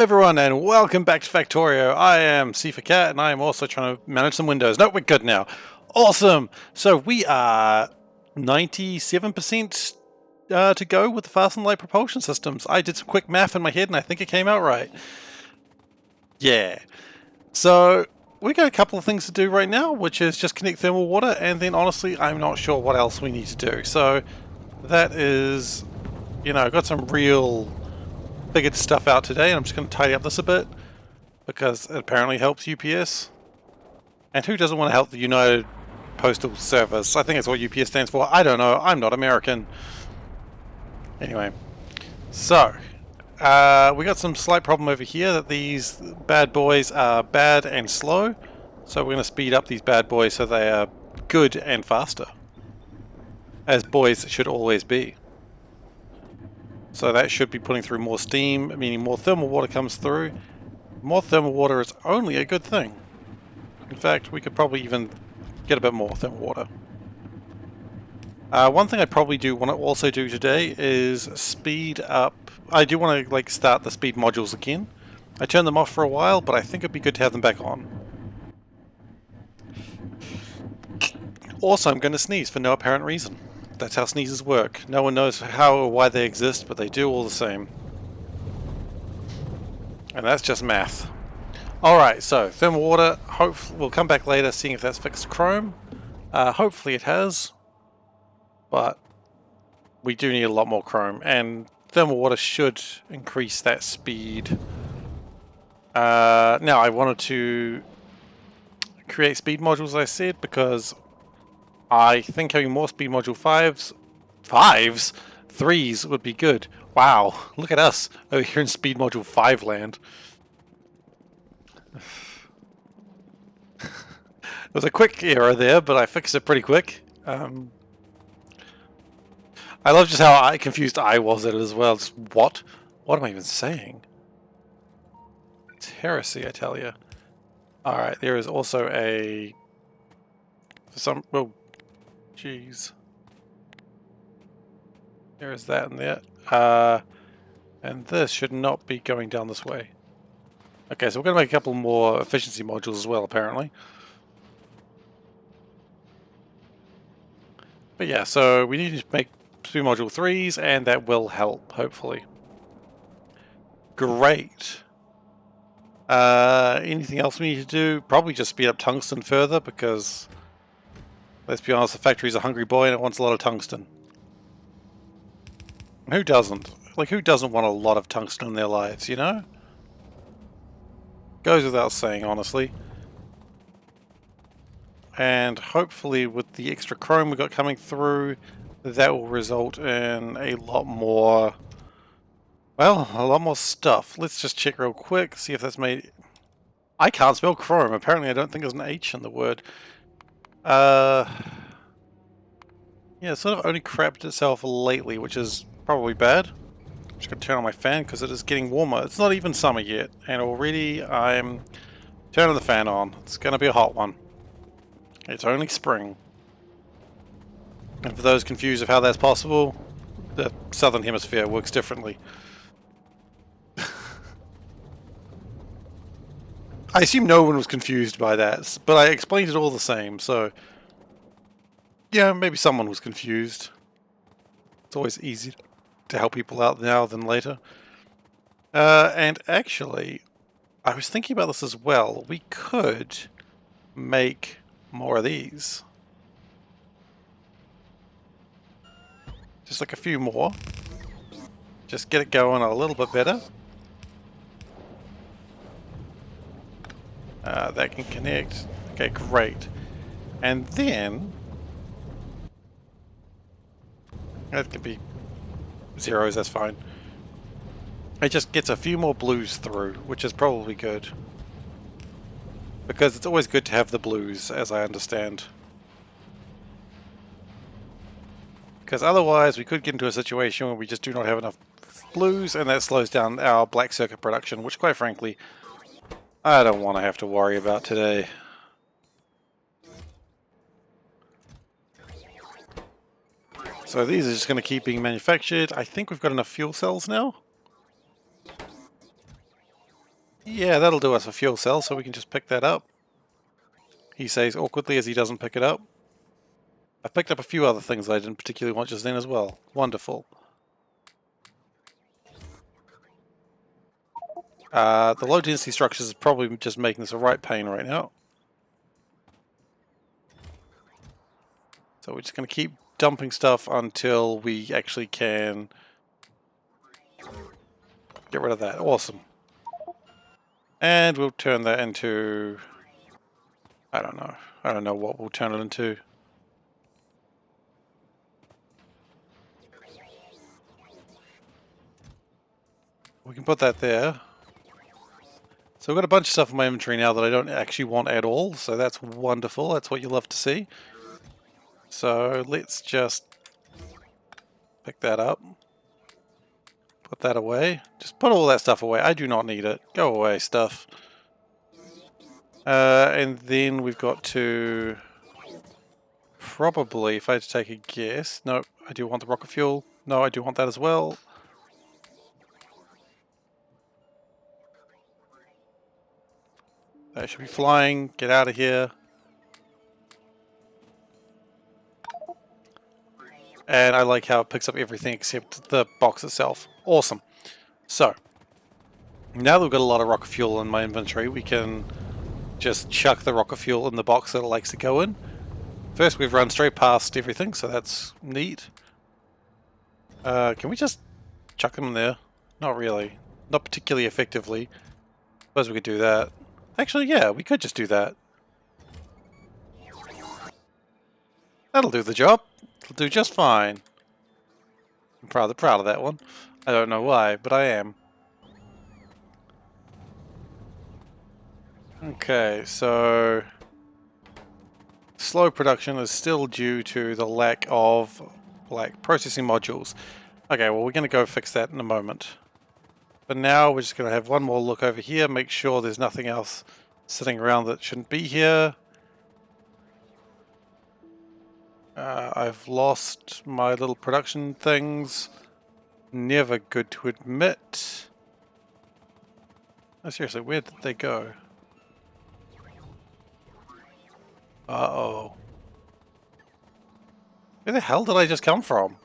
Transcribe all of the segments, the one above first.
Everyone, and welcome back to Factorio. I am SeiferKatt, and I am also trying to manage some windows. No, we're good now. Awesome! So we are 97% to go with the fast and light propulsion systems. I did some quick math in my head, and I think it came out right. Yeah. So we got a couple of things to do right now, which is just connect thermal water, and then honestly, I'm not sure what else we need to do. So that is, got some real figured stuff out today, and I'm just going to tidy up this a bit because it apparently helps UPS. And who doesn't want to help the United Postal Service? I think that's what UPS stands for. I don't know. I'm not American. Anyway, so we got some slight problem over here that these bad boys are bad and slow. So we're going to speed up these bad boys so they are good and faster, as boys should always be. So that should be putting through more steam, meaning more thermal water comes through. More thermal water is only a good thing. In fact, we could probably even get a bit more thermal water. One thing I probably do want to also do today is speed up. I do want to start the speed modules again. I turned them off for a while, but I think it'd be good to have them back on. Also, I'm going to sneeze for no apparent reason. That's how sneezes work. No one knows how or why they exist, but they do all the same. And that's just math. Alright, so thermal water, we'll come back later seeing if that's fixed chrome. Hopefully it has, but we do need a lot more chrome, and thermal water should increase that speed. Now I wanted to create speed modules, as I said, because I think having more speed module 3s would be good. Wow, look at us over here in speed module 5 land. There was a quick error there, but I fixed it pretty quick. I love just how confused I was at it as well. Just, what? What am I even saying? It's heresy, I tell you. Alright, there is also a... Oh, jeez. There is that and that. And this should not be going down this way. Okay, so we're going to make a couple more efficiency modules as well, apparently. But yeah, so we need to make speed module 3s, and that will help, hopefully. Great. Anything else we need to do? Probably just speed up tungsten further, because, let's be honest, the factory's a hungry boy and it wants a lot of tungsten. Who doesn't? Like, who doesn't want a lot of tungsten in their lives, you know? Goes without saying, honestly. And hopefully with the extra chrome we got coming through, that will result in a lot more, well, a lot more stuff. Let's just check real quick, see if that's made... I can't spell chrome. Apparently I don't think there's an H in the word. Yeah, it sort of only crapped itself lately, which is probably bad. I'm just going to turn on my fan because it is getting warmer. It's not even summer yet, and already I'm turning the fan on. It's going to be a hot one. It's only spring. And for those confused of how that's possible, the southern hemisphere works differently. I assume no one was confused by that, but I explained it all the same, so... yeah, maybe someone was confused. It's always easy to help people out now than later. And actually, I was thinking about this as well. We could make more of these. Just like a few more. Just get it going a little bit better. That can connect. Okay, great. And then... that could be zeros, that's fine. It just gets a few more blues through, which is probably good. Because it's always good to have the blues, as I understand. Because otherwise we could get into a situation where we just do not have enough blues, and that slows down our black circuit production, which quite frankly, I don't want to have to worry about today. So these are just going to keep being manufactured. I think we've got enough fuel cells now. Yeah, that'll do us a fuel cell, so we can just pick that up. He says awkwardly as he doesn't pick it up. I've picked up a few other things I didn't particularly want just then as well. Wonderful. The low density structures is probably just making this a right pain right now. So we're just going to keep dumping stuff until we actually can get rid of that. Awesome. And we'll turn that into... I don't know. I don't know what we'll turn it into. We can put that there. So I've got a bunch of stuff in my inventory now that I don't actually want at all, so that's wonderful. That's what you love to see. So let's just pick that up. Put that away. Just put all that stuff away. I do not need it. Go away, stuff. And then we've got to... Probably, if I had to take a guess... No, I do want the rocket fuel. No, I do want that as well. That should be flying. Get out of here. And I like how it picks up everything except the box itself. Awesome. So, now that we've got a lot of rocket fuel in my inventory, we can just chuck the rocket fuel in the box that it likes to go in. First, we've run straight past everything, so that's neat. Can we just chuck them in there? Not really. Not particularly effectively. Suppose we could do that. Actually, yeah, we could just do that. That'll do the job. It'll do just fine. I'm proud of that one. I don't know why, but I am. Okay, so... slow production is still due to the lack of processing modules. Okay, well we're going to go fix that in a moment. But now we're just going to have one more look over here, make sure there's nothing else sitting around that shouldn't be here. I've lost my little production things. Never good to admit. Oh, seriously, where did they go? Uh-oh. Where the hell did I just come from?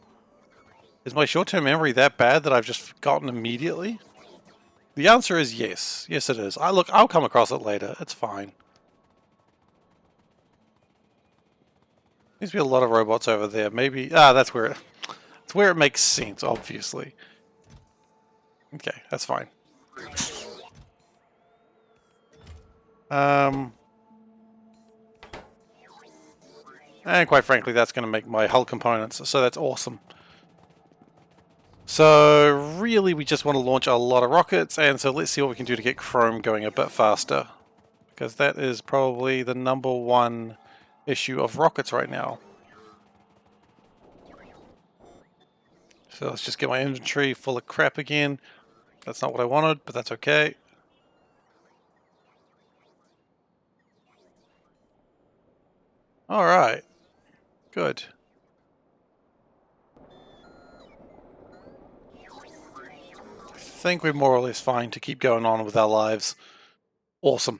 Is my short-term memory that bad that I've just forgotten immediately? The answer is yes. Yes, it is. I'll come across it later. It's fine. There's be a lot of robots over there. Maybe... that's where it makes sense, obviously. Okay, that's fine. And quite frankly, that's going to make my hull components, so that's awesome. So really we just want to launch a lot of rockets, and so let's see what we can do to get Chrome going a bit faster. Because that is probably the #1 issue of rockets right now. So let's just get my inventory full of crap again. That's not what I wanted, but that's okay. Alright. Good. I think we're more or less fine to keep going on with our lives. Awesome.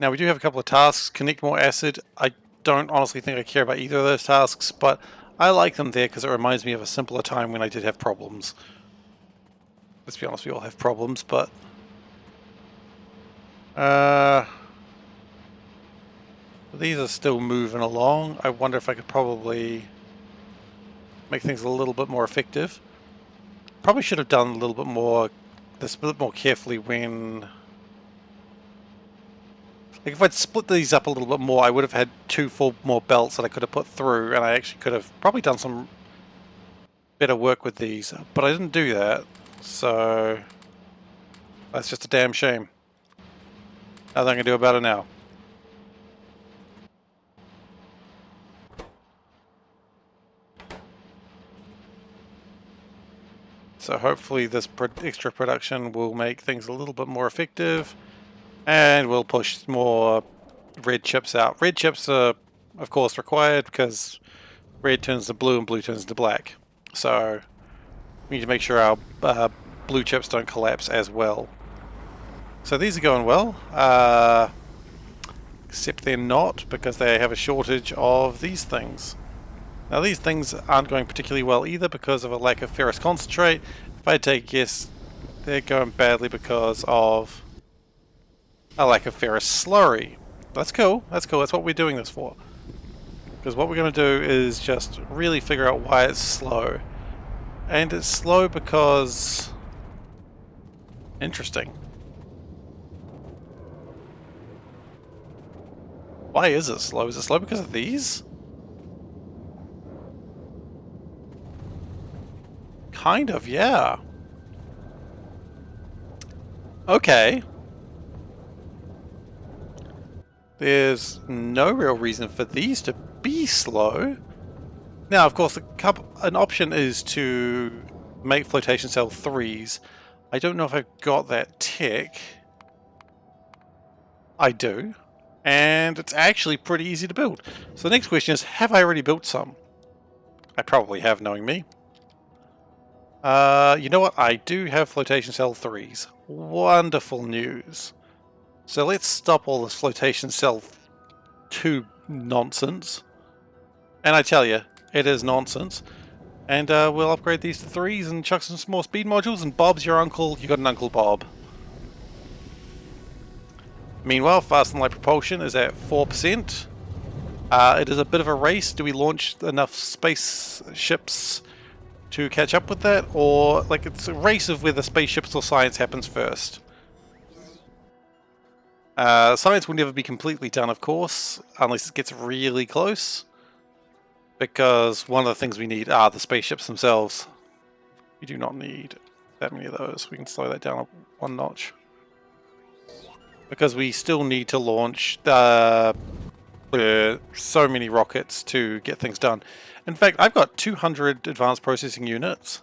Now we do have a couple of tasks. Connect more acid. I don't honestly think I care about either of those tasks, but I like them there because it reminds me of a simpler time when I did have problems. Let's be honest, we all have problems, but... these are still moving along. I wonder if I could probably make things a little bit more effective. Probably should have done a little bit more, this a bit more carefully when... like if I'd split these up a little bit more, I would have had 2 full more belts that I could have put through, and I actually could have probably done some better work with these, but I didn't do that, so that's just a damn shame. Nothing I can do about it now. So hopefully this extra production will make things a little bit more effective, and we'll push more red chips out. Red chips are of course required because red turns to blue and blue turns to black. So we need to make sure our blue chips don't collapse as well. So these are going well, except they're not because they have a shortage of these things. Now these things aren't going particularly well either because of a lack of ferrous concentrate. If I take a guess, they're going badly because of a lack of ferrous slurry. That's cool, that's cool, that's what we're doing this for. Because what we're going to do is just really figure out why it's slow. And it's slow because... Interesting. Why is it slow? Is it slow because of these? Kind of, yeah. Okay. There's no real reason for these to be slow. Now, of course, an option is to make flotation cell 3s. I don't know if I've got that tech. I do. And it's actually pretty easy to build. So the next question is, have I already built some? I probably have, knowing me. You know what? I do have flotation cell 3s. Wonderful news. So let's stop all this flotation cell 2 nonsense. And I tell you, it is nonsense. And we'll upgrade these to 3s and chuck some more speed modules, and Bob's your uncle. You got an Uncle Bob. Meanwhile, fast and light propulsion is at 4%. It is a bit of a race. Do we launch enough spaceships to catch up with that? Or, like, it's a race of whether spaceships or science happens first. Science will never be completely done, of course, unless it gets really close. Because one of the things we need are the spaceships themselves. We do not need that many of those. We can slow that down one notch. Because we still need to launch so many rockets to get things done. In fact, I've got 200 advanced processing units.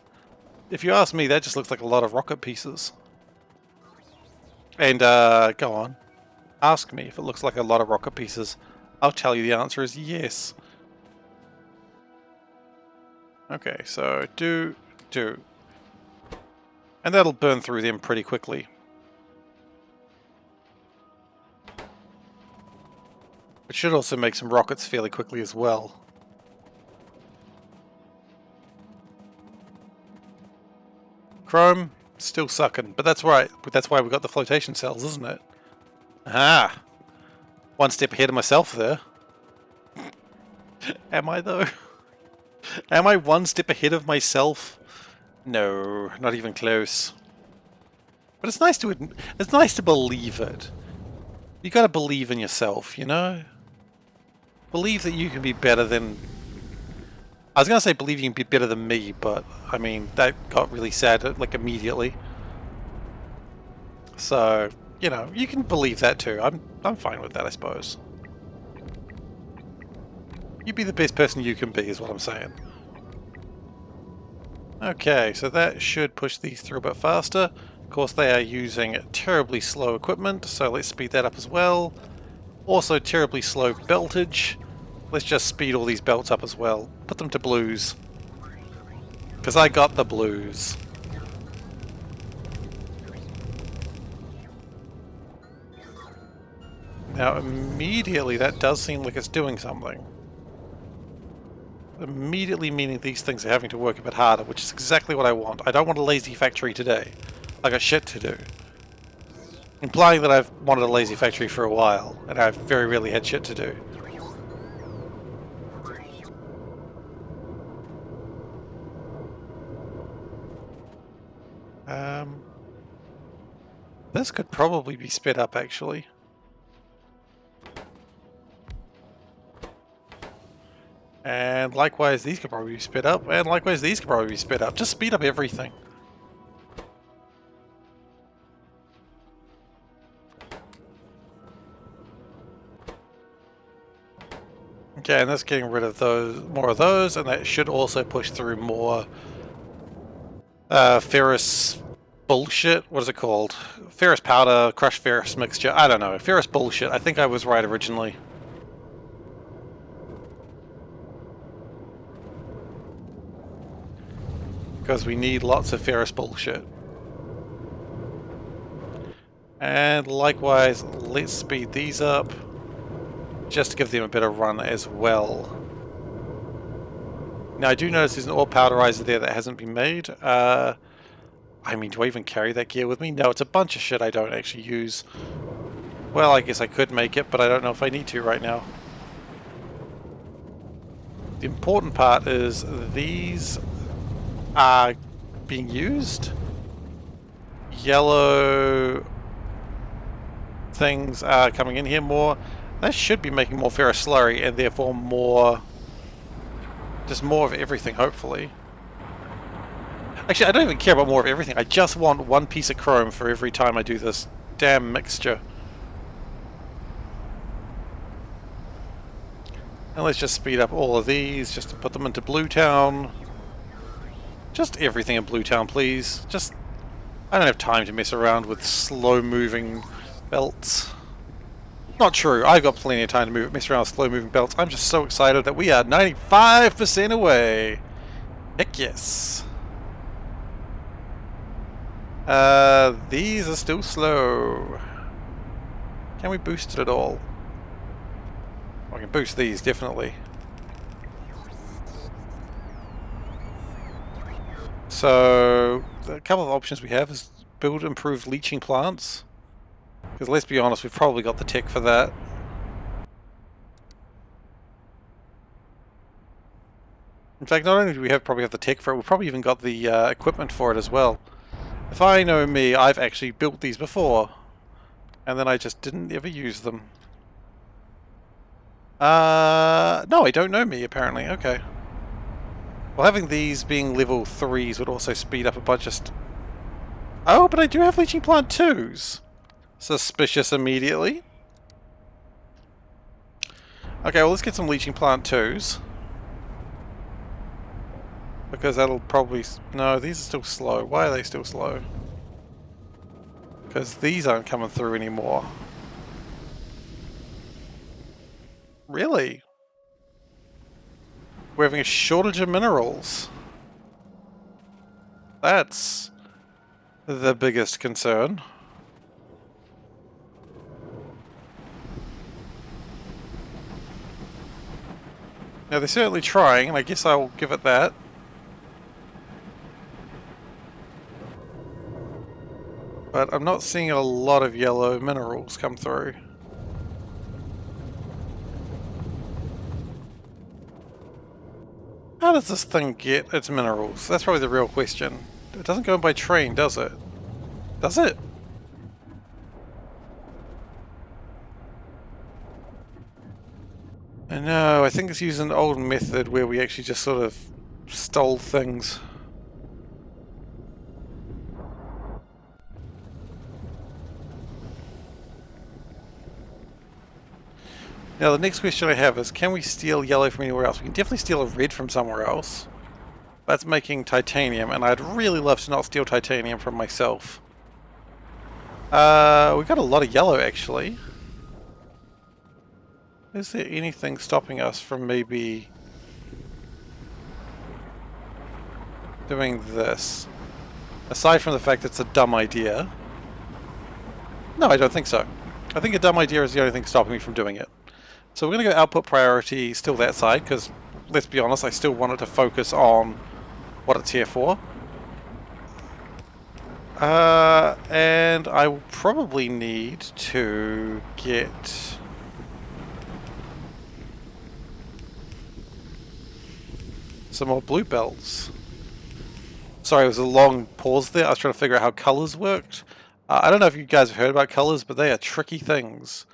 If you ask me, that just looks like a lot of rocket pieces. And go on. Ask me if it looks like a lot of rocket pieces. I'll tell you the answer is yes. Okay, so do. And that'll burn through them pretty quickly. It should also make some rockets fairly quickly as well. Chrome, still sucking, but that's right. That's why we got the flotation cells, isn't it? Ah! One step ahead of myself there. Am I though? Am I one step ahead of myself? No, not even close. But it's nice to believe it. You gotta believe in yourself, you know? Believe that you can be better than... I was gonna say believe you can be better than me, but I mean, that got really sad, like, immediately. So, you know, you can believe that too. I'm fine with that, I suppose. You be the best person you can be, is what I'm saying. Okay, so that should push these through a bit faster. Of course, they are using terribly slow equipment, so let's speed that up as well. Also terribly slow beltage. Let's just speed all these belts up as well. Put them to blues. Because I got the blues. Now immediately that does seem like it's doing something. Immediately meaning these things are having to work a bit harder, which is exactly what I want. I don't want a lazy factory today. I got shit to do. Implying that I've wanted a lazy factory for a while, and I've very rarely had shit to do. This could probably be sped up, actually. And likewise, these could probably be sped up, and likewise, these could probably be sped up. Just speed up everything. Okay, and that's getting rid of those, more of those, and that should also push through more ferrous bullshit. What is it called? Ferrous powder, crushed ferrous mixture. I don't know. Ferrous bullshit. I think I was right originally. Because we need lots of ferrous bullshit. And likewise, let's speed these up, just to give them a better run as well. Now I do notice there's an ore powderizer there that hasn't been made. I mean, do I even carry that gear with me? No, it's a bunch of shit I don't actually use. Well, I guess I could make it, but I don't know if I need to right now. The important part is these are being used. Yellow things are coming in here more. That should be making more ferrous slurry and therefore more... just more of everything, hopefully. Actually, I don't even care about more of everything. I just want one piece of chrome for every time I do this damn mixture. And let's just speed up all of these just to put them into Blue Town. Just everything in Blue Town, please. Just... I don't have time to mess around with slow-moving belts. Not true. I've got plenty of time to mess around with slow-moving belts. I'm just so excited that we are 95% away. Heck yes. These are still slow. Can we boost it at all? I can boost these, definitely. So, a couple of options we have is build improved leaching plants. Because let's be honest, we've probably got the tech for that. In fact, not only do we probably have the tech for it, we've probably even got the equipment for it as well. If I know me, I've actually built these before. And then I just didn't ever use them. No, I don't know me, apparently. Okay. Well, having these being level 3s would also speed up a bunch of oh, but I do have leaching plant 2s. Suspicious immediately. Okay, well, let's get some leaching plant 2s. Because that'll probably... no, these are still slow. Why are they still slow? Because these aren't coming through anymore. Really? We're having a shortage of minerals. That's the biggest concern. Now they're certainly trying, and I guess I will give it that. But I'm not seeing a lot of yellow minerals come through. How does this thing get its minerals? That's probably the real question. It doesn't go by train, does it? Does it? No, I think it's using an old method where we actually just sort of stole things. Now the next question I have is, can we steal yellow from anywhere else? We can definitely steal a red from somewhere else. That's making titanium, and I'd really love to not steal titanium from myself. We've got a lot of yellow, actually. Is there anything stopping us from maybe doing this? Aside from the fact it's a dumb idea. No, I don't think so. I think a dumb idea is the only thing stopping me from doing it. So we're going to go output priority, still that side, because let's be honest, I still want it to focus on what it's here for. And I will probably need to get... some more blue belts. Sorry, it was a long pause there. I was trying to figure out how colors worked. I don't know if you guys have heard about colors, but they are tricky things.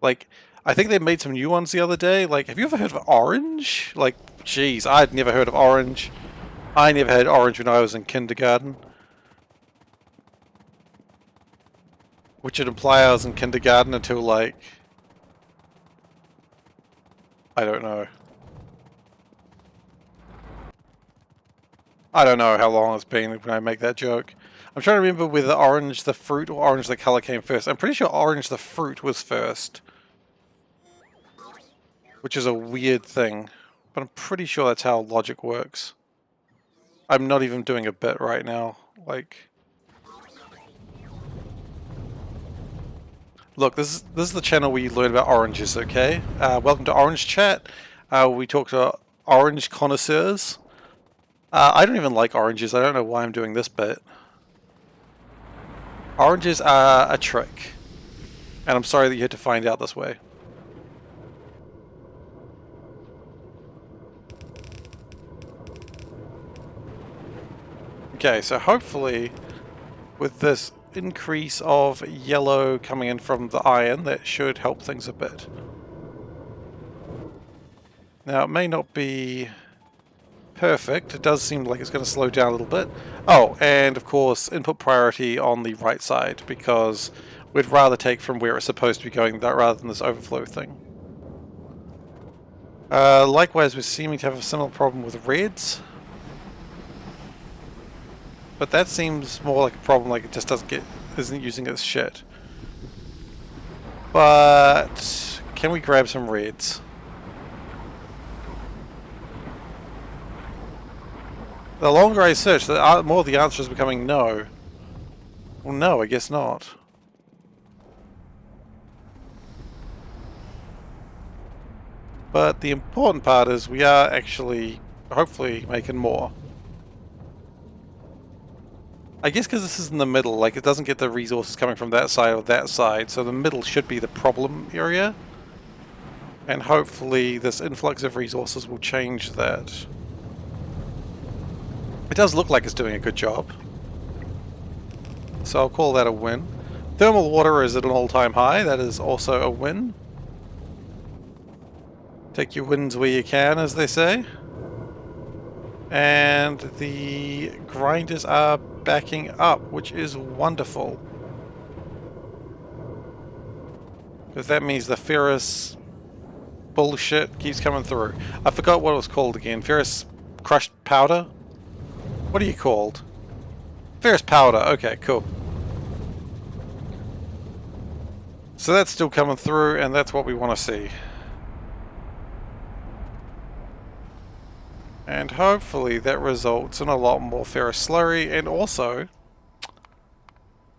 Like, I think they made some new ones the other day. Like, have you ever heard of orange? Like, geez, I'd never heard of orange. I never had orange when I was in kindergarten. Which would imply I was in kindergarten until, like... I don't know. I don't know how long it's been when I make that joke. I'm trying to remember whether orange the fruit or orange the color came first. I'm pretty sure orange the fruit was first. Which is a weird thing. But I'm pretty sure that's how logic works. I'm not even doing a bit right now. Like... Look, this is the channel where you learn about oranges, okay? Welcome to Orange Chat. We talk to orange connoisseurs. I don't even like oranges. I don't know why I'm doing this bit. Oranges are a trick. And I'm sorry that you had to find out this way. Okay, so hopefully with this increase of yellow coming in from the iron, that should help things a bit. Now, it may not be perfect. It does seem like it's going to slow down a little bit. Oh, and of course, input priority on the right side, because we'd rather take from where it's supposed to be going rather than this overflow thing. Likewise, we're seeming to have a similar problem with reds. But that seems more like a problem, like it just isn't using its shit. But can we grab some reds? The longer I search, the more the answer is becoming no. Well, no, I guess not. But the important part is we are actually, hopefully, making more. I guess because this is in the middle, like it doesn't get the resources coming from that side or that side, so the middle should be the problem area. And hopefully this influx of resources will change that. It does look like it's doing a good job. So I'll call that a win. Thermal water is at an all-time high, that is also a win. Take your wins where you can, as they say. And the grinders are backing up, which is wonderful. Because that means the ferrous bullshit keeps coming through. I forgot what it was called again. Ferrous crushed powder? What are you called? Ferrous powder. Okay, cool. So that's still coming through, and that's what we want to see. And hopefully that results in a lot more ferrous slurry and also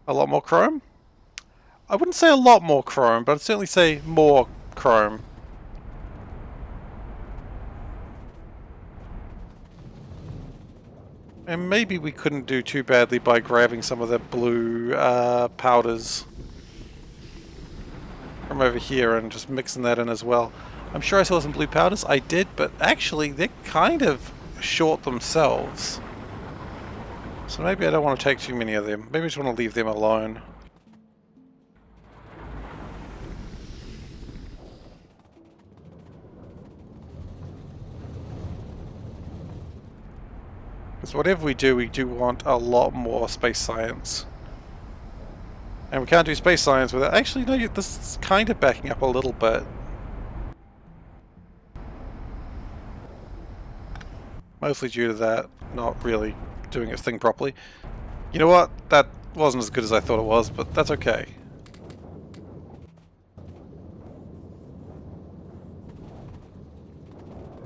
a lot more chrome. I wouldn't say a lot more chrome, but I'd certainly say more chrome. And maybe we couldn't do too badly by grabbing some of the blue powders from over here and just mixing that in as well. I'm sure I saw some blue powders. I did, but actually they're kind of short themselves. So maybe I don't want to take too many of them. Maybe I just want to leave them alone. Because whatever we do want a lot more space science. And we can't do space science without... Actually, no, this is kind of backing up a little bit. Mostly due to that not really doing its thing properly. You know what? That wasn't as good as I thought it was, but that's okay.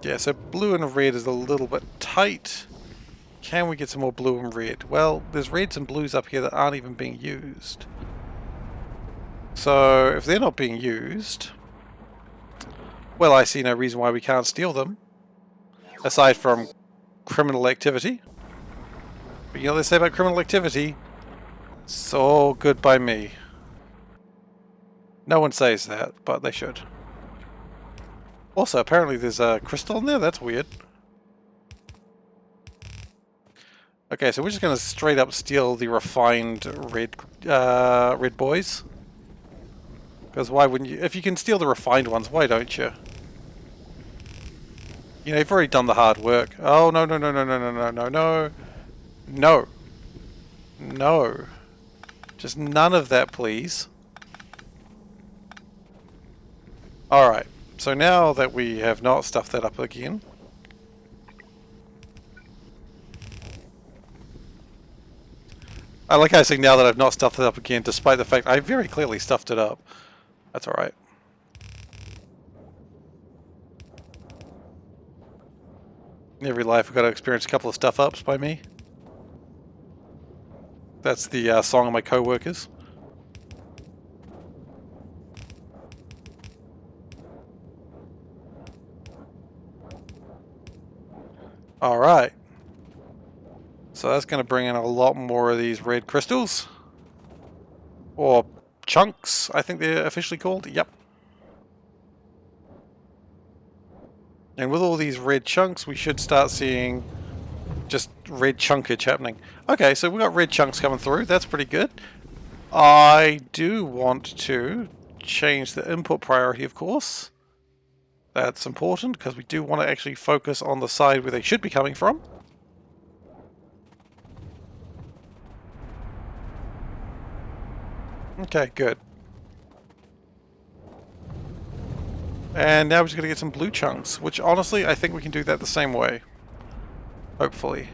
Yeah, so blue and red is a little bit tight. Can we get some more blue and red? Well, there's reds and blues up here that aren't even being used. So, if they're not being used, well, I see no reason why we can't steal them. Aside from criminal activity. But you know what they say about criminal activity? It's all good by me. No one says that, but they should. Also, apparently there's a crystal in there? That's weird. Okay, so we're just going to straight up steal the refined red boys. Because why wouldn't you? If you can steal the refined ones, why don't you? You know, you've already done the hard work. Oh, no, no, no, no, no, no, no, no, no. No. No. Just none of that, please. Alright. So now that we have not stuffed that up again. I like how I say now that I've not stuffed it up again, despite the fact I very clearly stuffed it up. That's alright. In every life we've got to experience a couple of stuff-ups by me. That's the song of my co-workers. Alright. So that's going to bring in a lot more of these red crystals. Or chunks, I think they're officially called. Yep. And with all these red chunks, we should start seeing just red chunkage happening. Okay, so we've got red chunks coming through. That's pretty good. I do want to change the input priority, of course. That's important because we do want to actually focus on the side where they should be coming from. Okay, good. And now we're just going to get some blue chunks, which honestly, I think we can do that the same way. Hopefully.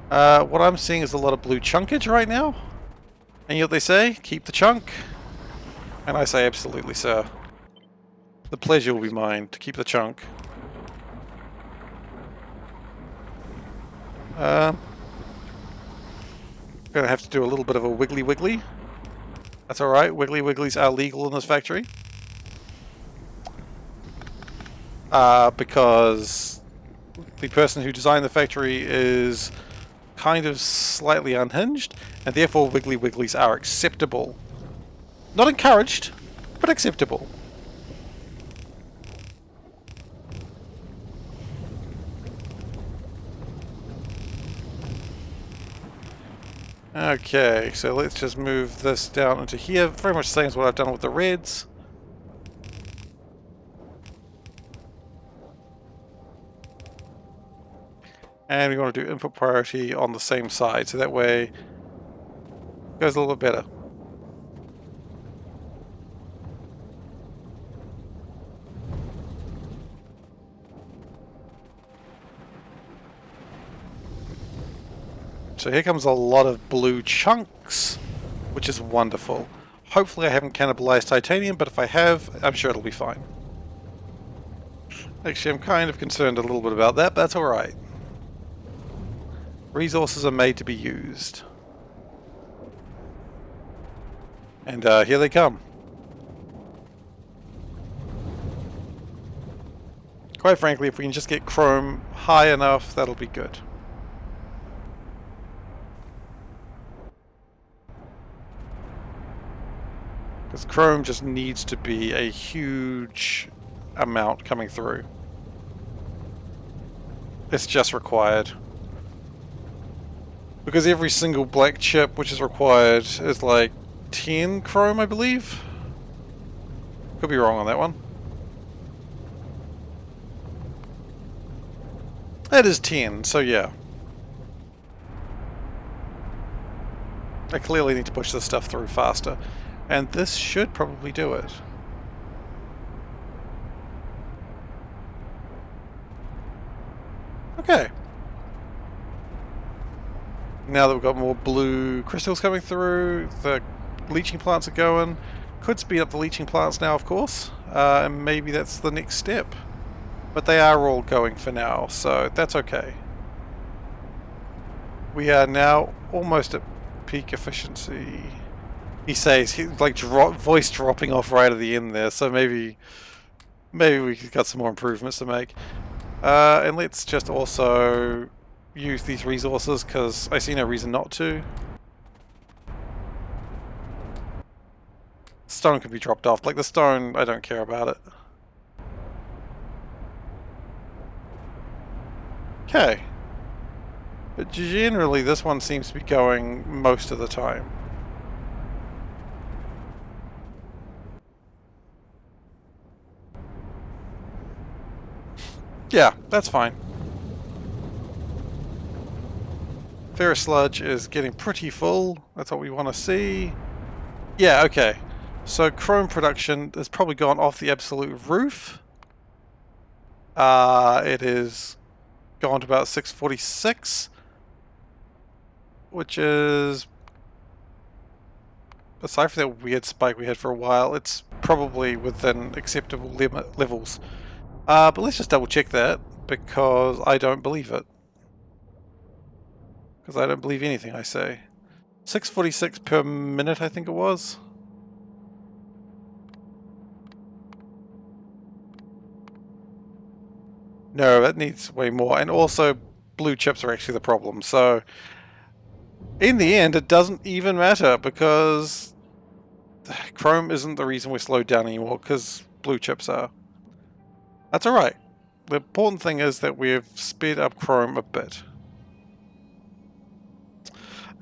What I'm seeing is a lot of blue chunkage right now. And you know what they say? Keep the chunk. And I say absolutely, sir. The pleasure will be mine to keep the chunk. Gonna have to do a little bit of a wiggly wiggly. That's alright, wiggly wigglies are legal in this factory. Because the person who designed the factory is kind of slightly unhinged, and therefore wiggly wigglies are acceptable. Not encouraged, but acceptable. Okay, so let's just move this down into here. Very much the same as what I've done with the reds. And we want to do input priority on the same side, so that way it goes a little bit better. So here comes a lot of blue chunks, which is wonderful. Hopefully I haven't cannibalized titanium, but if I have, I'm sure it'll be fine. Actually, I'm kind of concerned a little bit about that, but that's alright. Resources are made to be used. And here they come. Quite frankly, if we can just get chrome high enough, that'll be good. Because chrome just needs to be a huge amount coming through. It's just required. Because every single black chip which is required is like 10 chrome, I believe. Could be wrong on that one. That is 10, so yeah. I clearly need to push this stuff through faster. And this should probably do it. Okay. Now that we've got more blue crystals coming through, the leaching plants are going. Could speed up the leaching plants now, of course. And maybe that's the next step. But they are all going for now, so that's okay. We are now almost at peak efficiency. He says, he's like voice dropping off right at the end there, so maybe we've got some more improvements to make. And let's just also use these resources, because I see no reason not to. Stone can be dropped off. Like the stone, I don't care about it. Okay. But generally this one seems to be going most of the time. Yeah, that's fine. Ferrous sludge is getting pretty full. That's what we want to see. Yeah, okay. So chrome production has probably gone off the absolute roof. It is gone to about 646, which is, aside from that weird spike we had for a while, it's probably within acceptable levels. But let's just double check that, because I don't believe it. Because I don't believe anything I say. 646 per minute, I think it was. No, that needs way more. And also, blue chips are actually the problem. So, in the end, it doesn't even matter because chrome isn't the reason we're slowed down anymore, because blue chips are. That's alright. The important thing is that we've sped up chrome a bit.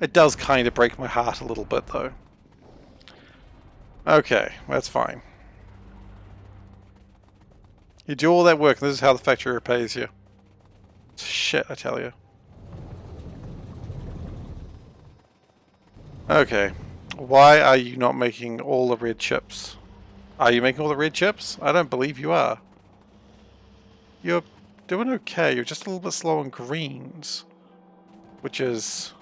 It does kind of break my heart a little bit, though. Okay, that's fine. You do all that work, and this is how the factory repays you. Shit, I tell you. Okay. Why are you not making all the red chips? Are you making all the red chips? I don't believe you are. You're doing okay. You're just a little bit slow on greens. Which is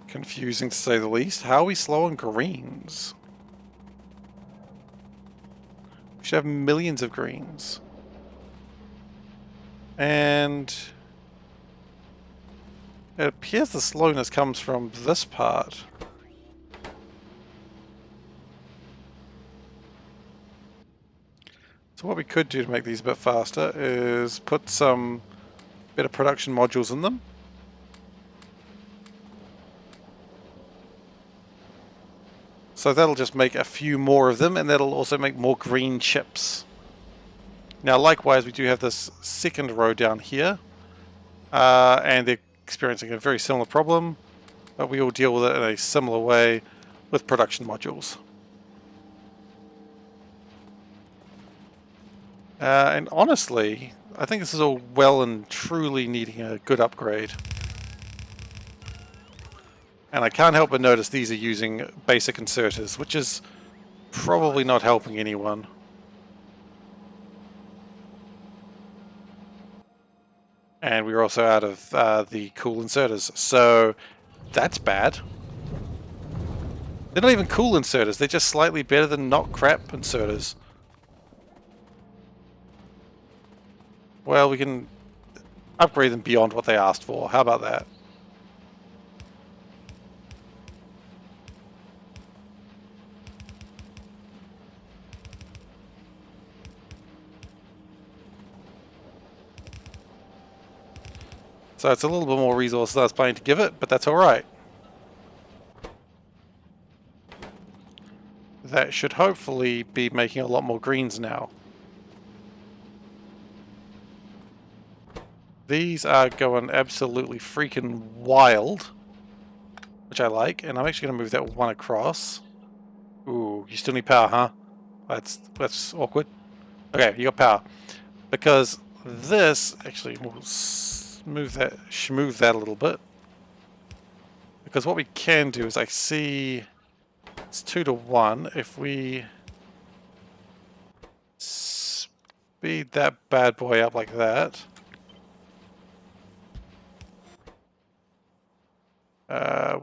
confusing to say the least. How are we slow on greens? We should have millions of greens. And it appears the slowness comes from this part. So what we could do to make these a bit faster is put some better production modules in them. So that'll just make a few more of them, and that'll also make more green chips. Now likewise, we do have this second row down here, and they're experiencing a very similar problem, but we will deal with it in a similar way with production modules. And honestly, I think this is all well and truly needing a good upgrade. And I can't help but notice these are using basic inserters, which is probably not helping anyone. And we're also out of the cool inserters, so that's bad. They're not even cool inserters, they're just slightly better than not crap inserters. Well, we can upgrade them beyond what they asked for. How about that? So it's a little bit more resource than I was planning to give it, but that's alright. That should hopefully be making a lot more greens now. These are going absolutely freaking wild, which I like, and I'm actually going to move that one across. Ooh, you still need power, huh? That's awkward. Okay, you got power. Because this, actually, we'll move that a little bit. Because what we can do is I see it's 2 to 1. If we speed that bad boy up like that.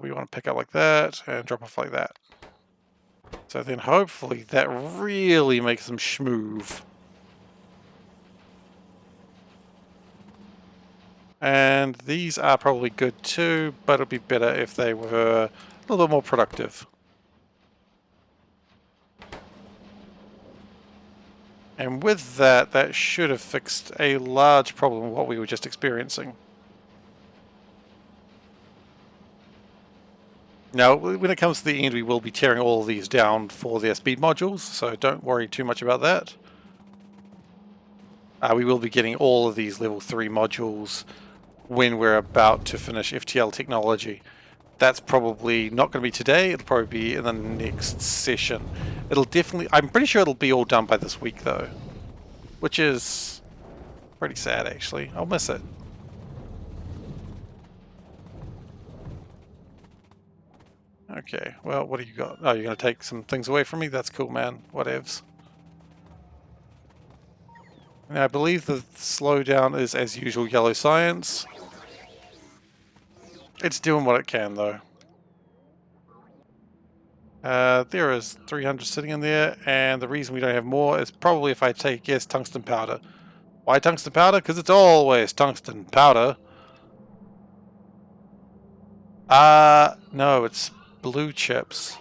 We want to pick up like that and drop off like that. So then hopefully that really makes them schmoove. And these are probably good too, but it'd be better if they were a little bit more productive. And with that, that should have fixed a large problem of what we were just experiencing. Now, when it comes to the end, we will be tearing all of these down for their speed modules, so don't worry too much about that. We will be getting all of these level 3 modules when we're about to finish FTL technology. That's probably not going to be today, it'll probably be in the next session. It'll definitely, I'm pretty sure it'll be all done by this week though, which is pretty sad actually. I'll miss it. Okay, well, what do you got? Oh, you're going to take some things away from me? That's cool, man. Whatevs. Now, I believe the slowdown is, as usual, yellow science. It's doing what it can, though. There is 300 sitting in there, and the reason we don't have more is probably, if I take a guess, tungsten powder. Why tungsten powder? Because it's always tungsten powder. No, it's blue chips.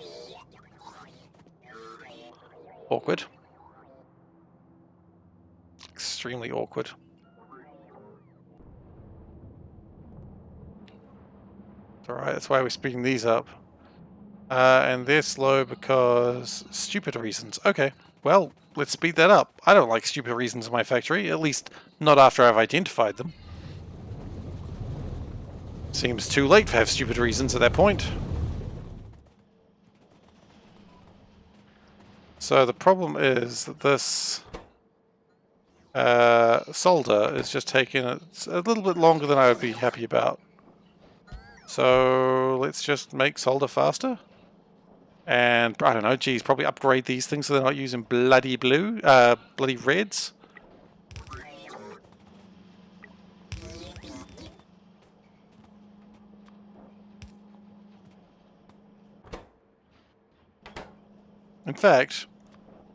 Awkward. Extremely awkward. Alright, that's why we're speeding these up. And they're slow because stupid reasons. Okay, well, let's speed that up. I don't like stupid reasons in my factory, at least not after I've identified them. Seems too late to have stupid reasons at that point. So the problem is that this solder is just taking a little bit longer than I would be happy about. So let's just make solder faster. And I don't know, geez, probably upgrade these things so they're not using bloody bloody reds. In fact,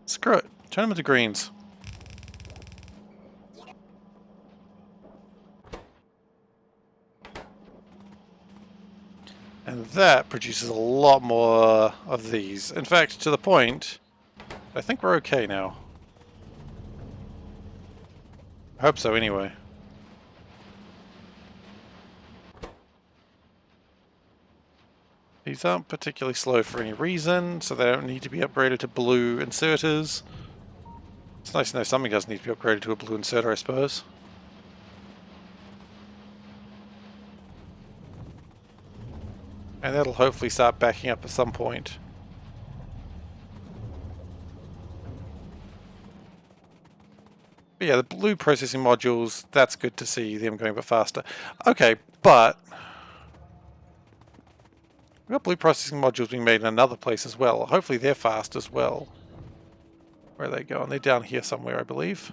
screw it, turn them into greens. And that produces a lot more of these. In fact, to the point, I think we're okay now. I hope so anyway. These aren't particularly slow for any reason, so they don't need to be upgraded to blue inserters. It's nice to know something does need to be upgraded to a blue inserter, I suppose. And that'll hopefully start backing up at some point. But yeah, the blue processing modules, that's good to see them going a bit faster. Okay, but we've got blue processing modules being made in another place as well. Hopefully they're fast as well. Where are they going? They're down here somewhere, I believe.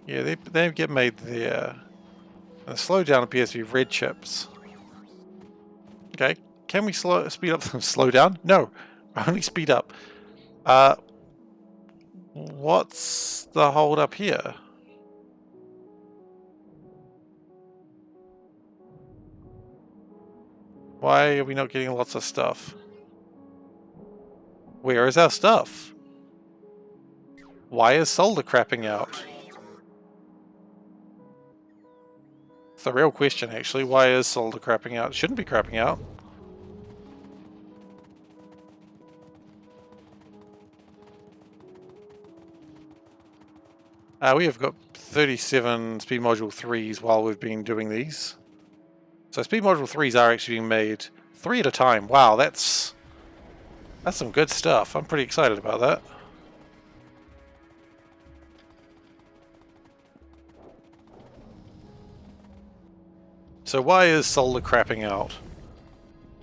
Yeah, they get made there. And the slowdown appears to be red chips. Okay, can we speed up? Slow down? No, only speed up. What's the hold up here? Why are we not getting lots of stuff? Where is our stuff? Why is solder crapping out? It's the real question, actually. Why is solder crapping out? It shouldn't be crapping out. We have got 37 speed module 3s while we've been doing these. So speed module 3s are actually being made 3 at a time. Wow, that's some good stuff. I'm pretty excited about that. So why is solder crapping out?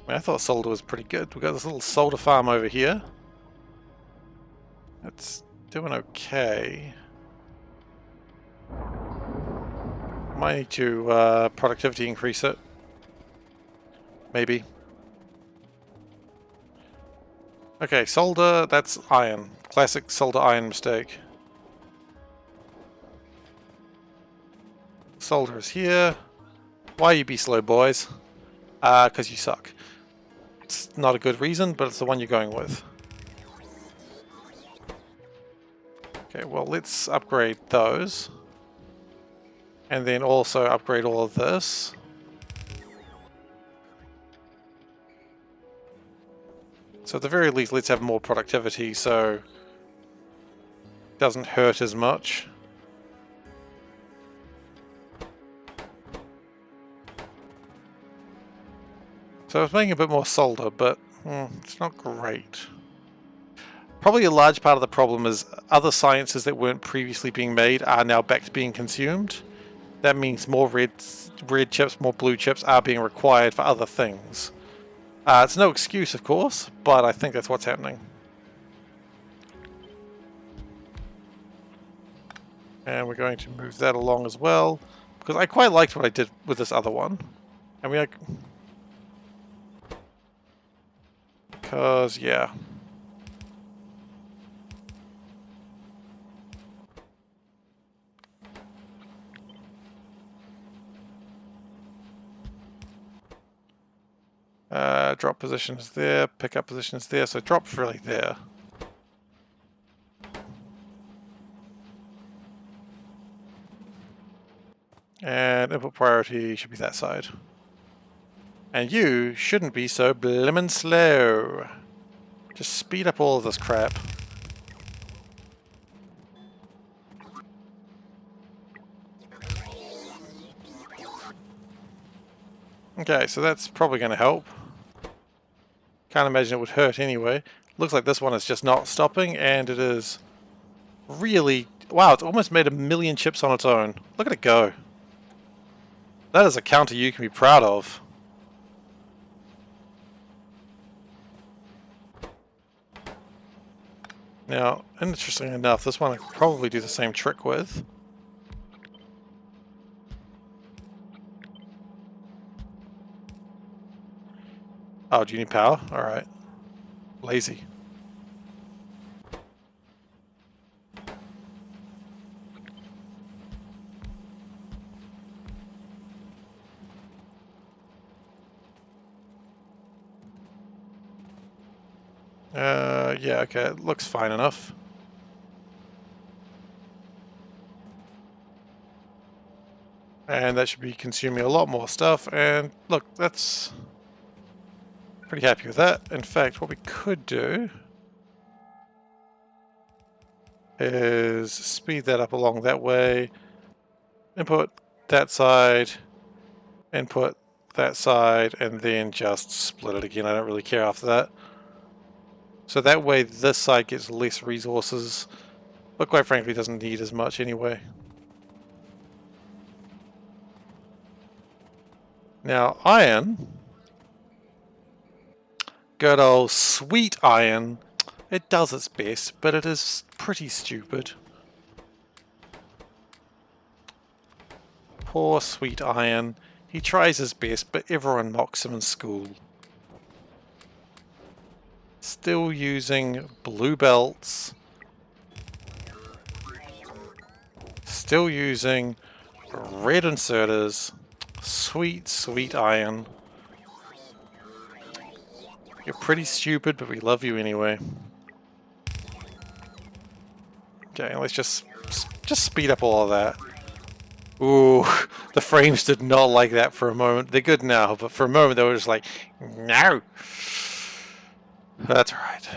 I thought solder was pretty good. We've got this little solder farm over here. It's doing okay. Might need to productivity increase it. Maybe. Okay, solder, that's iron. Classic solder iron mistake. Solder is here. Why you be slow, boys? Because you suck. It's not a good reason, but it's the one you're going with. Okay, well, let's upgrade those. And then also upgrade all of this. So at the very least, let's have more productivity so it doesn't hurt as much. So it's making a bit more solder, but it's not great. Probably a large part of the problem is other sciences that weren't previously being made are now back to being consumed. That means more red chips, more blue chips are being required for other things. It's no excuse, of course, but I think that's what's happening. And we're going to move that along as well, because I quite liked what I did with this other one. I mean, because, yeah. Drop position is there, pickup position is there, so drop's really there. And input priority should be that side. And you shouldn't be so blimmin' slow. Just speed up all of this crap. Okay, so that's probably going to help. Can't imagine it would hurt anyway. Looks like this one is just not stopping, and it is really... Wow, it's almost made 1,000,000 chips on its own. Look at it go. That is a counter you can be proud of. Now, interestingly enough, this one I could probably do the same trick with. Oh, do you need power? Alright. Lazy. Yeah, okay, it looks fine enough. And that should be consuming a lot more stuff, and look, that's... pretty happy with that. In fact, what we could do is speed that up along that way, input that side, input that side, and then just split it again. I don't really care after that. So that way this side gets less resources, but quite frankly doesn't need as much anyway. Now iron, good old sweet iron, it does its best, but it is pretty stupid. Poor sweet iron. He tries his best, but everyone mocks him in school. Still using blue belts. Still using red inserters. Sweet, sweet iron. You're pretty stupid, but we love you anyway. Okay, let's just speed up all of that. Ooh, the frames did not like that for a moment. They're good now, but for a moment they were just like, no. That's alright.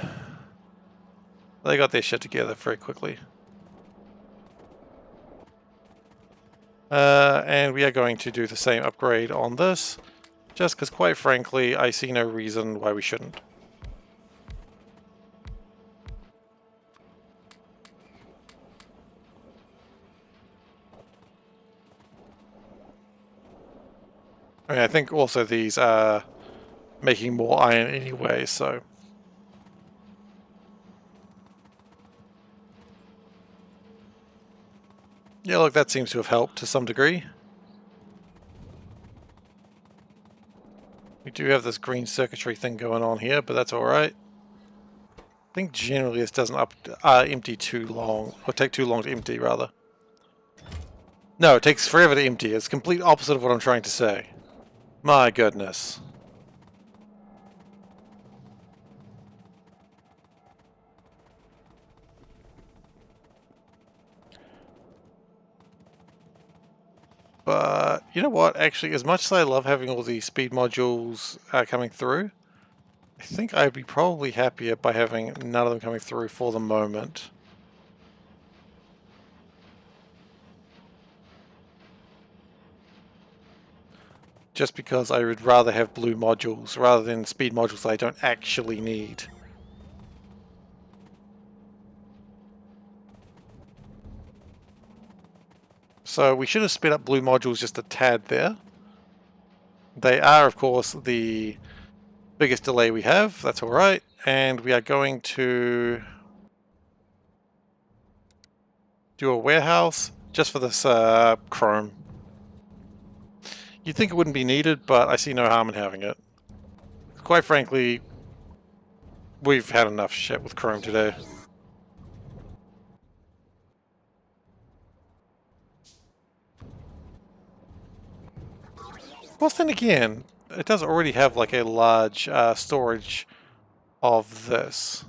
They got their shit together very quickly. And we are going to do the same upgrade on this, just because quite frankly I see no reason why we shouldn't. I mean, I think also these are making more iron anyway, so... Yeah, look, that seems to have helped to some degree. We do have this green circuitry thing going on here, but that's alright. I think generally this doesn't empty too long, or take too long to empty, rather. No, it takes forever to empty. It's the complete opposite of what I'm trying to say. My goodness. But, you know what, actually, as much as I love having all these speed modules coming through, I think I'd be probably happier by having none of them coming through for the moment. Just because I would rather have blue modules rather than speed modules that I don't actually need. So we should have sped up blue modules just a tad there. They are, of course, the biggest delay we have. That's alright. And we are going to do a warehouse just for this chrome. You'd think it wouldn't be needed, but I see no harm in having it. Quite frankly, we've had enough shit with chrome today. Well, then again, it does already have like a large storage of this.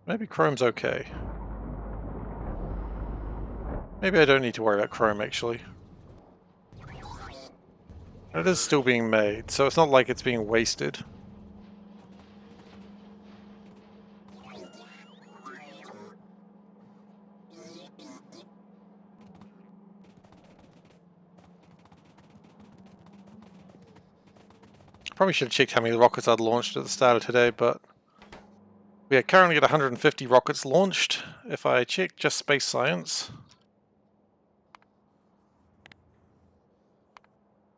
Maybe chrome's okay. Maybe I don't need to worry about chrome, actually. It is still being made, so it's not like it's being wasted. Probably should have checked how many rockets I'd launched at the start of today, but we are currently at 150 rockets launched. If I check just space science,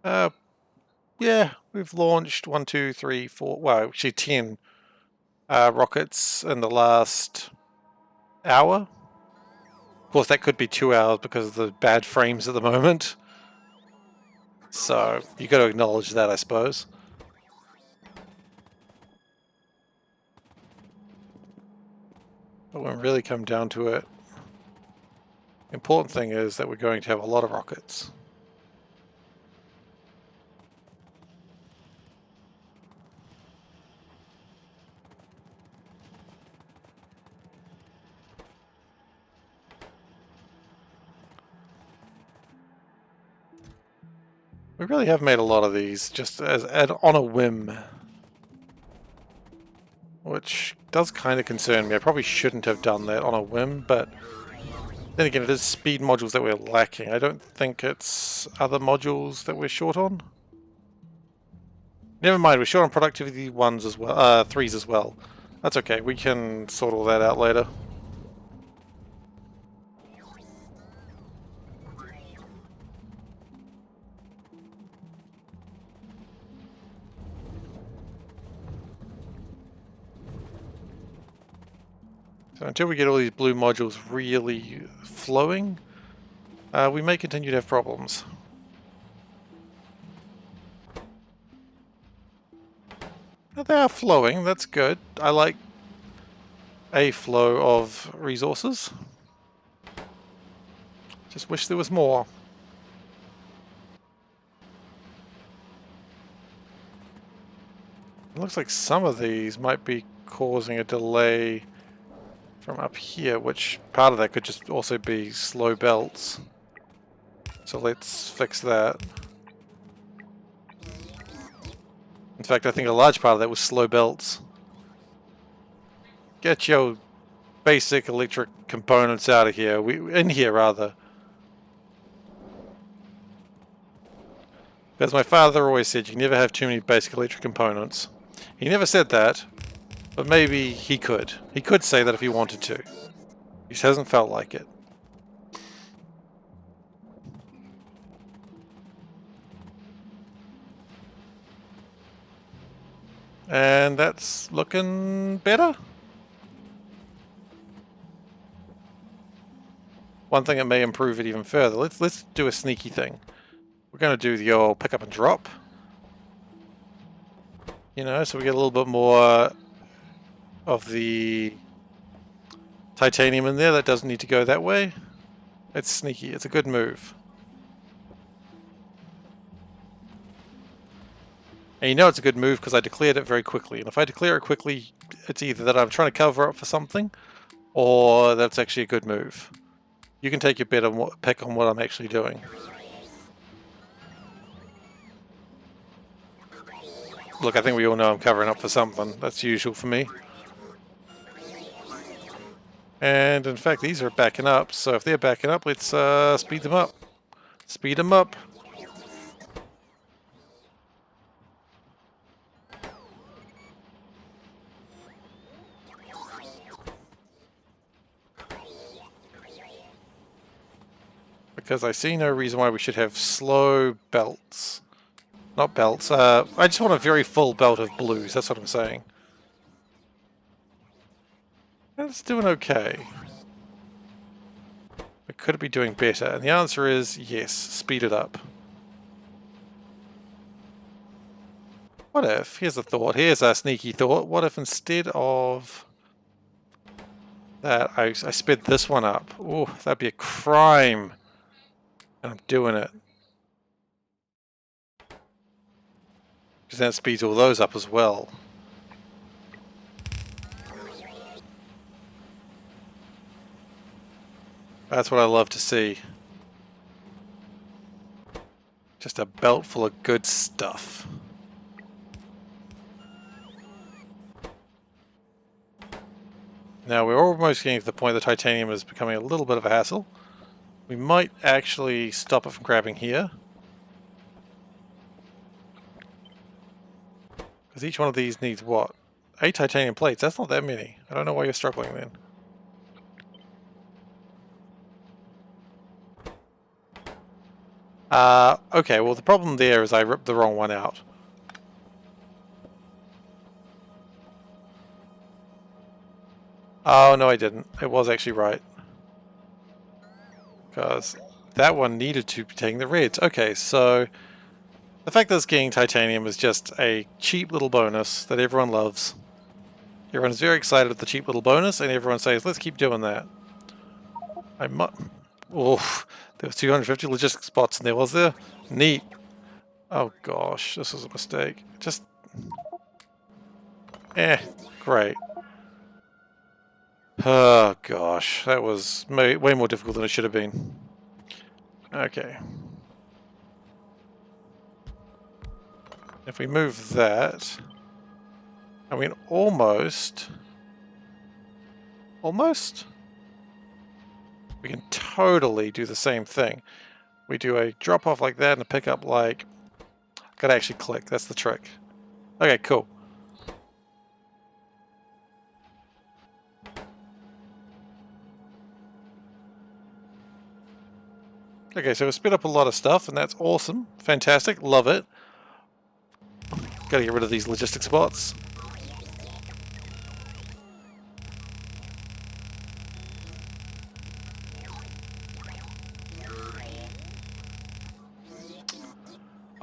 yeah, we've launched 1, 2, 3, 4, well, actually 10 rockets in the last hour. Of course, that could be 2 hours because of the bad frames at the moment. So, you got to acknowledge that, I suppose. But when we really come down to it, the important thing is that we're going to have a lot of rockets. We really have made a lot of these just as on a whim, which does kind of concern me. I probably shouldn't have done that on a whim, but then again, it is speed modules that we're lacking. I don't think it's other modules that we're short on. Never mind, we're short on productivity ones as well, threes as well. That's okay, we can sort all that out later. So until we get all these blue modules really flowing, we may continue to have problems. They are flowing, that's good. I like a flow of resources. Just wish there was more. It looks like some of these might be causing a delay from up here, which part of that could just also be slow belts. So let's fix that. In fact, I think a large part of that was slow belts. Get your basic electric components out of here. In here, rather. As my father always said, you can never have too many basic electric components. He never said that, but maybe he could. He could say that if he wanted to. He just hasn't felt like it. And that's looking better. One thing that may improve it even further. Let's do a sneaky thing. We're going to do the old pick up and drop. You know, so we get a little bit more of the titanium in there. That doesn't need to go that way. It's sneaky. It's a good move. And you know it's a good move because I declared it very quickly. And if I declare it quickly, it's either that I'm trying to cover up for something, or that's actually a good move. You can take your pick on what I'm actually doing. Look, I think we all know I'm covering up for something. That's usual for me. And in fact, these are backing up. So if they're backing up, let's speed them up. Speed them up. Because I see no reason why we should have slow belts. Not belts. I just want a very full belt of blues. That's what I'm saying. It's doing okay. But could it be doing better? And the answer is yes. Speed it up. What if? Here's a thought. Here's a sneaky thought. What if instead of that, I sped this one up? Oh, that'd be a crime. And I'm doing it. Because that speeds all those up as well. That's what I love to see. Just a belt full of good stuff. Now we're almost getting to the point the titanium is becoming a little bit of a hassle. We might actually stop it from grabbing here. Because each one of these needs what? 8 titanium plates. That's not that many. I don't know why you're struggling then. Okay, well the problem there is I ripped the wrong one out. Oh, no I didn't. It was actually right. Because that one needed to be taking the reds. Okay, so the fact that it's getting titanium is just a cheap little bonus that everyone loves. Everyone's very excited with the cheap little bonus, and everyone says, let's keep doing that. I might... Oof, there was 250 logistic spots in there, was there? Neat. Oh gosh, this was a mistake. Just... great. Oh gosh, that was way more difficult than it should have been. Okay. If we move that... I mean, almost... Almost? We can totally do the same thing. We do a drop off like that and a pick up like... Gotta actually click, that's the trick. Okay, cool. Okay, so we sped up a lot of stuff and that's awesome. Fantastic, love it. Gotta get rid of these logistic spots.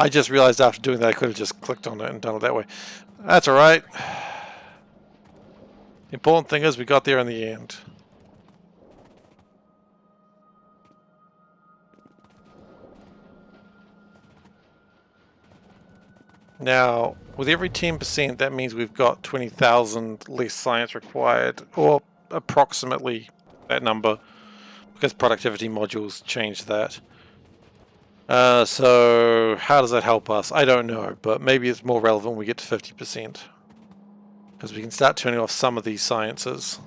I just realized after doing that I could have just clicked on it and done it that way. That's alright. The important thing is we got there in the end. Now, with every 10%, that means we've got 20,000 less science required, or approximately that number, because productivity modules change that. So how does that help us? I don't know, but maybe it's more relevant when we get to 50%. Because we can start turning off some of these sciences.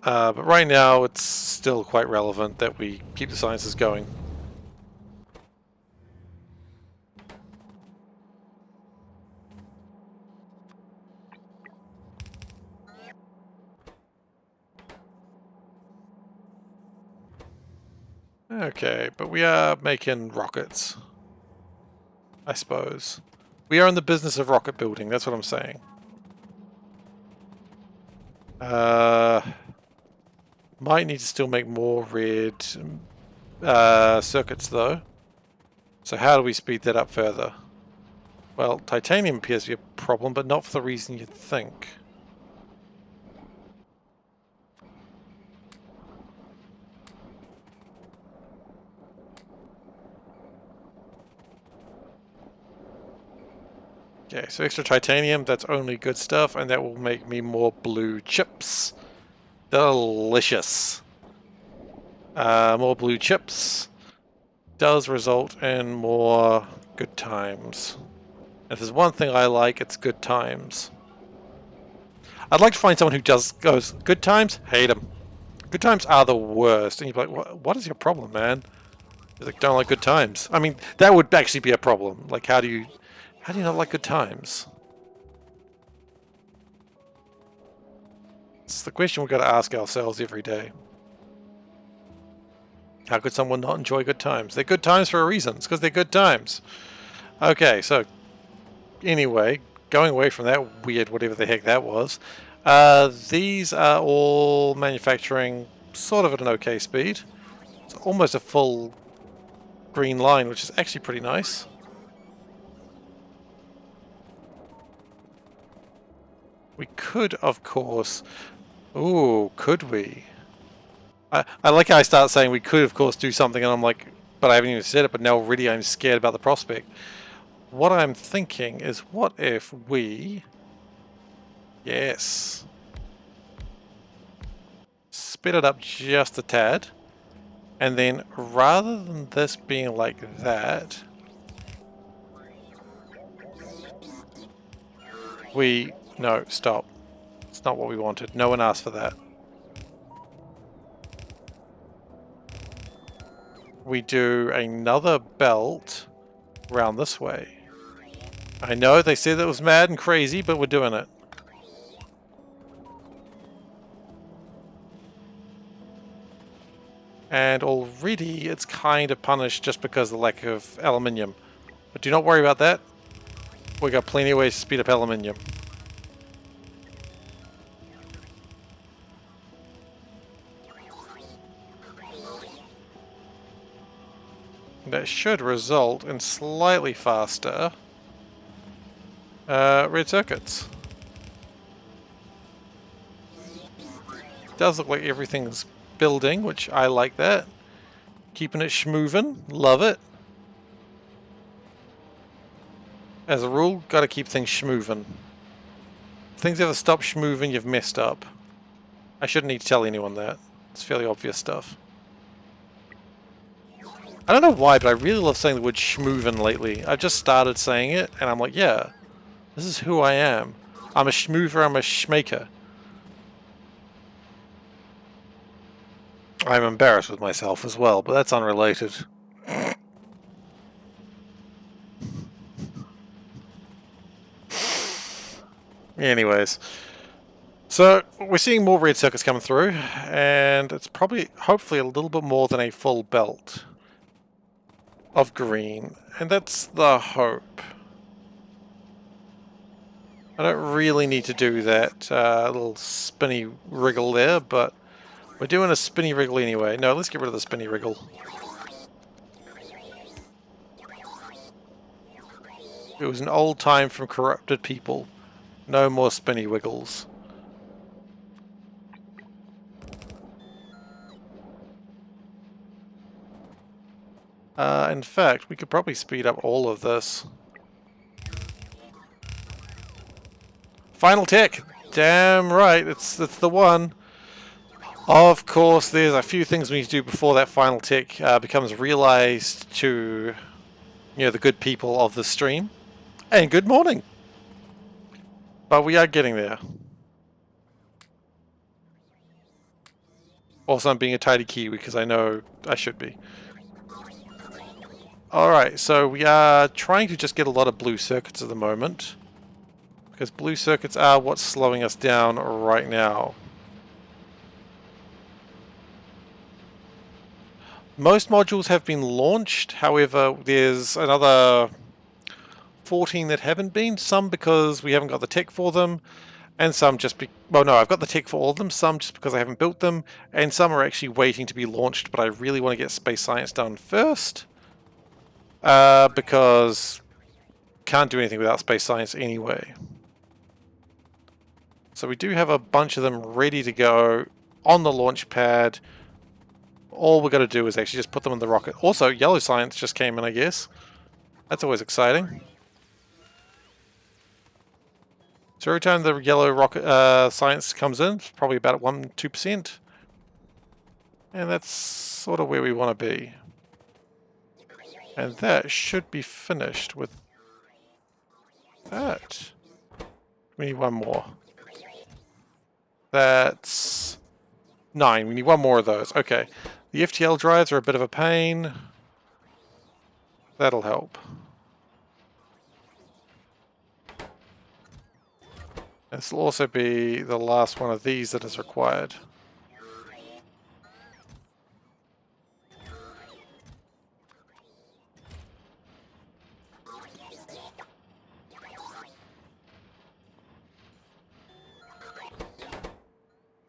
But right now it's still quite relevant that we keep the sciences going. Okay, but we are making rockets, I suppose. We are in the business of rocket building, that's what I'm saying. Might need to still make more red circuits though. So how do we speed that up further? Well, titanium appears to be a problem, but not for the reason you'd think. Okay, so extra titanium, that's only good stuff, and that will make me more blue chips. Delicious. More blue chips does result in more good times. If there's one thing I like, it's good times. I'd like to find someone who goes, good times? Hate them. Good times are the worst. And you'd be like, what is your problem, man? You're like, don't like good times. I mean, that would actually be a problem. Like, how do you not like good times? It's the question we've got to ask ourselves every day. How could someone not enjoy good times? They're good times for a reason. It's because they're good times. Okay, so anyway, going away from that weird whatever the heck that was, these are all manufacturing sort of at an okay speed. It's almost a full green line, which is actually pretty nice. We could, of course... Ooh, could we? I like how I start saying we could, of course, do something, and I'm like, but I haven't even said it, but now already I'm scared about the prospect. What I'm thinking is, what if we... Yes. Sped it up just a tad, And then rather than this being like that, no, stop. It's not what we wanted. No one asked for that. We do another belt round this way. I know they said it was mad and crazy, but we're doing it. And already it's kind of punished just because of the lack of aluminium. But do not worry about that. We got plenty of ways to speed up aluminium. That should result in slightly faster red circuits. Does look like everything's building, which I like that. Keeping it schmoovin', love it. As a rule, gotta keep things schmoovin'. If things ever stop schmoovin', you've messed up. I shouldn't need to tell anyone that. It's fairly obvious stuff. I don't know why, but I really love saying the word schmoovin' lately. I've just started saying it, and I'm like, yeah, this is who I am. I'm a schmoover, I'm a schmaker. I'm embarrassed with myself as well, but that's unrelated. Anyways, so we're seeing more red circuits coming through, and it's probably, hopefully, a little bit more than a full belt of green, and that's the hope. I don't really need to do that little spinny wriggle there, but we're doing a spinny wriggle anyway. No, let's get rid of the spinny wriggle. It was an old time from corrupted people. No more spinny wiggles. In fact, we could probably speed up all of this. Final tick! Damn right, it's the one. Of course, there's a few things we need to do before that final tick becomes realized to, you know, the good people of the stream. And good morning! But we are getting there. Also, I'm being a tidy Kiwi because I know I should be. Alright, so we are trying to just get a lot of blue circuits at the moment. Because blue circuits are what's slowing us down right now. Most modules have been launched, however, there's another 14 that haven't been. Some because we haven't got the tech for them, and some just well, no, I've got the tech for all of them, some just because I haven't built them, and some are actually waiting to be launched, but I really want to get space science done first. Because can't do anything without space science anyway. So we do have a bunch of them ready to go on the launch pad. All we're going to do is actually just put them in the rocket. Also, yellow science just came in, I guess. That's always exciting. So every time the yellow rocket science comes in, it's probably about 1-2%. And that's sort of where we want to be. And that should be finished with that. We need one more. That's 9. We need one more of those. Okay. The FTL drives are a bit of a pain. That'll help. This will also be the last one of these that is required.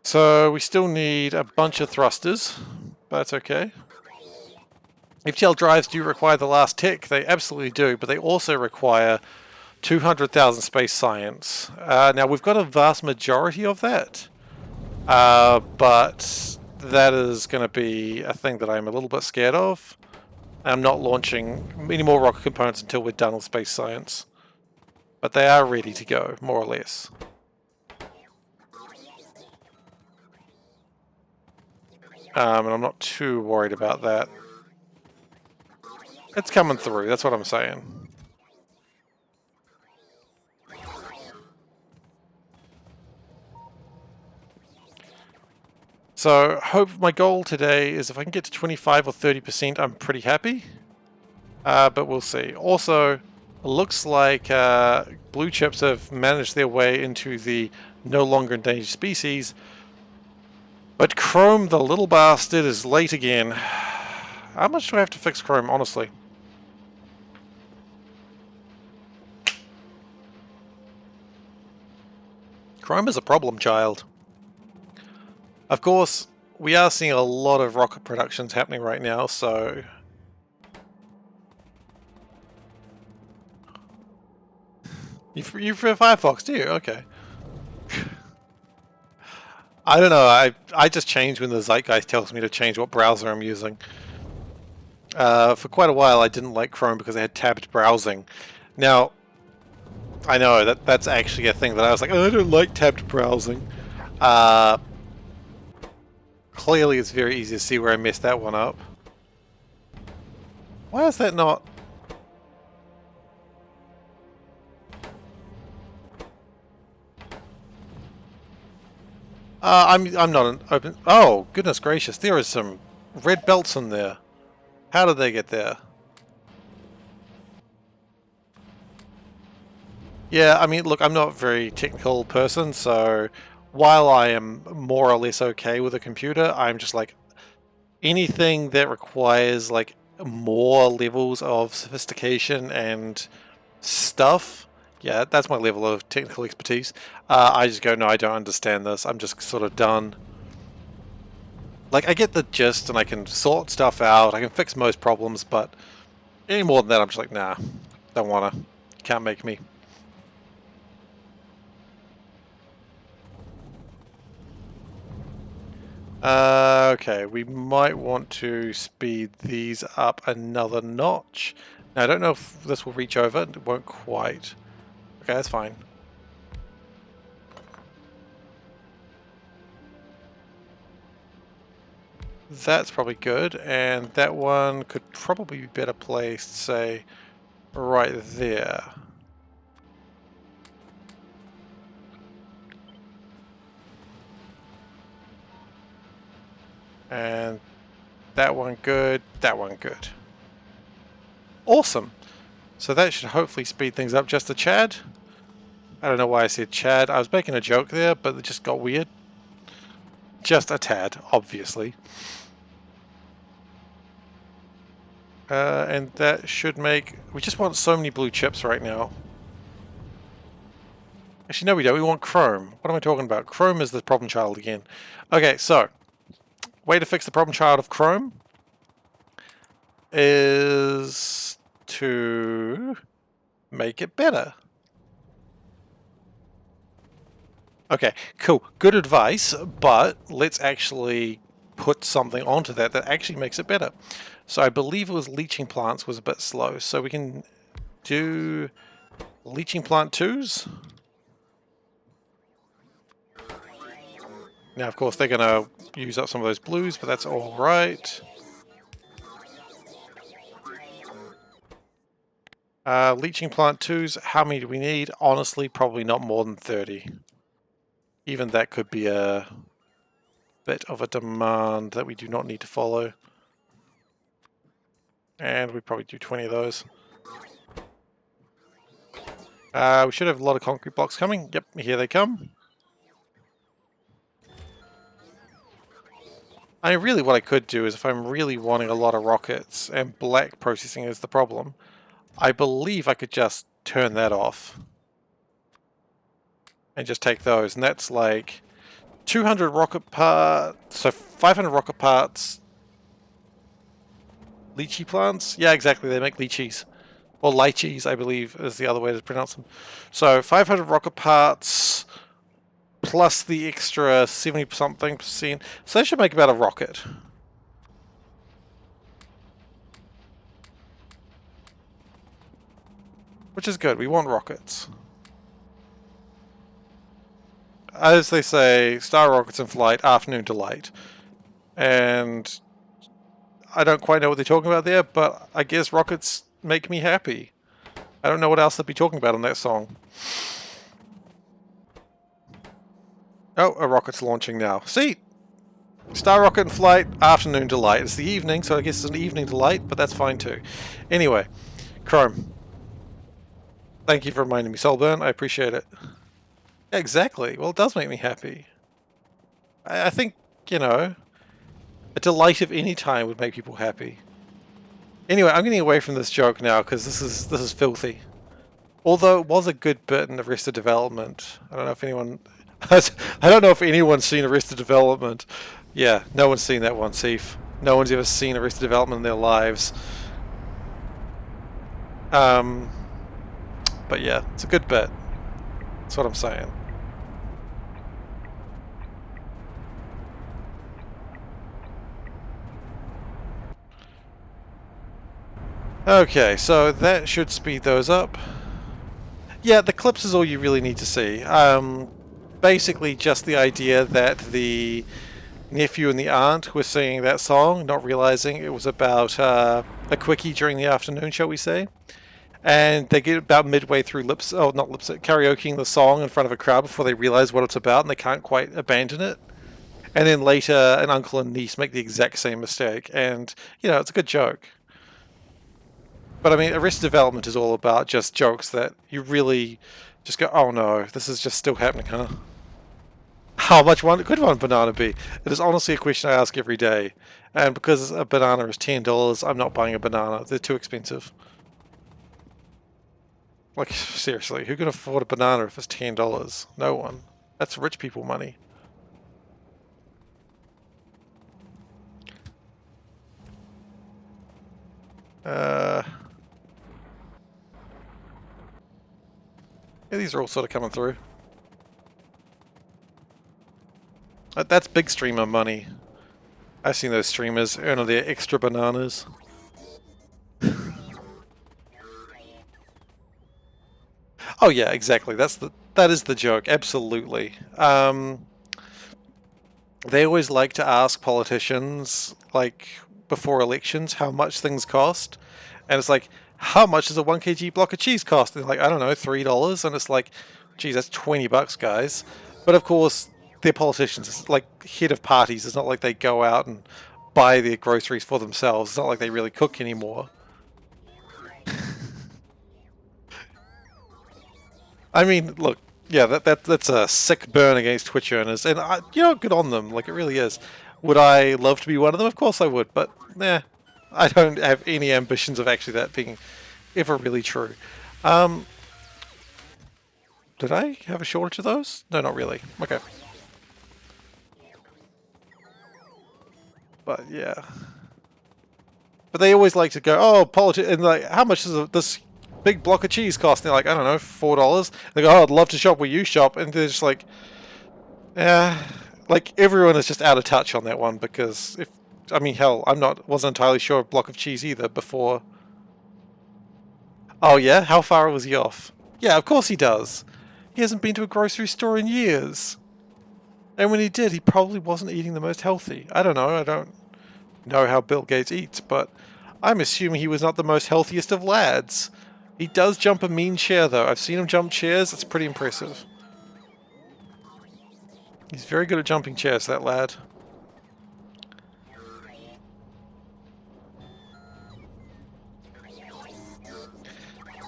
So we still need a bunch of thrusters, but that's okay. FTL drives do require the last tick, they absolutely do, but they also require 200,000 space science. Now we've got a vast majority of that, but that is going to be a thing that I'm a little bit scared of. I'm not launching any more rocket components until we're done with space science. But they are ready to go, more or less. And I'm not too worried about that. It's coming through, that's what I'm saying. So, my goal today is if I can get to 25 or 30%, I'm pretty happy. But we'll see. Also, it looks like blue chips have managed their way into the no longer endangered species. But Chrome, the little bastard, is late again. How much do I have to fix Chrome, honestly? Chrome is a problem child. Of course, we are seeing a lot of rocket productions happening right now, so... You prefer Firefox, do you? Okay. I don't know, I just change when the zeitgeist tells me to change what browser I'm using. For quite a while I didn't like Chrome because I had tabbed browsing. Now, I know that's actually a thing that I was like, oh, I don't like tabbed browsing. Clearly it's very easy to see where I messed that one up. Why is that not... I'm not an open... Oh, goodness gracious, there is some red belts in there. How did they get there? Yeah, I mean, look, I'm not a very technical person, so while I am more or less okay with a computer, I'm just like, anything that requires, like, more levels of sophistication and stuff, yeah, that's my level of technical expertise. I just go, no, I don't understand this. I'm just sort of done. Like, I get the gist and I can sort stuff out. I can fix most problems, but any more than that, I'm just like, nah, don't wanna. Can't make me. Okay, we might want to speed these up another notch. Now, I don't know if this will reach over. It won't quite. Okay, that's fine. That's probably good, and that one could probably be better placed, say, right there. And that one good, that one good. Awesome! So that should hopefully speed things up just a Chad. I don't know why I said Chad. I was making a joke there, but it just got weird. Just a tad, obviously. And that should make... We just want so many blue chips right now. Actually, no we don't. We want Chrome. What am I talking about? Chrome is the problem child again. Okay, so... Way to fix the problem child of Chrome is to make it better. Okay, cool. Good advice, but let's actually put something onto that that actually makes it better. So I believe it was leaching plants was a bit slow. So we can do leaching plant 2s. Now, of course, they're going to use up some of those blues, but that's all right. Leaching plant 2s, how many do we need? Honestly, probably not more than 30. Even that could be a bit of a demand that we do not need to follow. And we probably do 20 of those. We should have a lot of concrete blocks coming. Yep, here they come. I mean, really what I could do is if I'm really wanting a lot of rockets and black processing is the problem, I believe I could just turn that off. And just take those. And that's like 200 rocket parts, so 500 rocket parts. Lychee plants? Yeah, exactly, they make lychees. Or lychees, I believe, is the other way to pronounce them. So 500 rocket parts plus the extra 70-something%. So they should make about a rocket. Which is good, we want rockets. As they say, star rockets in flight, afternoon delight. And I don't quite know what they're talking about there, but I guess rockets make me happy. I don't know what else they'd be talking about on that song. Oh, a rocket's launching now. See? Star rocket in flight, afternoon delight. It's the evening, so I guess it's an evening delight, but that's fine too. Anyway, Chrome. Thank you for reminding me, Solburn. I appreciate it. Exactly. Well, it does make me happy. I think, you know, a delight of any time would make people happy. Anyway, I'm getting away from this joke now because this is filthy. Although it was a good bit in Arrested Development. I don't know if anyone... I don't know if anyone's seen Arrested Development. Yeah, no one's seen that one, Seif. No one's ever seen Arrested Development in their lives. But yeah, it's a good bit. That's what I'm saying. Okay, so that should speed those up. Yeah, the clips is all you really need to see. Basically just the idea that the nephew and the aunt were singing that song, not realizing it was about a quickie during the afternoon, shall we say. And they get about midway through karaokeing the song in front of a crowd before they realize what it's about, and they can't quite abandon it. And then later, an uncle and niece make the exact same mistake, and, you know, it's a good joke. But I mean, Arrested Development is all about just jokes that you really just go, oh no, this is just still happening, huh? How much could one banana be? It is honestly a question I ask every day. And because a banana is $10, I'm not buying a banana. They're too expensive. Like, seriously, who can afford a banana if it's $10? No one. That's rich people money. Yeah, these are all sort of coming through. That's big streamer money. I've seen those streamers earning their extra bananas. Oh yeah, exactly. That is the joke. Absolutely. They always like to ask politicians, like before elections, how much things cost, and it's like, how much does a 1 kg block of cheese cost? And they're like, I don't know, $3, and it's like, geez, that's $20, guys. But of course, they're politicians. It's like head of parties. It's not like they go out and buy their groceries for themselves. It's not like they really cook anymore. I mean, look, yeah, that's a sick burn against Twitch earners, and you know, good on them. Like, it really is. Would I love to be one of them? Of course I would, but nah, I don't have any ambitions of actually that being ever really true. Did I have a shortage of those? No, not really. Okay. But yeah. But they always like to go, oh, and like, how much does this big block of cheese cost? And they're like, I don't know, $4. They go, oh, I'd love to shop where you shop, and they're just like, yeah, like everyone is just out of touch on that one because I mean, hell, wasn't entirely sure of block of cheese either before. Oh yeah, how far was he off? Yeah, of course he does. He hasn't been to a grocery store in years. And when he did, he probably wasn't eating the most healthy. I don't know. I don't know how Bill Gates eats, but I'm assuming he was not the most healthiest of lads. He does jump a mean chair, though. I've seen him jump chairs. It's pretty impressive. He's very good at jumping chairs, that lad.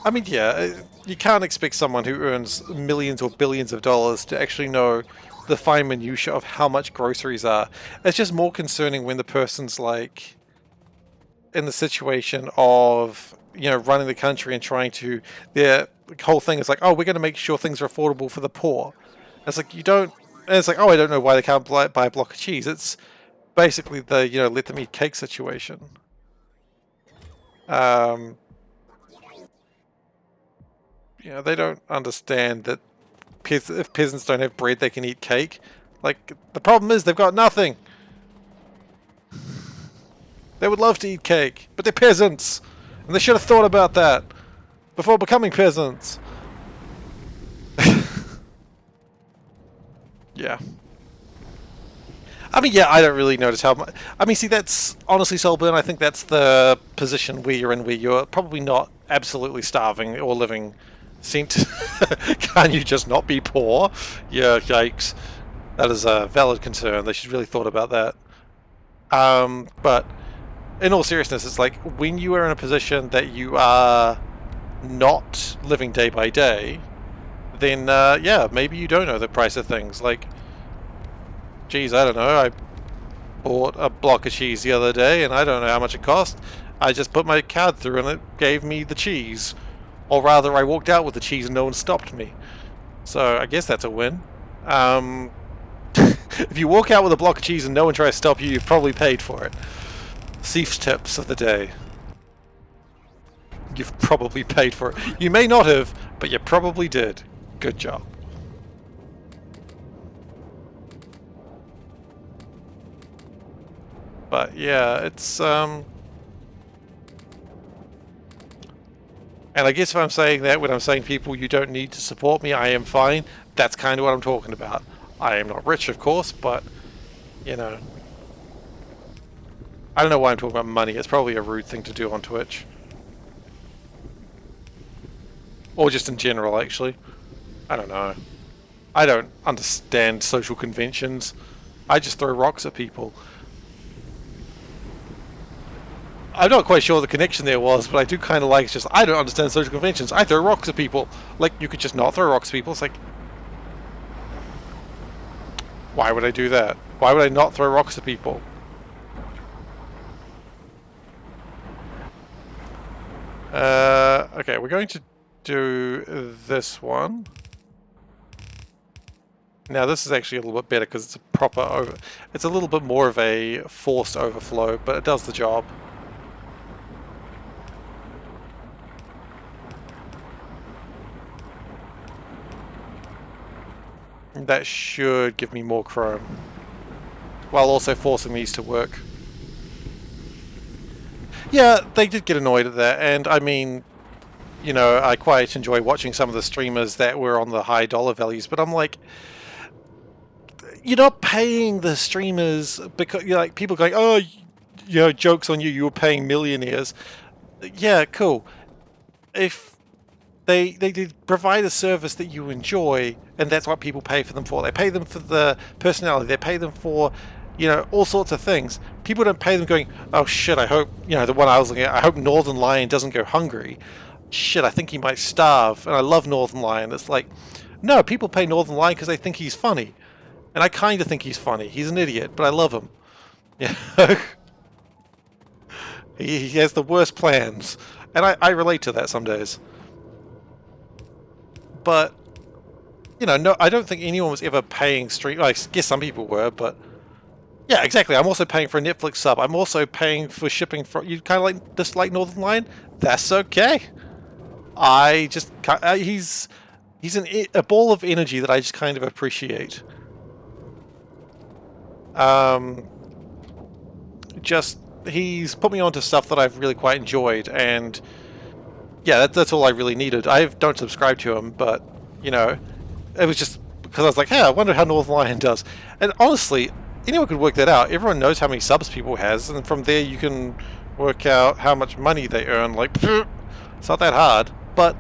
I mean, yeah, you can't expect someone who earns millions or billions of dollars to actually know the fine minutiae of how much groceries are. It's just more concerning when the person's like in the situation of, you know, running the country and trying to, the whole thing is like, oh, we're going to make sure things are affordable for the poor. And it's like, you don't, and it's like, oh, I don't know why they can't buy a block of cheese. It's basically the, you know, let them eat cake situation. You know, they don't understand that if peasants don't have bread, they can eat cake. Like, the problem is they've got nothing. They would love to eat cake, but they're peasants. And they should have thought about that before becoming peasants. Yeah. I mean, yeah, I don't really notice how much. I mean, see, that's honestly, Solburn, I think that's the position where you're in, where you're probably not absolutely starving or living sent. Can you just not be poor? Yeah, yikes. That is a valid concern. They should really thought about that. But in all seriousness, it's like when you are in a position that you are not living day by day, then yeah, maybe you don't know the price of things. Like, geez, I don't know. I bought a block of cheese the other day, and I don't know how much it cost. I just put my card through, and it gave me the cheese. Or rather, I walked out with the cheese, and no one stopped me. So I guess that's a win. If you walk out with a block of cheese and no one tries to stop you, you've probably paid for it. Thief's tips of the day. You've probably paid for it. You may not have, but you probably did. Good job. But yeah, it's and I guess if I'm saying that when I'm saying people you don't need to support me, I am fine, that's kind of what I'm talking about. I am not rich, of course, but you know, I don't know why I'm talking about money. It's probably a rude thing to do on Twitch. Or just in general, actually. I don't know. I don't understand social conventions. I just throw rocks at people. I'm not quite sure what the connection there was, but I do kind of like it's just, I don't understand social conventions. I throw rocks at people. Like, you could just not throw rocks at people. It's like, why would I do that? Why would I not throw rocks at people? Okay, we're going to do this one. Now this is actually a little bit better because it's a proper over. It's a little bit more of a forced overflow, but it does the job. That should give me more chrome, while also forcing these to work. Yeah, they did get annoyed at that, and I mean, you know, I quite enjoy watching some of the streamers that were on the high dollar values, but I'm like, you're not paying the streamers because you're like people going, oh, you know, jokes on you, you were paying millionaires. Yeah, cool. If they did provide a service that you enjoy, and that's what people pay for them for. They pay them for the personality. They pay them for, you know, all sorts of things. People don't pay them going, oh shit, I hope, you know, the one I was looking at, I hope Northern Lion doesn't go hungry. Shit, I think he might starve. And I love Northern Lion. It's like, no, people pay Northern Lion because they think he's funny. And I kind of think he's funny. He's an idiot, but I love him. Yeah. He has the worst plans. And I relate to that some days. But, you know, no, I don't think anyone was ever paying stream. I guess some people were, but yeah, exactly. I'm also paying for a Netflix sub. I'm also paying for shipping. For you, kind of like dislike Northern Lion. That's okay. I just he's a ball of energy that I just kind of appreciate. Just he's put me onto stuff that I've really quite enjoyed, and yeah, that's all I really needed. I don't subscribe to him, but you know, it was just because I was like, hey, I wonder how Northern Lion does. And honestly, anyone could work that out. Everyone knows how many subs people has, and from there you can work out how much money they earn. Like, it's not that hard. But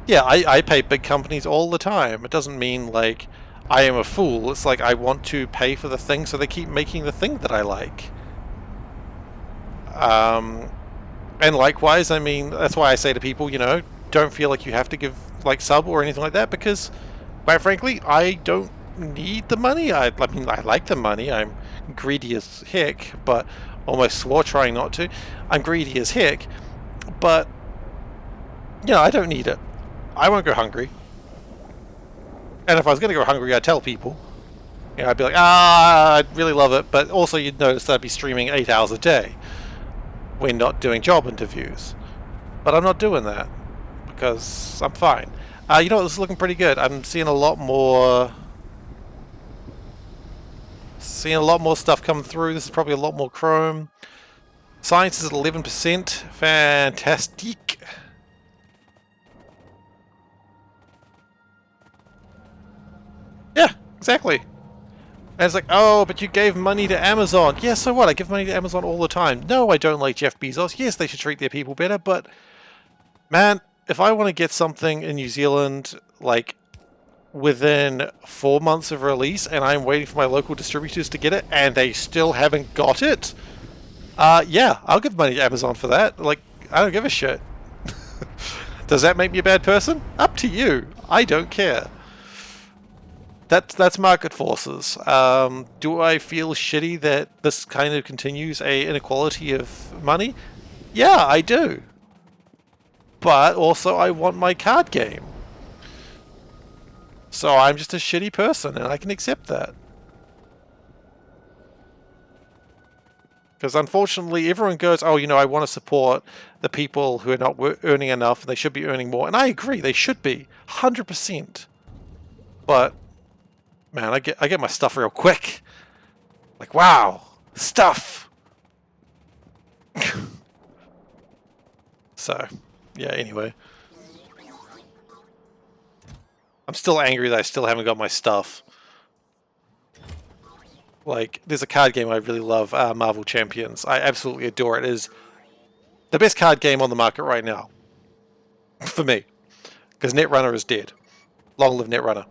yeah, I pay big companies all the time. It doesn't mean like I am a fool. It's like I want to pay for the thing, so they keep making the thing that I like. And likewise, I mean, that's why I say to people, you know, don't feel like you have to give like sub or anything like that, because quite frankly, I don't need the money. I mean, I like the money. I'm greedy as heck, but almost swore trying not to. I'm greedy as heck, but you know, I don't need it. I won't go hungry. And if I was going to go hungry, I'd tell people. You know, I'd be like, I'd really love it, but also you'd notice that I'd be streaming 8 hours a day when not doing job interviews. But I'm not doing that because I'm fine. You know what, this is looking pretty good. I'm seeing a lot more stuff come through. This is probably a lot more chrome. Science is at 11%. Fantastic. Yeah, exactly. And it's like, oh, but you gave money to Amazon. Yeah, so what? I give money to Amazon all the time. No, I don't like Jeff Bezos. Yes, they should treat their people better, but man, if I want to get something in New Zealand, like within 4 months of release, and I'm waiting for my local distributors to get it, and they still haven't got it, yeah, I'll give money to Amazon for that. Like, I don't give a shit. Does that make me a bad person? Up to you. I don't care. That's market forces. Do I feel shitty that this kind of continues a inequality of money? Yeah, I do. But also I want my card game. So I'm just a shitty person and I can accept that. Because unfortunately everyone goes, oh, you know, I want to support the people who are not earning enough and they should be earning more. And I agree, they should be. 100%. But man, I get my stuff real quick. Like, wow, stuff. So, yeah, anyway. I'm still angry that I still haven't got my stuff. Like, there's a card game I really love, Marvel Champions. I absolutely adore it. It is the best card game on the market right now. For me. Because Netrunner is dead. Long live Netrunner.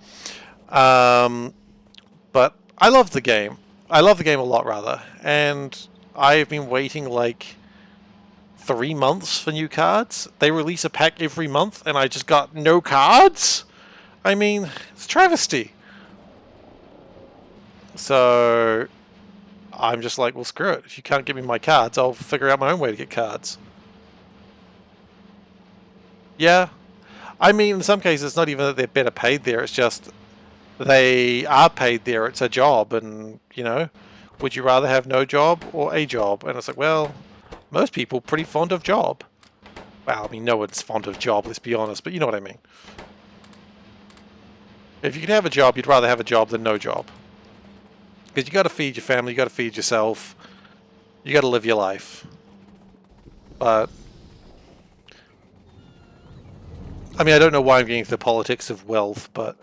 But I love the game. I love the game a lot, rather. And I've been waiting like 3 months for new cards. They release a pack every month, and I just got no cards? I mean, it's a travesty. So I'm just like, well, screw it. If you can't give me my cards, I'll figure out my own way to get cards. Yeah. I mean, in some cases, it's not even that they're better paid there. It's just they are paid there. It's a job. And, you know, would you rather have no job or a job? And it's like, well, most people pretty fond of job. Well, I mean, no one's fond of job, let's be honest. But you know what I mean. If you could have a job, you'd rather have a job than no job. Because you got to feed your family, you got to feed yourself, you got to live your life. But I mean, I don't know why I'm getting into the politics of wealth, but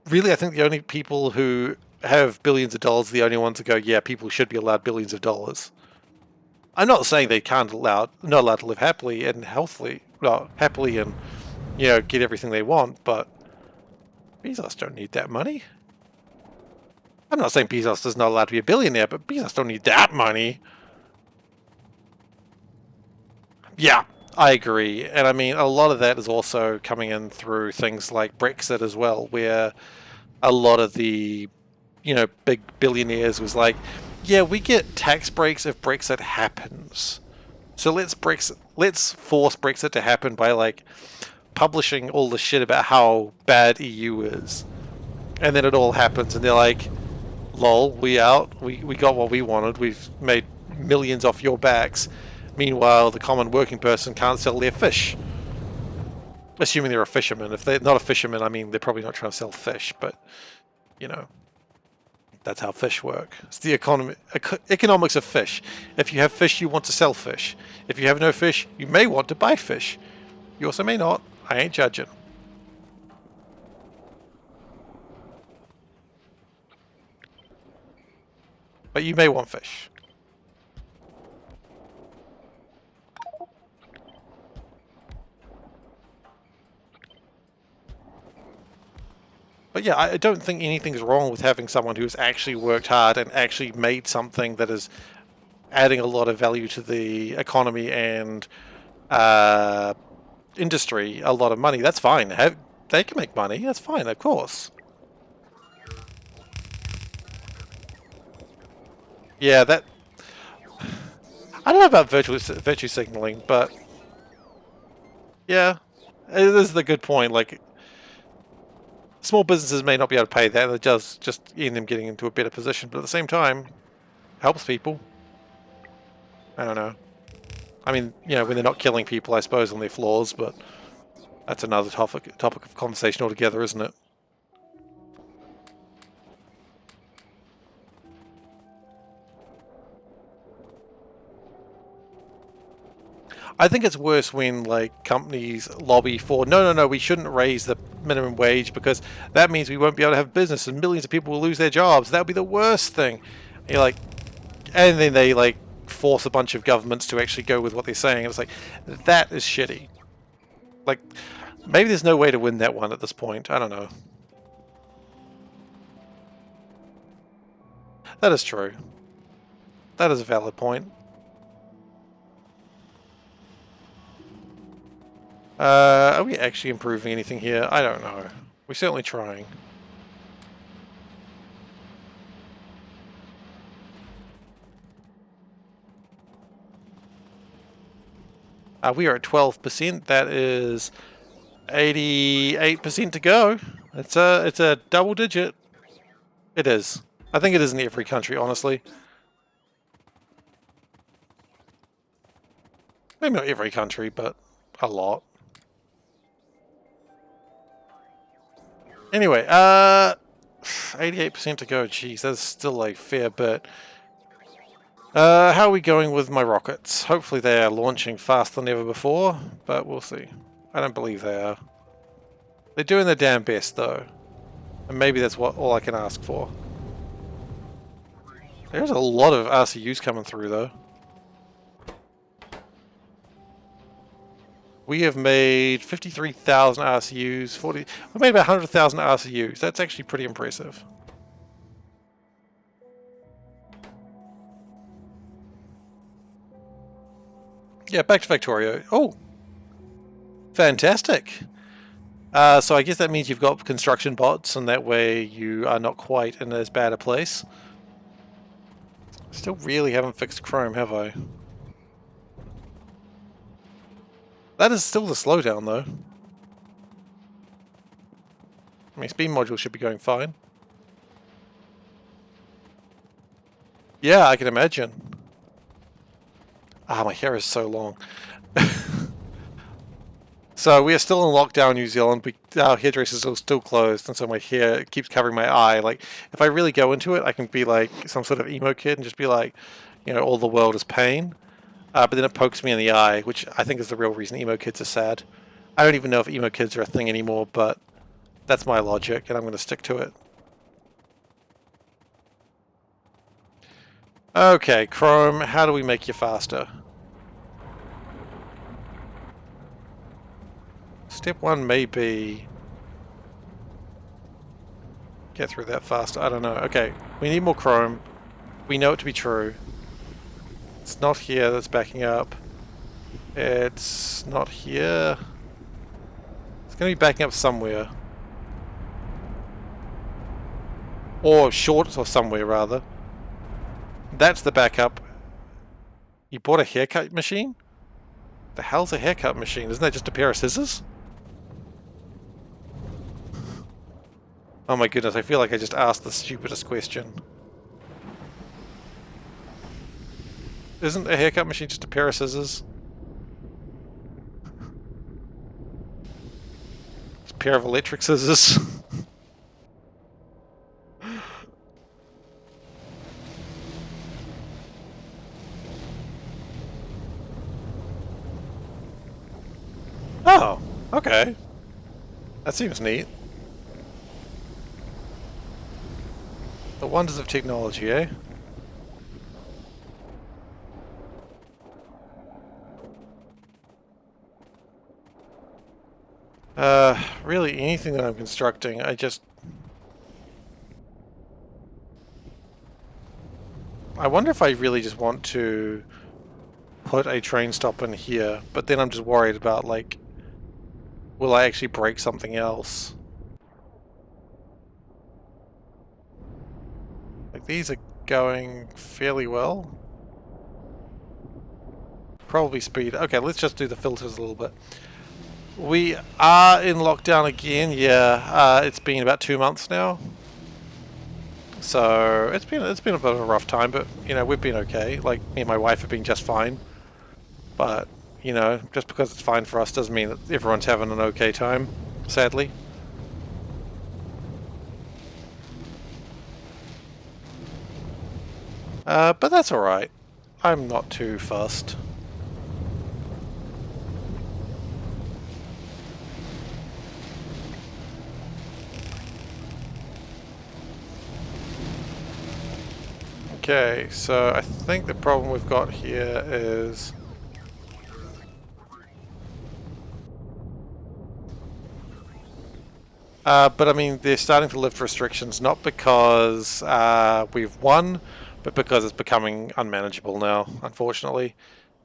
really, I think the only people who have billions of dollars are the only ones who go, yeah, people should be allowed billions of dollars. I'm not saying they not allowed to live happily and healthily, well, happily and, you know, get everything they want, but Bezos don't need that money. I'm not saying Bezos is not allowed to be a billionaire, but Bezos don't need that money. Yeah, I agree. And I mean, a lot of that is also coming in through things like Brexit as well, where a lot of the, you know, big billionaires was like, yeah, we get tax breaks if Brexit happens. So let's force Brexit to happen by like publishing all the shit about how bad EU is. And then it all happens and they're like, lol, we out. We got what we wanted. We've made millions off your backs. Meanwhile, the common working person can't sell their fish. Assuming they're a fisherman. If they're not a fisherman, I mean, they're probably not trying to sell fish, but, you know, that's how fish work. It's the economics of fish. If you have fish, you want to sell fish. If you have no fish, you may want to buy fish. You also may not. I ain't judging. But you may want fish. But yeah, I don't think anything's wrong with having someone who's actually worked hard and actually made something that is adding a lot of value to the economy and industry, a lot of money. That's fine. They can make money. That's fine, of course. Yeah, that... I don't know about virtue signaling, but... yeah, it is the good point. Like, small businesses may not be able to pay that, and it does just end them getting into a better position, but at the same time, helps people. I don't know. I mean, you know, when they're not killing people, I suppose, on their flaws, but that's another topic of conversation altogether, isn't it? I think it's worse when, like, companies lobby for, no, we shouldn't raise the minimum wage, because that means we won't be able to have business and millions of people will lose their jobs. That would be the worst thing. And you're like, and then they like force a bunch of governments to actually go with what they're saying. It's like, that is shitty. Like, maybe there's no way to win that one at this point. I don't know. That is true. That is a valid point. Are we actually improving anything here? I don't know. We're certainly trying. We are at 12%. That is 88% to go. It's a double digit. It is. I think it is in every country, honestly. Maybe not every country, but a lot. Anyway, 88% to go. Jeez, that's still a fair bit. How are we going with my rockets? Hopefully they are launching faster than ever before, but we'll see. I don't believe they are. They're doing their damn best, though. And maybe that's all I can ask for. There's a lot of RCUs coming through, though. We have made 53,000 RCUs, we made about 100,000 RCUs. That's actually pretty impressive. Yeah, back to Factorio. Oh! Fantastic! So I guess that means you've got construction bots, and that way you are not quite in as bad a place. Still really haven't fixed Chrome, have I? That is still the slowdown, though. I mean, speed module should be going fine. Yeah, I can imagine. Ah, my hair is so long. So we are still in lockdown, New Zealand. Our hairdressers are still closed, and so my hair keeps covering my eye. Like, if I really go into it, I can be like some sort of emo kid and just be like, you know, all the world is pain. But then it pokes me in the eye, which I think is the real reason emo kids are sad. I don't even know if emo kids are a thing anymore, but that's my logic, and I'm going to stick to it. Okay, Chrome, how do we make you faster? Step one may be get through that faster. I don't know. Okay, we need more Chrome. We know it to be true. It's not here, that's backing up. It's not here. It's going to be backing up somewhere. Or short or somewhere, rather. That's the backup. You bought a haircut machine? The hell's a haircut machine? Isn't that just a pair of scissors? Oh my goodness, I feel like I just asked the stupidest question. Isn't a haircut machine just a pair of scissors? It's a pair of electric scissors. Oh, okay. That seems neat. The wonders of technology, eh? Really anything that I'm constructing, I wonder if I really just want to put a train stop in here, but then I'm just worried about, like, will I actually break something else? Like, these are going fairly well. Probably speed. Okay, let's just do the filters a little bit. We are in lockdown again, yeah. It's been about 2 months now. So it's been a bit of a rough time, but you know, we've been okay. Like, me and my wife have been just fine. But, you know, just because it's fine for us doesn't mean that everyone's having an okay time, sadly. But that's alright. I'm not too fussed. Okay, so I think the problem we've got here is... but I mean, they're starting to lift restrictions, not because we've won, but because it's becoming unmanageable now, unfortunately.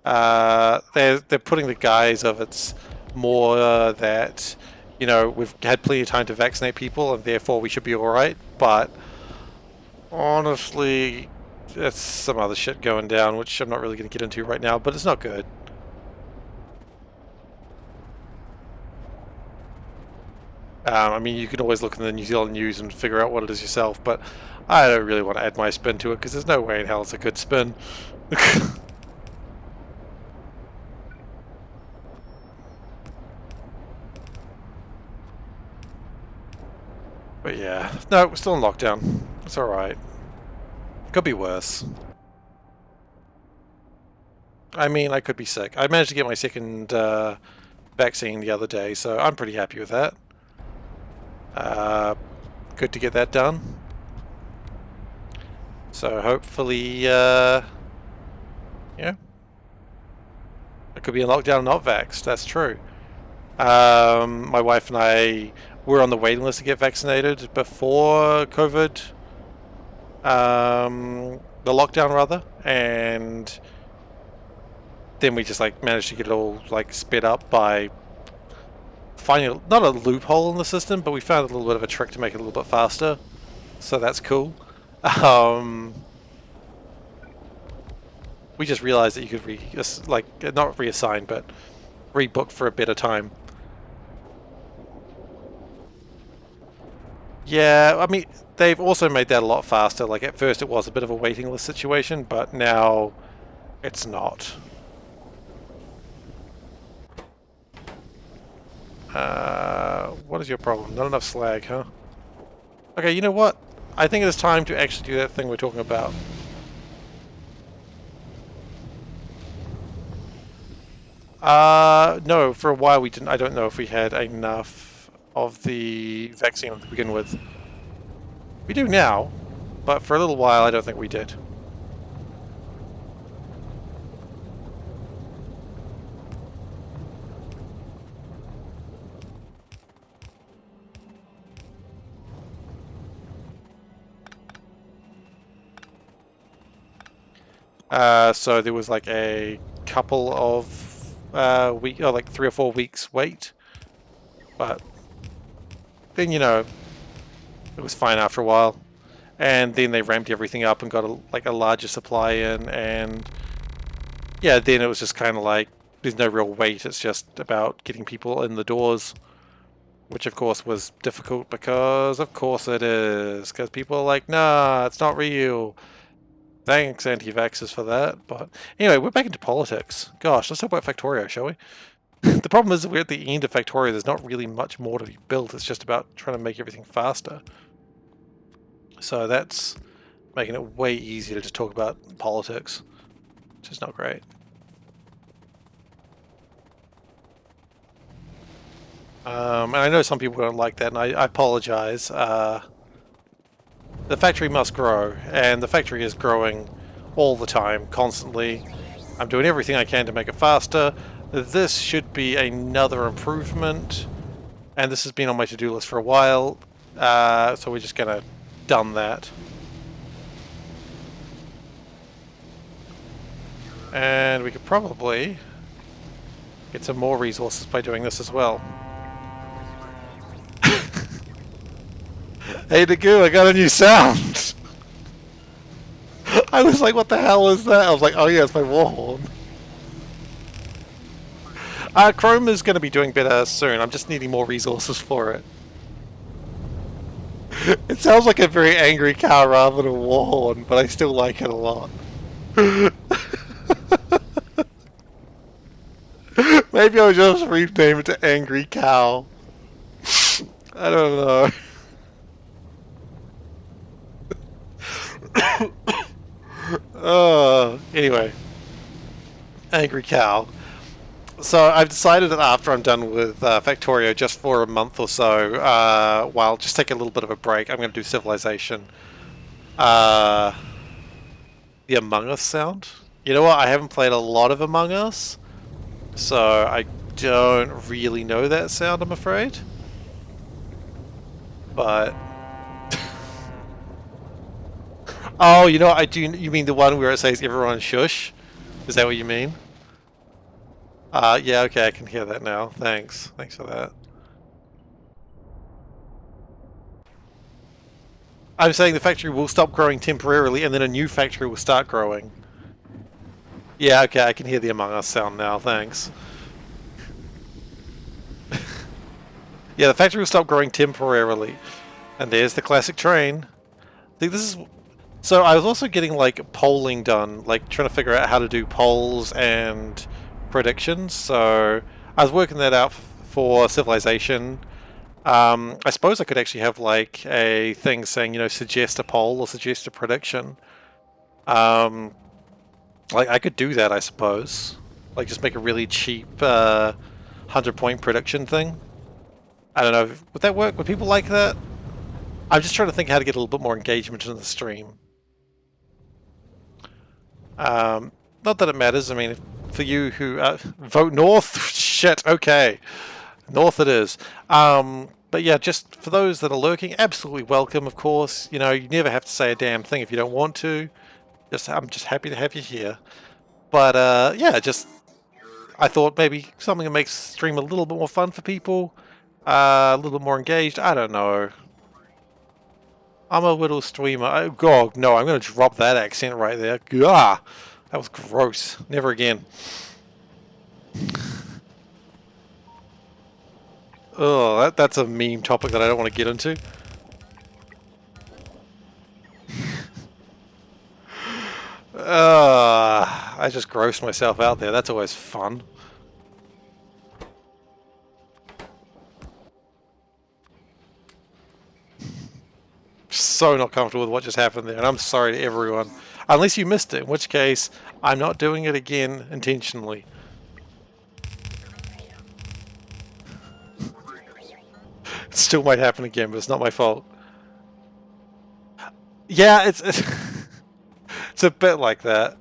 They're putting the guise of it's more that, you know, we've had plenty of time to vaccinate people and therefore we should be alright, but honestly, it's some other shit going down, which I'm not really going to get into right now, but it's not good. I mean, you can always look in the New Zealand news and figure out what it is yourself, but I don't really want to add my spin to it because there's no way in hell it's a good spin. But yeah, no, we're still in lockdown. It's alright. Could be worse. I mean, I could be sick. I managed to get my second vaccine the other day, so I'm pretty happy with that. Good to get that done. So hopefully, yeah, I could be in lockdown not vaxxed. That's true. My wife and I were on the waiting list to get vaccinated before COVID, the lockdown rather, and then we just like managed to get it all like sped up by finding not a loophole in the system, but we found a little bit of a trick to make it a little bit faster. So that's cool. We just realized that you could not reassign, but rebook for a better time. Yeah, I mean, they've also made that a lot faster. Like at first it was a bit of a waiting list situation, but now it's not. What is your problem? Not enough slag, huh? Okay, you know what? I think it's time to actually do that thing we're talking about. No, for a while we didn't. I don't know if we had enough of the vaccine to begin with. We do now, but for a little while I don't think we did. So there was like a couple of like 3 or 4 weeks wait, but then, you know, it was fine after a while, and then they ramped everything up and got a larger supply in, and yeah, then it was just kind of like there's no real wait. It's just about getting people in the doors, which of course was difficult because of course it is, because people are like, nah, it's not real. Thanks, anti-vaxxers, for that. But anyway, we're back into politics. Gosh, let's talk about Factorio, shall we? The problem is that we're at the end of Factorio. There's not really much more to be built. It's just about trying to make everything faster. So that's making it way easier to talk about politics, which is not great. And I know some people don't like that, and I apologize. The factory must grow, and the factory is growing all the time, constantly. I'm doing everything I can to make it faster. This should be another improvement, and this has been on my to-do list for a while, so we're just gonna done that. And we could probably get some more resources by doing this as well. Hey Nagu, I got a new sound! I was like, what the hell is that? I was like, oh yeah, it's my war horn. Chrome is going to be doing better soon. I'm just needing more resources for it. It sounds like a very angry cow rather than a war horn, but I still like it a lot. Maybe I'll just rename it to Angry Cow. I don't know. Anyway, Angry Cow. So I've decided that after I'm done with Factorio, just for a month or so, while just take a little bit of a break, I'm going to do Civilization. the Among Us sound. You know what? I haven't played a lot of Among Us, so I don't really know that sound, I'm afraid. But oh, you know what I do? You mean the one where it says everyone shush? Is that what you mean? Yeah, okay, I can hear that now. Thanks. Thanks for that. I'm saying the factory will stop growing temporarily and then a new factory will start growing. Yeah, okay, I can hear the Among Us sound now. Thanks. Yeah, the factory will stop growing temporarily. And there's the classic train. I think this is... So I was also getting like polling done, like trying to figure out how to do polls and predictions. So I was working that out for Civilization. I suppose I could actually have like a thing saying, you know, suggest a poll or suggest a prediction. Like I could do that, I suppose. Like just make a really cheap 100-point prediction thing. I don't know. Would that work? Would people like that? I'm just trying to think how to get a little bit more engagement in the stream. Not that it matters. I mean, for you who vote North, shit. Okay, North it is. But yeah, just for those that are lurking, absolutely welcome. Of course, you know you never have to say a damn thing if you don't want to. I'm just happy to have you here. But yeah, just I thought maybe something that makes stream a little bit more fun for people, a little bit more engaged. I don't know. I'm a little streamer. God, no, I'm going to drop that accent right there. Gah! That was gross. Never again. Oh, that's a meme topic that I don't want to get into. I just grossed myself out there. That's always fun. So not comfortable with what just happened there, and I'm sorry to everyone. Unless you missed it, in which case, I'm not doing it again intentionally. It still might happen again, but it's not my fault. Yeah, it's it's a bit like that.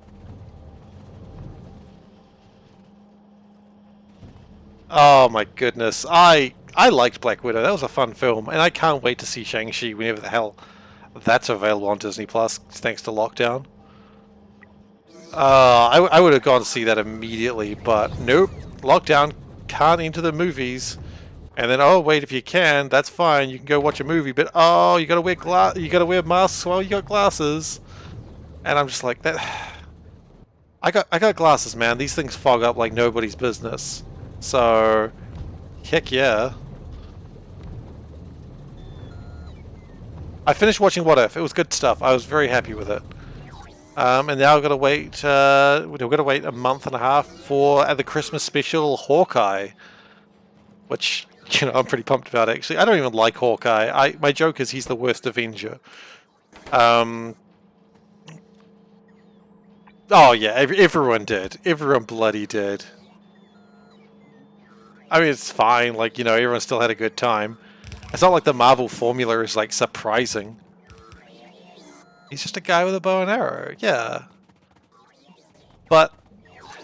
Oh my goodness, I liked Black Widow. That was a fun film, and I can't wait to see Shang-Chi whenever the hell that's available on Disney Plus, thanks to lockdown. I would have gone to see that immediately, but nope. Lockdown, can't enter the movies. And then, oh wait, if you can, that's fine. You can go watch a movie, but oh, you gotta wear masks while you got glasses. And I'm just like that. I got glasses, man. These things fog up like nobody's business. So, heck yeah. I finished watching What If. It was good stuff. I was very happy with it. And now I've got to wait. We've got to wait a month and a half for the Christmas special Hawkeye, which you know I'm pretty pumped about. Actually, I don't even like Hawkeye. My joke is he's the worst Avenger. Oh yeah, everyone did. Everyone bloody did. I mean, it's fine. Like you know, everyone still had a good time. It's not like the Marvel formula is like surprising. He's just a guy with a bow and arrow, yeah. But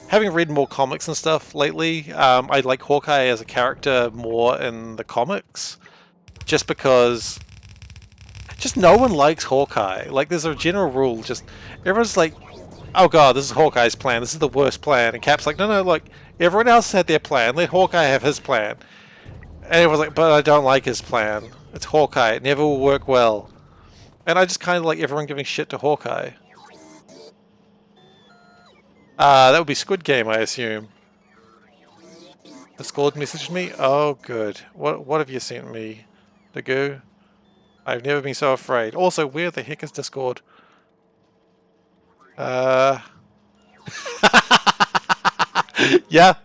having read more comics and stuff lately, I like Hawkeye as a character more in the comics. Just because... Just no one likes Hawkeye. Like, there's a general rule, just... Everyone's like, oh god, this is Hawkeye's plan, this is the worst plan. And Cap's like, no, look, everyone else had their plan, let Hawkeye have his plan. And everyone's like, but I don't like his plan. It's Hawkeye, it never will work well. And I just kind of like everyone giving shit to Hawkeye. That would be Squid Game, I assume. Discord messaged me? Oh, good. What have you sent me? The goo? I've never been so afraid. Also, where the heck is Discord? Yeah,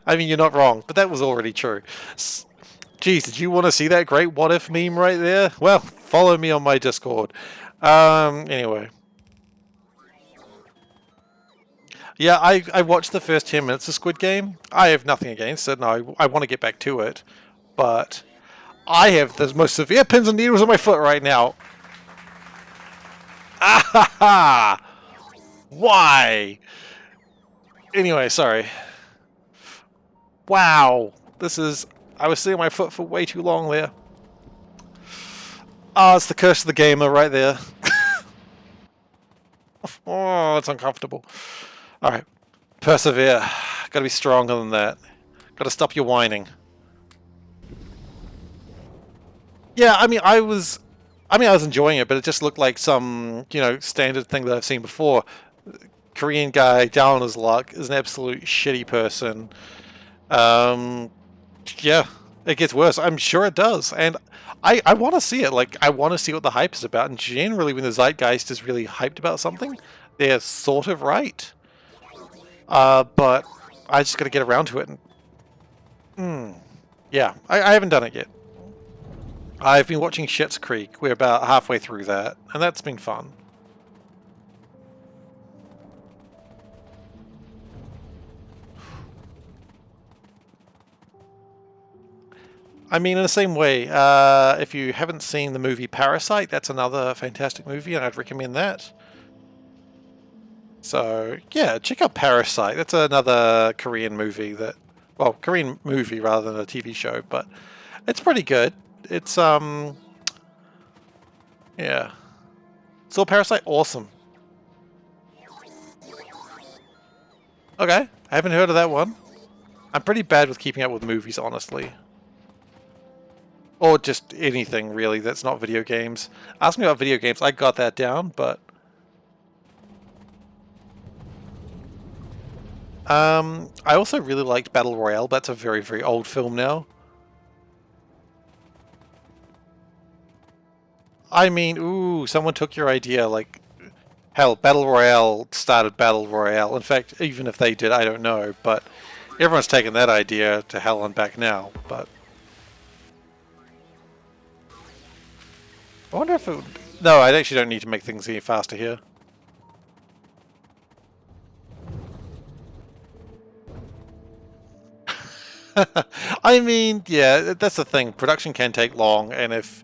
I mean, you're not wrong, but that was already true. Geez, did you want to see that great what if meme right there? Well, follow me on my Discord. Anyway. Yeah, I watched the first 10 minutes of Squid Game. I have nothing against it, no, I want to get back to it. But I have the most severe pins and needles on my foot right now. Ah ha ha! Why? Anyway, sorry. Wow. This is... I was sitting on my foot for way too long there. Oh, it's the curse of the gamer right there. Oh, it's uncomfortable. Alright. Persevere. Gotta be stronger than that. Gotta stop your whining. Yeah, I was enjoying it, but it just looked like some, standard thing that I've seen before. Korean guy down on his luck is an absolute shitty person. Yeah, it gets worse. I'm sure it does, and I want to see it. Like, I want to see what the hype is about. And generally, when the zeitgeist is really hyped about something, they're sort of right. But I just got to get around to it. And, yeah, I haven't done it yet. I've been watching Schitt's Creek. We're about halfway through that, and that's been fun. I mean, in the same way, if you haven't seen the movie Parasite, that's another fantastic movie, and I'd recommend that. So, yeah, check out Parasite. That's another Korean movie that... Well, Korean movie rather than a TV show, but it's pretty good. It's, yeah. Saw Parasite? Awesome. Okay, I haven't heard of that one. I'm pretty bad with keeping up with movies, honestly. Or just anything, really, that's not video games. Ask me about video games, I got that down, but... I also really liked Battle Royale, but that's a very, very old film now. I mean, ooh, someone took your idea, like... Hell, Battle Royale started Battle Royale. In fact, even if they did, I don't know, but... Everyone's taken that idea to hell and back now, but... I wonder if it would... No, I actually don't need to make things any faster here. I mean, yeah, that's the thing. Production can take long, and if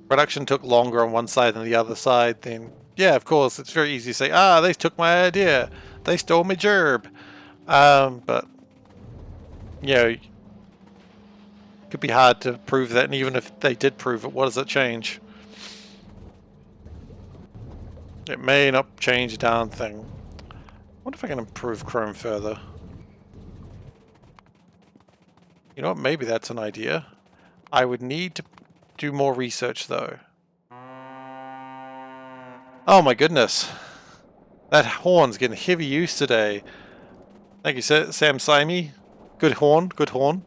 production took longer on one side than the other side, then yeah, of course, it's very easy to say, ah, they took my idea. They stole my gerb. But, you know, it could be hard to prove that, and even if they did prove it, what does it change? It may not change a darn thing. I wonder if I can improve Chrome further. You know what, maybe that's an idea. I would need to do more research though. Oh my goodness. That horn's getting heavy use today. Thank you, Sam Simey. Good horn, good horn.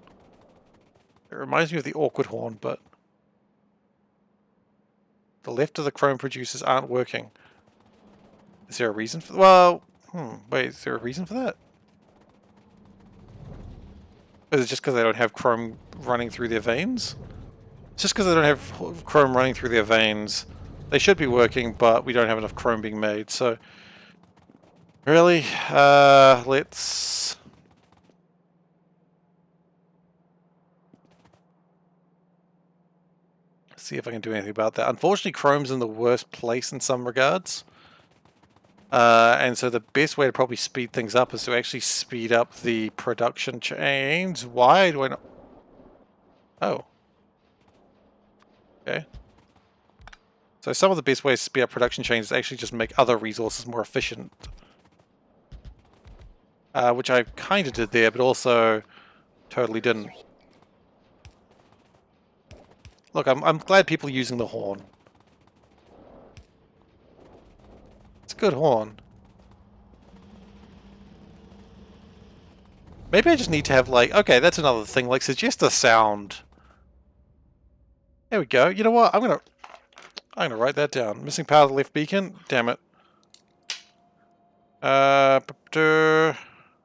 It reminds me of the awkward horn, but... The left of the Chrome producers aren't working. Is there a reason for... Well, wait, is there a reason for that? Is it just because they don't have Chrome running through their veins? It's just because they don't have Chrome running through their veins. They should be working, but we don't have enough Chrome being made, so... Really? Let's... see if I can do anything about that. Unfortunately, Chrome's in the worst place in some regards. And so the best way to probably speed things up is to actually speed up the production chains. Why do I not... Oh. Okay. So some of the best ways to speed up production chains is actually just make other resources more efficient. Which I kind of did there, but also totally didn't. Look, I'm glad people are using the horn. It's a good horn. Maybe I just need to have, like... Okay, that's another thing. Like, suggest a sound. There we go. You know what? I'm gonna write that down. Missing part of the left beacon? Damn it. I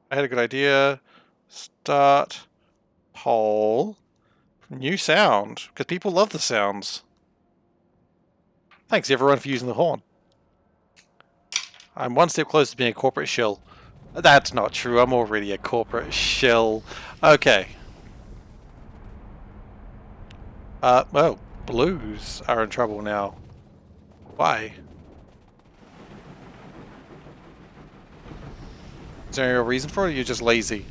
had a good idea. Start poll. New sound. Because people love the sounds. Thanks everyone for using the horn. I'm one step closer to being a corporate shill. That's not true. I'm already a corporate shill. Okay. Oh, blues are in trouble now. Why? Is there any real reason for it, or you're just lazy?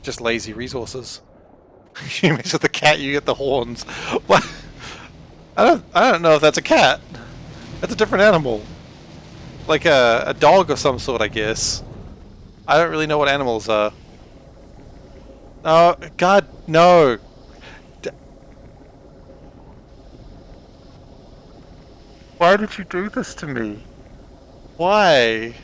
Just lazy resources. You mess with the cat, you get the horns. What? I don't know if that's a cat. That's a different animal. Like a dog of some sort, I guess. I don't really know what animals are. Oh, God, no. Why did you do this to me? Why?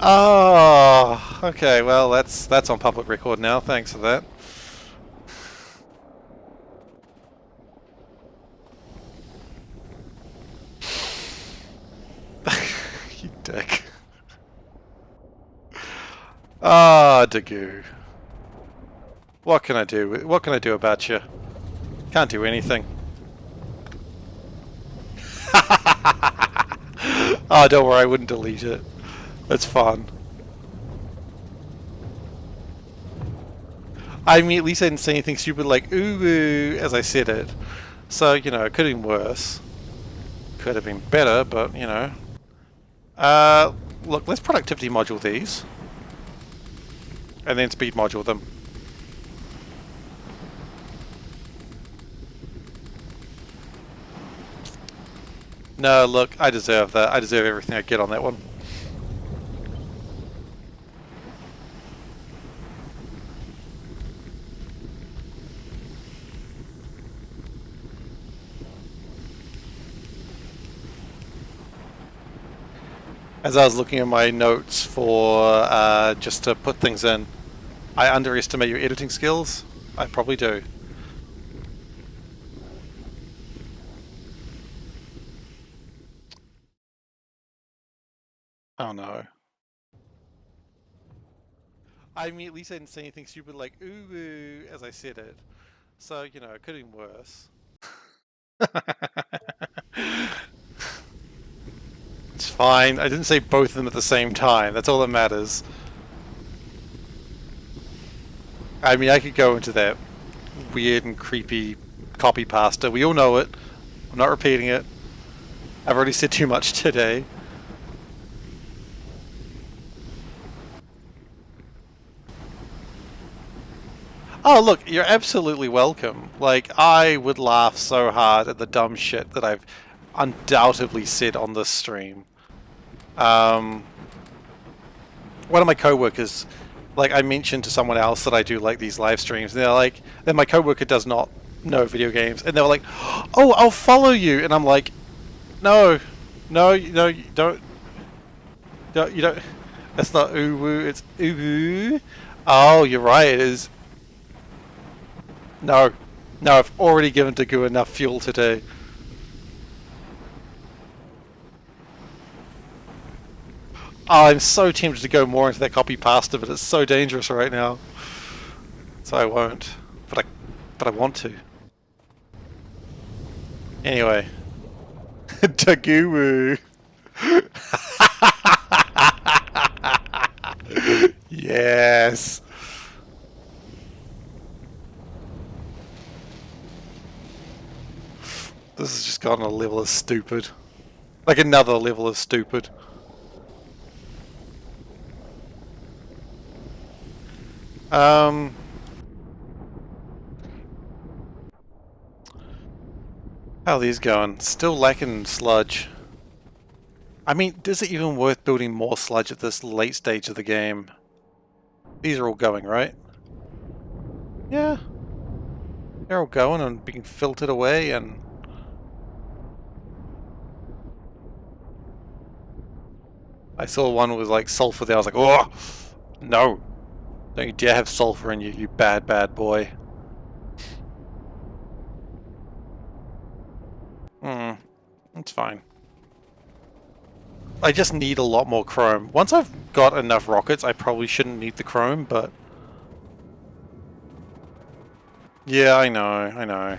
Oh, okay, well, that's on public record now. Thanks for that. You dick. Ah, Dagu. What can I do? What can I do about you? Can't do anything. Oh, don't worry, I wouldn't delete it. That's fun. I mean, at least I didn't say anything stupid like ooh as I said it. So, you know, it could have been worse. Could have been better, but, you know. Look, let's productivity module these. And then speed module them. No, look, I deserve that. I deserve everything I get on that one. As I was looking at my notes for just to put things in, I underestimate your editing skills. I probably do. Oh no. I mean, at least I didn't say anything stupid like ooh as I said it. So, you know, it could have been worse. It's fine. I didn't say both of them at the same time. That's all that matters. I mean, I could go into that weird and creepy copy pasta. We all know it. I'm not repeating it. I've already said too much today. Oh, look, you're absolutely welcome. Like, I would laugh so hard at the dumb shit that I've undoubtedly said on this stream. One of my coworkers, like, I mentioned to someone else that I do like these live streams, and they're like, then my coworker does not know video games, and they were like, oh, I'll follow you, and I'm like, no, no, no, you don't, you don't, that's not ooh, it's ooh. Oh, you're right, it is. No, no, I've already given Dagu enough fuel today. Oh, I'm so tempted to go more into that copy pasta, but it's so dangerous right now. So I won't. But I want to. Anyway. Dagu. Yes. This has just gotten a level of stupid. Like another level of stupid. How are these going? Still lacking sludge. I mean, is it even worth building more sludge at this late stage of the game? These are all going, right? Yeah. They're all going and being filtered away and... I saw one with like sulfur there, I was like, oh! No! Don't you dare have sulfur in you, you bad, bad boy. It's fine. I just need a lot more chrome. Once I've got enough rockets, I probably shouldn't need the chrome, but... Yeah, I know, I know.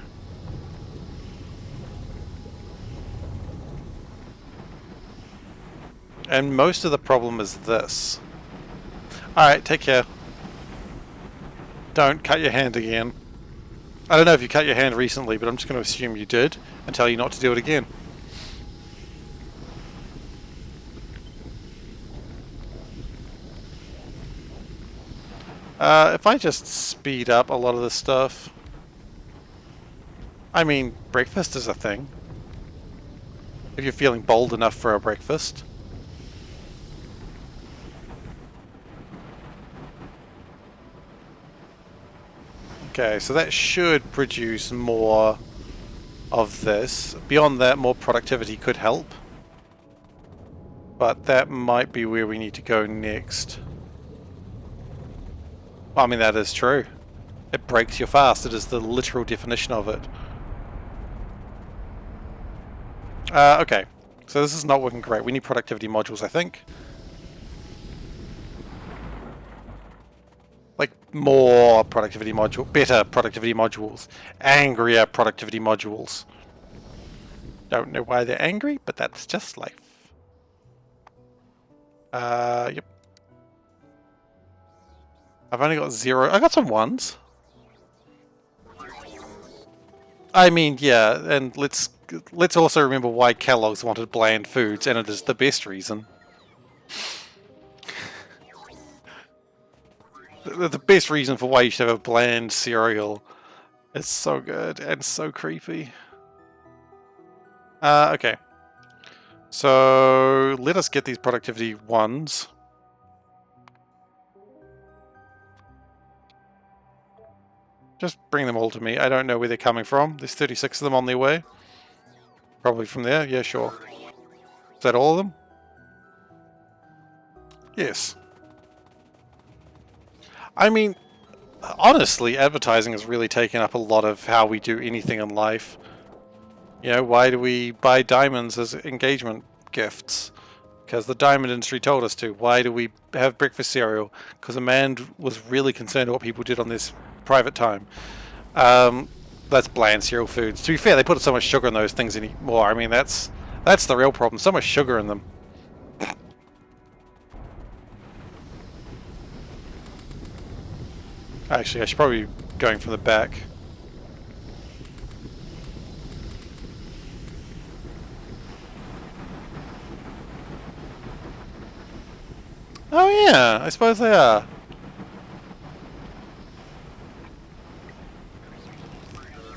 And most of the problem is this. Alright, take care. Don't cut your hand again. I don't know if you cut your hand recently, but I'm just going to assume you did and tell you not to do it again. If I just speed up a lot of this stuff... I mean, breakfast is a thing. If you're feeling bold enough for a breakfast. Okay, so that should produce more of this. Beyond that, more productivity could help. But that might be where we need to go next. I mean, that is true. It breaks your fast. It is the literal definition of it. Okay. So this is not working great. We need productivity modules, I think. Like, more productivity module, better productivity modules. Angrier productivity modules. Don't know why they're angry, but that's just life. Yep. I've only got 0. I got some 1s. I mean, yeah, and let's also remember why Kellogg's wanted bland foods, and it is the best reason. The best reason for why you should have a bland cereal. It's so good and so creepy. Okay. So let us get these productivity 1s. Just bring them all to me. I don't know where they're coming from. There's 36 of them on their way. Probably from there. Yeah, sure. Is that all of them? Yes. I mean, honestly, advertising has really taken up a lot of how we do anything in life. You know, why do we buy diamonds as engagement gifts? Because the diamond industry told us to. Why do we have breakfast cereal? Because a man was really concerned what people did on this private time. That's bland cereal foods. To be fair, they put so much sugar in those things anymore. I mean, that's the real problem. So much sugar in them. Actually, I should probably be going from the back. Oh yeah, I suppose they are.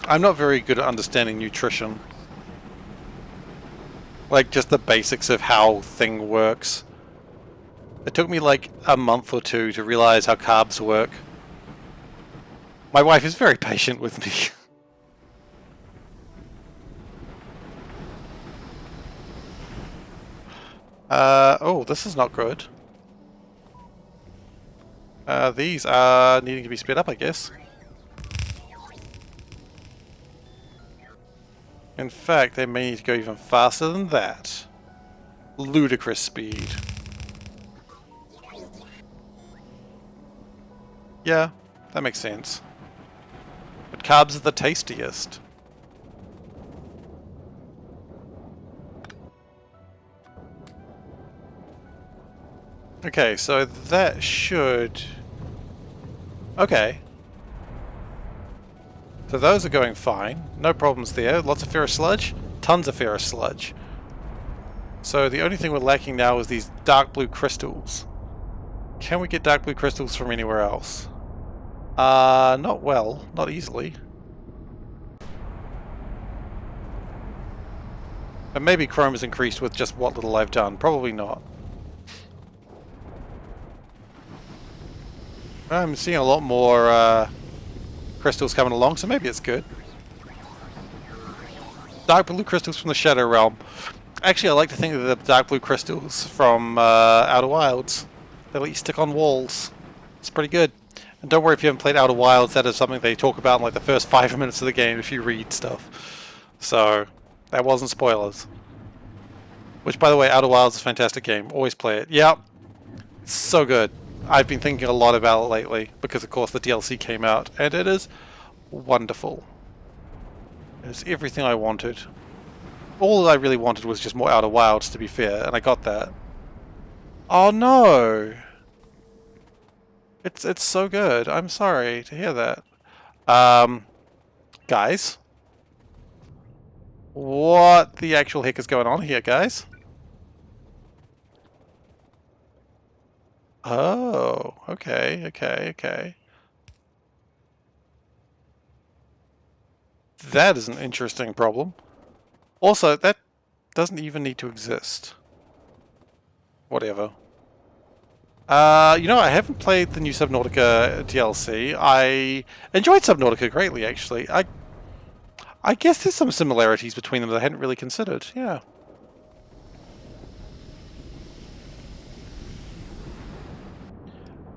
I'm not very good at understanding nutrition. Like, just the basics of how thing works. It took me like a month or two to realize how carbs work. My wife is very patient with me. Oh, this is not good. These are needing to be sped up, I guess. In fact, they may need to go even faster than that. Ludicrous speed. Yeah, that makes sense. But carbs are the tastiest. Okay, so that should... Okay. So those are going fine. No problems there. Lots of ferrous sludge. Tons of ferrous sludge. So the only thing we're lacking now is these dark blue crystals. Can we get dark blue crystals from anywhere else? Not well. Not easily. But maybe chrome is increased with just what little I've done. Probably not. I'm seeing a lot more crystals coming along, so maybe it's good. Dark blue crystals from the Shadow Realm. Actually, I like to think of the dark blue crystals from Outer Wilds. They let you stick on walls. It's pretty good. And don't worry if you haven't played Outer Wilds, that is something they talk about in like the first 5 minutes of the game if you read stuff. So, that wasn't spoilers. Which, by the way, Outer Wilds is a fantastic game. Always play it. Yep. It's so good. I've been thinking a lot about it lately because, of course, the DLC came out, and it is wonderful. It's everything I wanted. All that I really wanted was just more Outer Wilds, to be fair, and I got that. Oh no! It's so good. I'm sorry to hear that. Guys? What the actual heck is going on here, guys? Oh, okay. That is an interesting problem. Also, that doesn't even need to exist. Whatever. You know, I haven't played the new Subnautica DLC. I enjoyed Subnautica greatly, actually. I guess there's some similarities between them that I hadn't really considered. Yeah.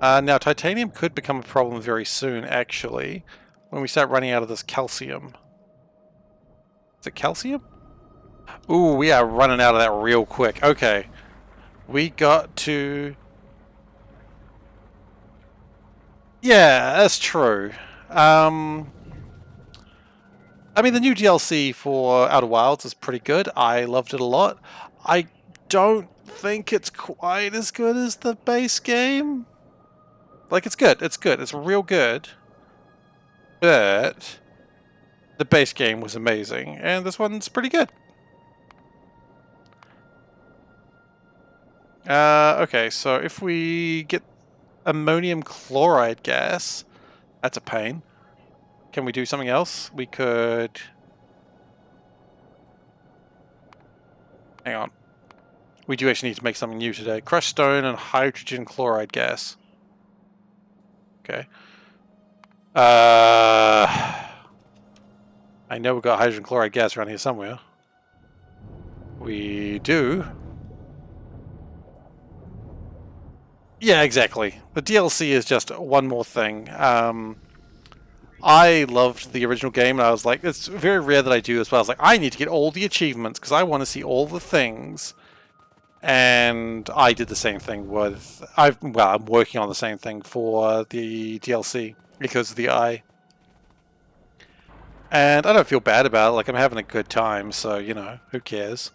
Now, titanium could become a problem very soon, actually, when we start running out of this calcium. Is it calcium? Ooh, we are running out of that real quick. Okay. We got to... Yeah, that's true. I mean, the new DLC for Outer Wilds is pretty good. I loved it a lot. I don't think it's quite as good as the base game. Like, it's good. It's good. It's real good. But the base game was amazing, and this one's pretty good. Okay, so if we get ammonium chloride gas, that's a pain. Can we do something else? We could... Hang on. We do actually need to make something new today. Crushed stone and hydrogen chloride gas. Okay. I know we've got hydrogen chloride gas around here somewhere. We do. Yeah, exactly. The DLC is just one more thing. I loved the original game, and I was like, it's very rare that I do this, but I was like, I need to get all the achievements, because I want to see all the things. And I did the same thing with... I'm working on the same thing for the DLC, because of the eye. And I don't feel bad about it, like, I'm having a good time, so, you know, who cares?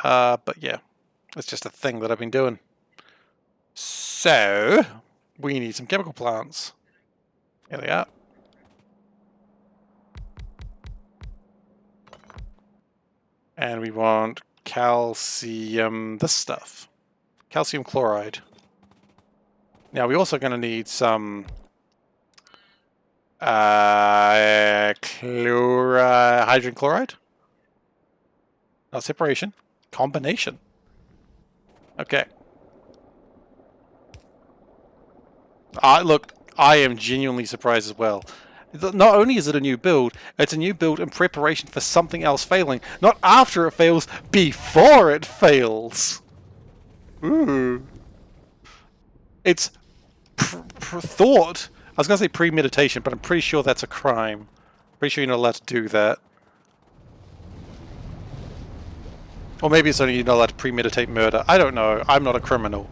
But yeah, it's just a thing that I've been doing. So, we need some chemical plants. Here they are. And we want calcium, this stuff. Calcium chloride. Now, we're also going to need some hydrogen chloride. Not separation. Combination. Okay. Look, I am genuinely surprised as well. Not only is it a new build, it's a new build in preparation for something else failing. Not after it fails, before it fails. Ooh. It's thought. I was going to say premeditation, but I'm pretty sure that's a crime. Pretty sure you're not allowed to do that. Or maybe it's only you're not allowed to premeditate murder. I don't know. I'm not a criminal.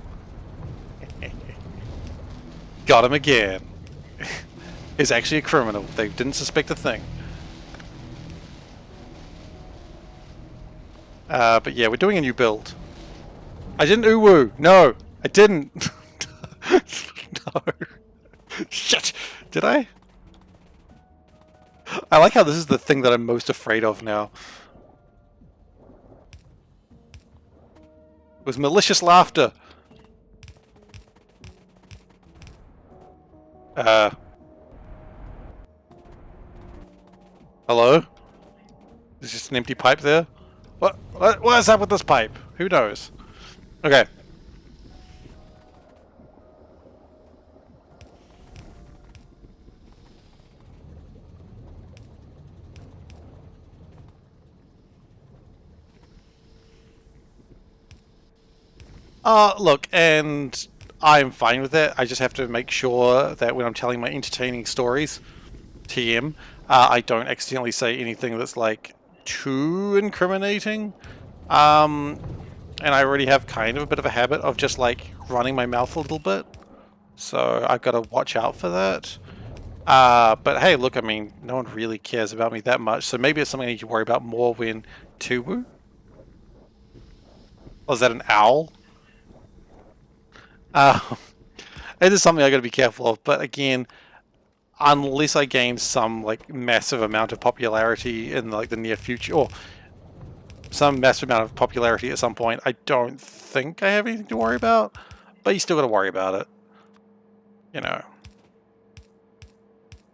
Got him again. Is actually a criminal. They didn't suspect a thing. But yeah, we're doing a new build. I didn't ooh-woo. No, I didn't. No. Shit. Did I? I like how this is the thing that I'm most afraid of now. It was malicious laughter. Hello? There's just an empty pipe there? What is up with this pipe? Who knows? Okay. Look, and I'm fine with it. I just have to make sure that when I'm telling my entertaining stories, TM, I don't accidentally say anything that's like too incriminating. And I already have kind of a bit of a habit of just like running my mouth a little bit. So I've got to watch out for that. But hey, look, I mean, no one really cares about me that much. So maybe it's something I need to worry about more when Tubu. Oh, is that an owl? It is something I got to be careful of, but again, unless I gain some like massive amount of popularity in like the near future, or some massive amount of popularity at some point, I don't think I have anything to worry about. But you still got to worry about it, you know.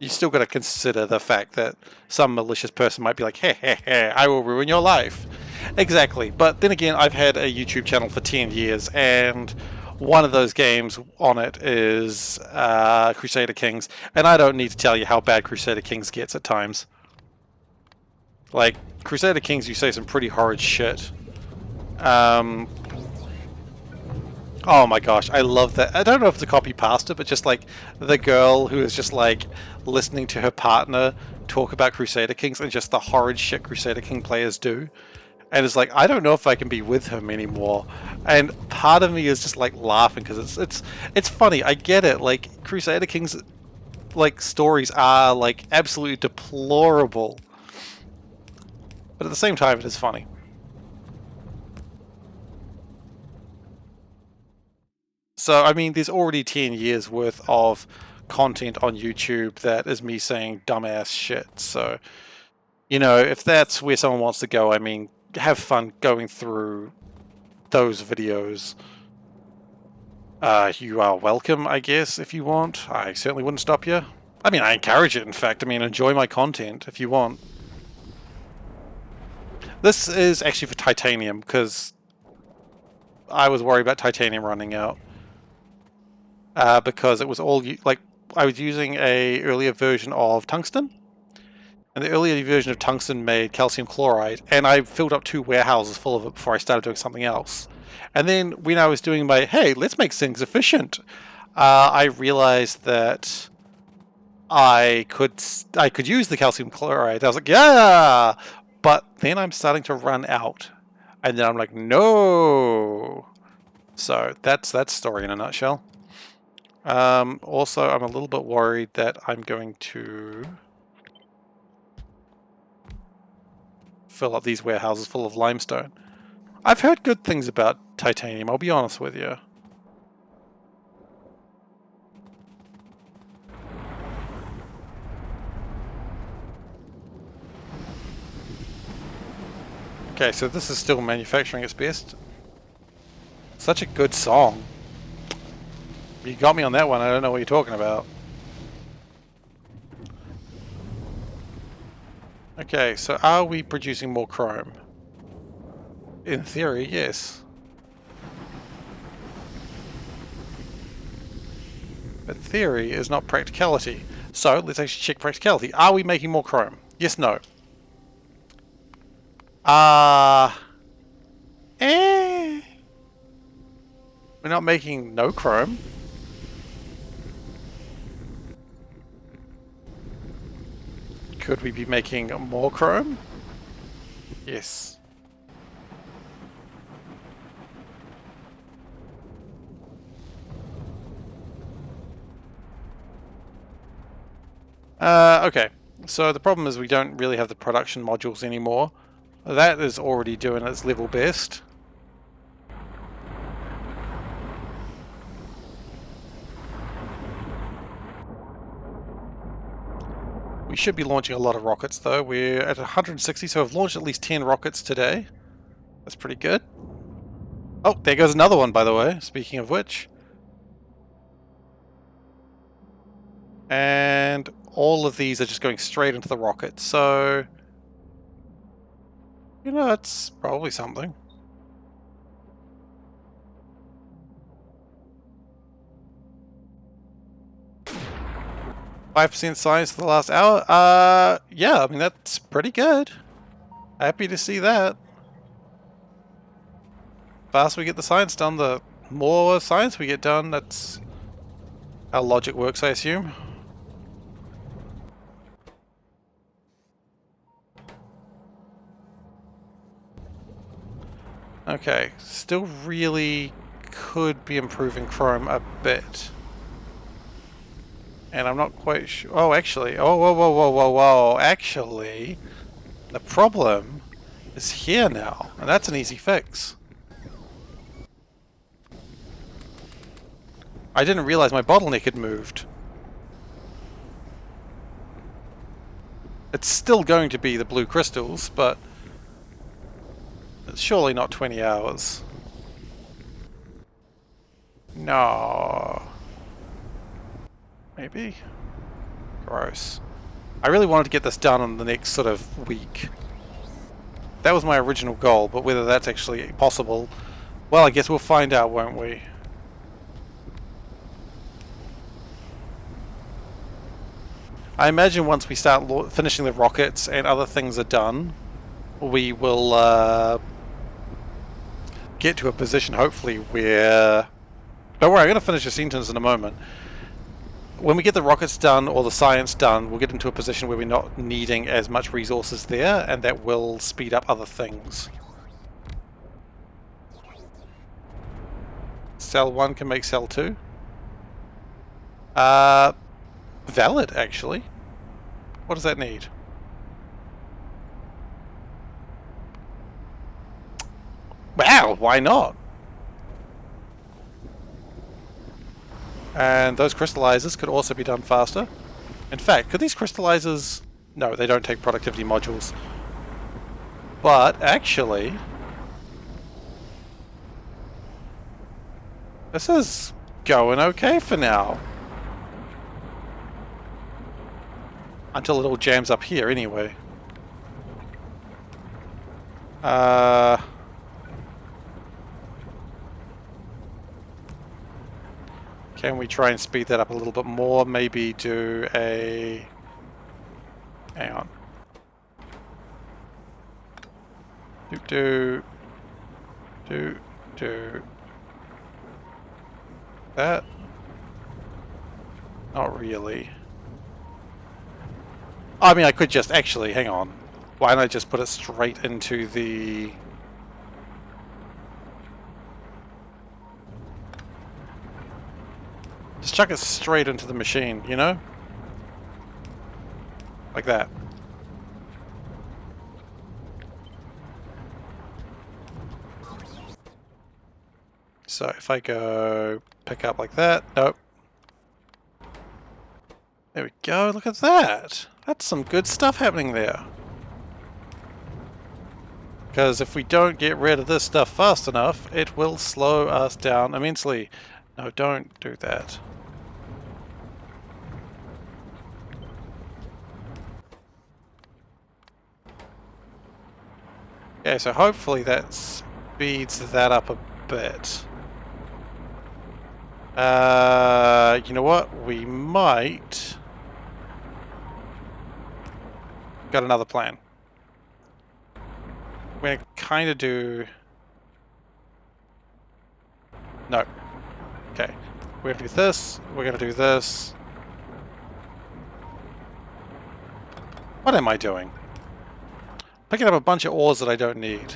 you still got to consider the fact that some malicious person might be like, hey, hey, hey, I will ruin your life. Exactly. But then again, I've had a YouTube channel for 10 years, and one of those games on it is Crusader Kings, and I don't need to tell you how bad Crusader Kings gets at times. Like, Crusader Kings, you say some pretty horrid shit. Oh my gosh, I love that. I don't know if it's a copy pasta, but just like the girl who is just like listening to her partner talk about Crusader Kings and just the horrid shit Crusader King players do. And it's like, I don't know if I can be with him anymore. And part of me is just like laughing because it's funny. I get it. Like Crusader Kings like stories are like absolutely deplorable. But at the same time it is funny. So, I mean, there's already 10 years worth of content on YouTube that is me saying dumbass shit. So, you know, if that's where someone wants to go, I mean, have fun going through those videos. You are welcome, I guess, if you want. I certainly wouldn't stop you. I mean, I encourage it, in fact. I mean, enjoy my content if you want. This is actually for titanium, because I was worried about titanium running out. Because it was all like I was using a earlier version of tungsten, and the earlier version of tungsten made calcium chloride, and I filled up 2 warehouses full of it before I started doing something else. And then when I was doing my hey, let's make things efficient, I realized that I could use the calcium chloride. I was like, yeah, but then I'm starting to run out, and then I'm like, no. So that's that story in a nutshell. Also, I'm a little bit worried that I'm going to fill up these warehouses full of limestone. I've heard good things about titanium, I'll be honest with you. Okay, so this is still manufacturing its best. Such a good song. You got me on that one, I don't know what you're talking about. Okay, so are we producing more chrome? In theory, yes. But theory is not practicality. So let's actually check practicality. Are we making more chrome? Yes, no. Eh. We're not making no chrome. Could we be making more chrome? Yes. Okay. So the problem is we don't really have the production modules anymore. That is already doing its level best. We should be launching a lot of rockets though. We're at 160, so I've launched at least 10 rockets today. That's pretty good. Oh, there goes another one, by the way, speaking of which. And all of these are just going straight into the rocket, so... You know, that's probably something. %5 science for the last hour? Yeah, I mean, that's pretty good. Happy to see that. Faster we get the science done, the more science we get done. That's how logic works, I assume. Okay, still really could be improving chrome a bit. And I'm not quite sure. Oh, actually. Oh, whoa, whoa, whoa, whoa, whoa. Actually, the problem is here now. And that's an easy fix. I didn't realize my bottleneck had moved. It's still going to be the blue crystals, but it's surely not 20 hours. No. Maybe? Gross. I really wanted to get this done in the next sort of week. That was my original goal, but whether that's actually possible, well, I guess we'll find out, won't we? I imagine once we start finishing the rockets and other things are done, we will get to a position, hopefully, where... Don't worry, I'm going to finish your sentence in a moment. When we get the rockets done or the science done, we'll get into a position where we're not needing as much resources there, and that will speed up other things. Cell 1 can make cell 2. Valid, actually. What does that need? Wow, why not? And those crystallizers could also be done faster. In fact, could these crystallizers... No, they don't take productivity modules. But, actually... This is going okay for now. Until it all jams up here, anyway. Can we try and speed that up a little bit more? Maybe do a... Hang on. Do that? Not really. I mean, I could just actually, hang on. Why don't I just put it straight into the... Just chuck it straight into the machine, you know? Like that. So if I go pick up like that, nope. There we go, look at that! That's some good stuff happening there. Because if we don't get rid of this stuff fast enough, it will slow us down immensely. No, don't do that. Okay, so hopefully that speeds that up a bit. You know what? We might... Got another plan. We're gonna kind of do... No. Okay. We're gonna do this. We're gonna do this. What am I doing? Picking up a bunch of ores that I don't need.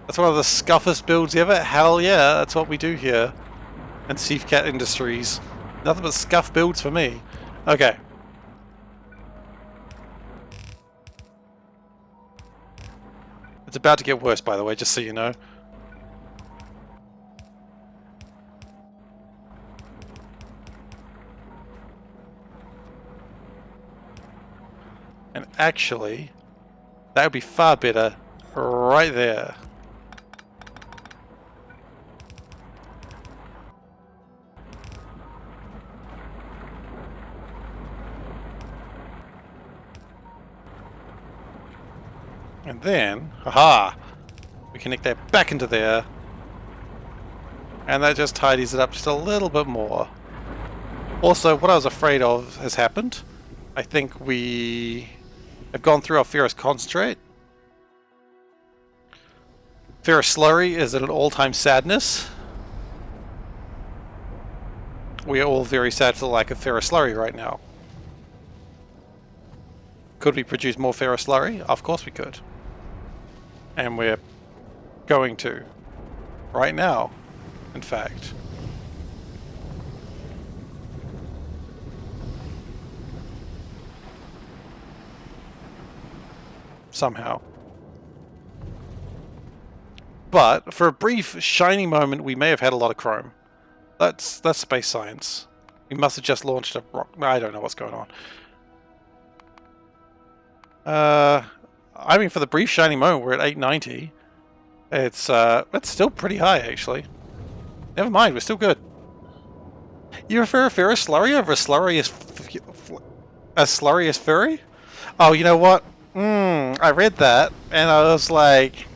That's one of the scuffest builds ever. Hell yeah, that's what we do here. And SeiferKatt Industries. Nothing but scuff builds for me. Okay. It's about to get worse, by the way, just so you know. And actually, that would be far better right there. And then, haha, we connect that back into there. And that just tidies it up just a little bit more. Also, what I was afraid of has happened. I think we have gone through our ferrous concentrate. Ferrous slurry is at an all-time sadness. We are all very sad for the lack of ferrous slurry right now. Could we produce more ferrous slurry? Of course we could. And we're going to. Right now, in fact. Somehow. But for a brief shiny moment we may have had a lot of chrome. That's space science. We must have just launched a rock. I don't know what's going on. I mean, for the brief shiny moment we're at 890. It's still pretty high actually. Never mind, we're still good. You prefer a ferrous slurry over a slurry A slurriest furry? Oh, you know what? I read that, and I was like...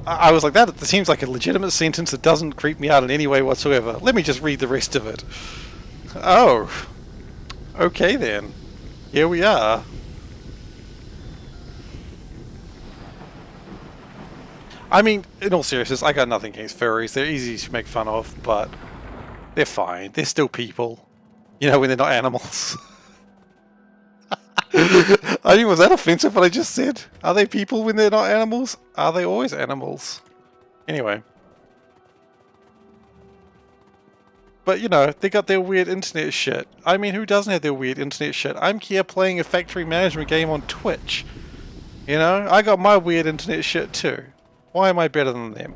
I was like, that seems like a legitimate sentence that doesn't creep me out in any way whatsoever. Let me just read the rest of it. Oh. Okay then. Here we are. I mean, in all seriousness, I got nothing against furries. They're easy to make fun of, but they're fine. They're still people. You know, when they're not animals. I mean, was that offensive what I just said? Are they people when they're not animals? Are they always animals? Anyway. But, you know, they got their weird internet shit. I mean, who doesn't have their weird internet shit? I'm here playing a factory management game on Twitch. You know, I got my weird internet shit too. Why am I better than them?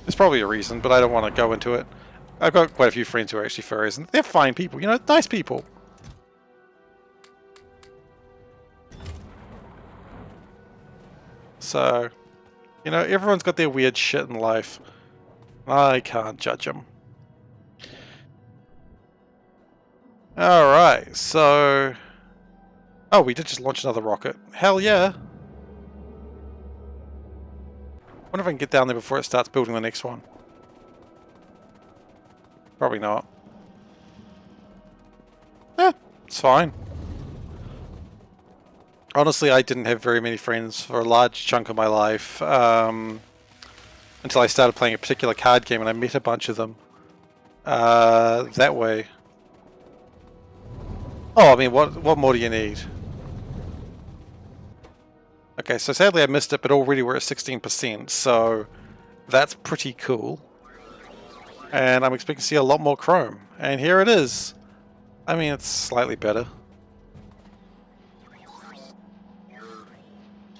There's probably a reason, but I don't want to go into it. I've got quite a few friends who are actually furries, and they're fine people, you know, nice people. So, you know, everyone's got their weird shit in life. I can't judge them. Alright, so... Oh, we did just launch another rocket. Hell yeah! Wonder if I can get down there before it starts building the next one. Probably not. Eh, it's fine. Honestly, I didn't have very many friends for a large chunk of my life until I started playing a particular card game and I met a bunch of them that way. Oh, I mean, what more do you need? Okay, so sadly I missed it, but already we're at 16%, so that's pretty cool. And I'm expecting to see a lot more chrome. And here it is. I mean, it's slightly better.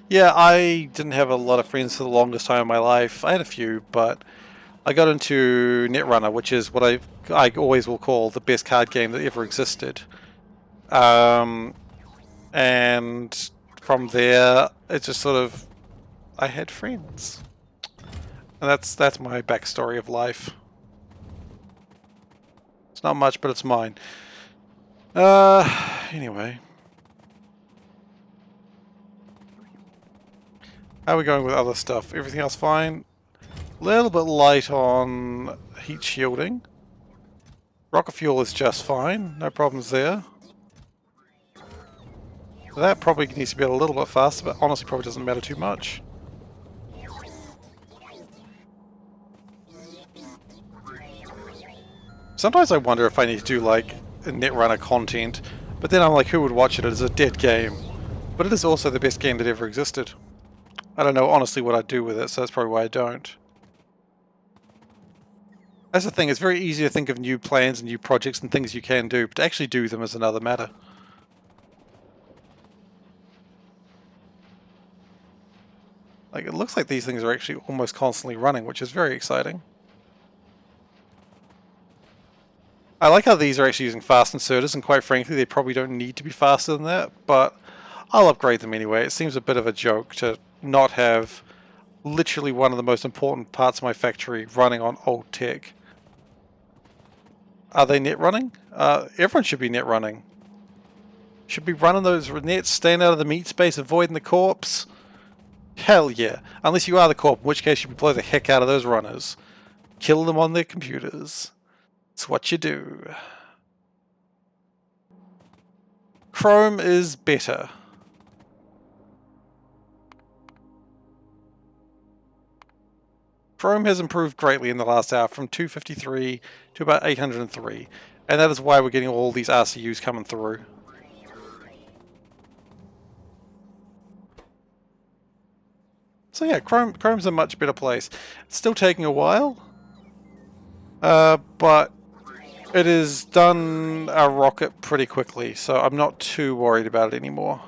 Yeah, I didn't have a lot of friends for the longest time in my life. I had a few, but I got into Netrunner, which is what I always will call the best card game that ever existed. And from there, it just sort of, I had friends. And that's my backstory of life. It's not much, but it's mine. Anyway. How are we going with other stuff? Everything else fine? A little bit light on heat shielding. Rocket fuel is just fine. No problems there. That probably needs to be a little bit faster, but honestly probably doesn't matter too much. Sometimes I wonder if I need to do like Netrunner content, but then I'm like, who would watch it? It is a dead game. But it is also the best game that ever existed. I don't know honestly what I'd do with it, so that's probably why I don't. That's the thing, it's very easy to think of new plans and new projects and things you can do, but to actually do them is another matter. Like, it looks like these things are actually almost constantly running, which is very exciting. I like how these are actually using fast inserters, and quite frankly, they probably don't need to be faster than that, but I'll upgrade them anyway. It seems a bit of a joke to not have literally one of the most important parts of my factory running on old tech. Are they net running? Everyone should be net running. Should be running those nets, staying out of the meat space, avoiding the corpse. Hell yeah. Unless you are the corp, in which case you blow the heck out of those runners. Kill them on their computers. It's what you do. Chrome is better. Chrome has improved greatly in the last hour from 253 to about 803. And that is why we're getting all these RCUs coming through. So yeah, Chrome's a much better place. It's still taking a while, but it has done a rocket pretty quickly, so I'm not too worried about it anymore.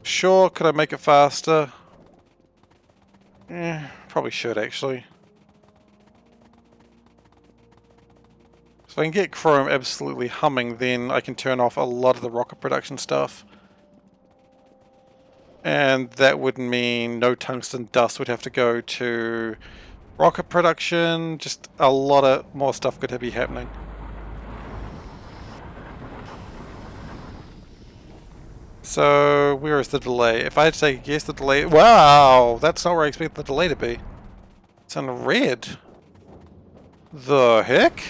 Sure, could I make it faster? Probably should actually. So if I can get Chrome absolutely humming, then I can turn off a lot of the rocket production stuff. And that would mean no tungsten dust would have to go to rocket production. Just a lot of more stuff could be happening. So, where is the delay? If I had to say yes, the delay... Wow! That's not where I expect the delay to be. It's in red. The heck?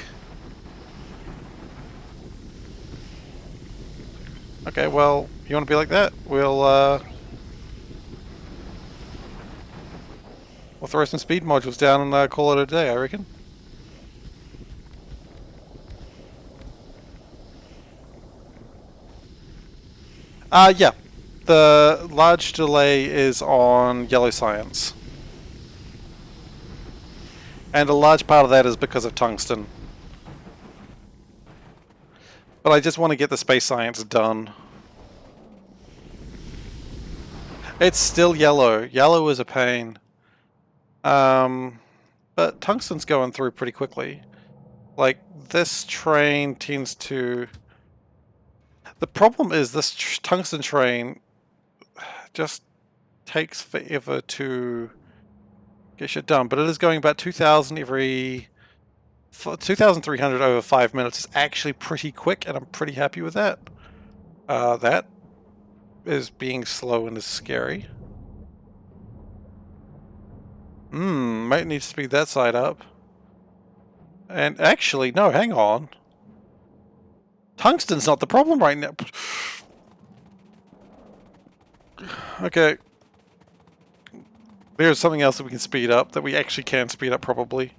Okay, well, you want to be like that? We'll throw some speed modules down and call it a day, I reckon. Yeah. The large delay is on yellow science. And a large part of that is because of tungsten. But I just want to get the space science done. It's still yellow. Yellow is a pain. But tungsten's going through pretty quickly. Like, this train tends to... The problem is this tungsten train just takes forever to get shit done. But it is going about 2,000 every... 2,300 over 5 minutes is actually pretty quick, and I'm pretty happy with that. That is being slow and is scary. Might need to speed that side up. And actually, no, hang on. Tungsten's not the problem right now. Okay. There's something else that we can speed up, that we actually can speed up probably.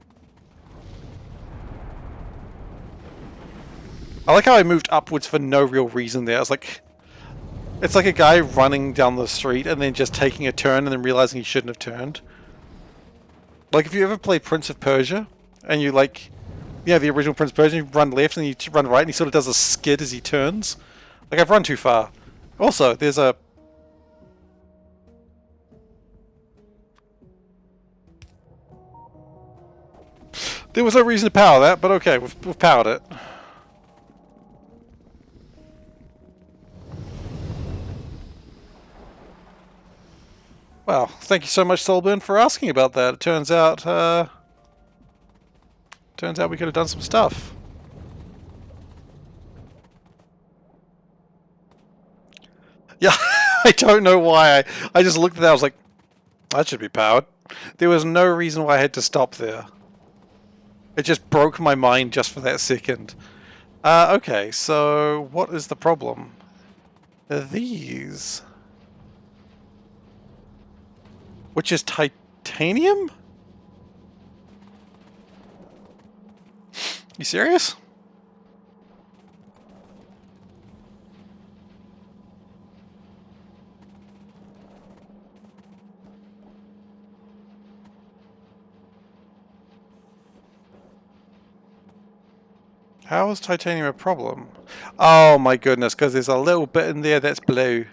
I like how I moved upwards for no real reason there. I was like... It's like a guy running down the street and then just taking a turn and then realizing he shouldn't have turned. Like, if you ever played Prince of Persia, and you like... Yeah, the original Prince of Persia, you run left and you run right and he sort of does a skid as he turns. Like, I've run too far. Also, there's a... There was no reason to power that, but okay, we've powered it. Well, thank you so much, Solburn, for asking about that. It turns out we could have done some stuff. Yeah, I don't know why. I just looked at that, I was like, that should be powered. There was no reason why I had to stop there. It just broke my mind just for that second. Okay, so what is the problem? These... Which is titanium? You serious? How is titanium a problem? Oh my goodness, because there's a little bit in there that's blue.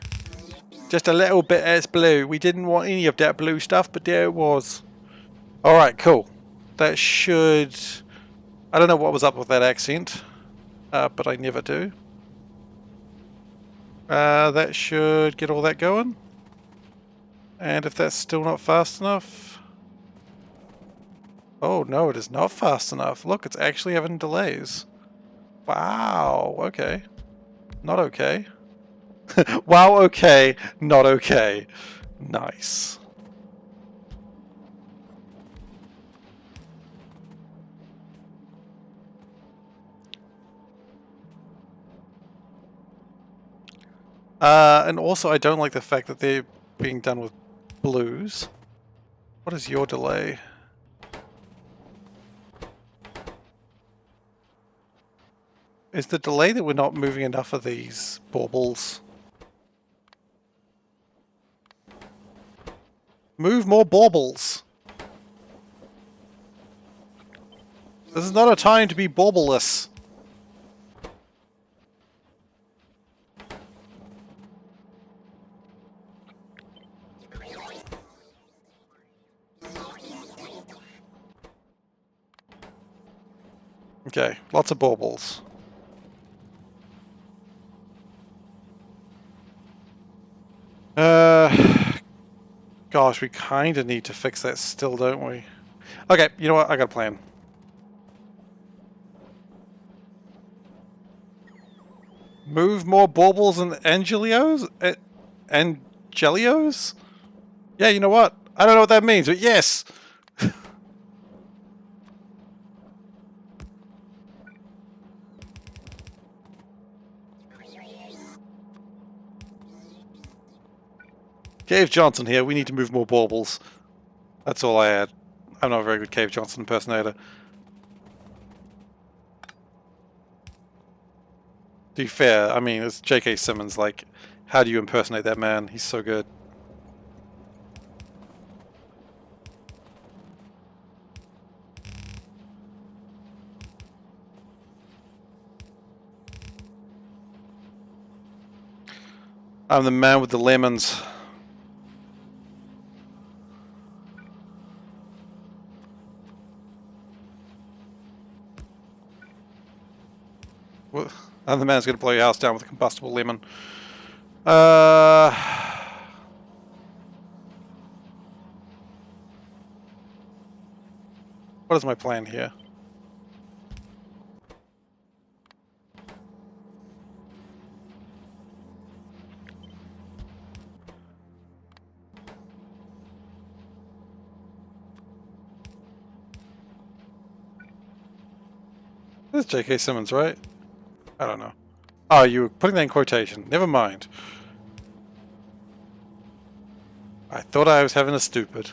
Just a little bit that's blue. We didn't want any of that blue stuff, but there it was. Alright, cool. That should... I don't know what was up with that accent, but I never do. That should get all that going. And if that's still not fast enough... Oh no, it is not fast enough. Look, it's actually having delays. Wow, okay. Not okay. Wow, okay. Not okay. Nice. And also I don't like the fact that they're being done with blues. What is your delay? Is the delay that we're not moving enough of these baubles? Move more baubles! This is not a time to be baubleless. Okay, lots of baubles. Gosh, we kind of need to fix that still, don't we? Okay, you know what? I got a plan. Move more baubles and angelios? Angelios? Yeah, you know what? I don't know what that means, but yes! Cave Johnson here, we need to move more baubles. That's all I had. I'm not a very good Cave Johnson impersonator. To be fair, I mean, it's J.K. Simmons, like, how do you impersonate that man? He's so good. I'm the man with the lemons. I'm the man who's going to blow your house down with a combustible lemon. What is my plan here? This is J.K. Simmons, right? I don't know. Oh, you were putting that in quotation. Never mind. I thought I was having a stupid.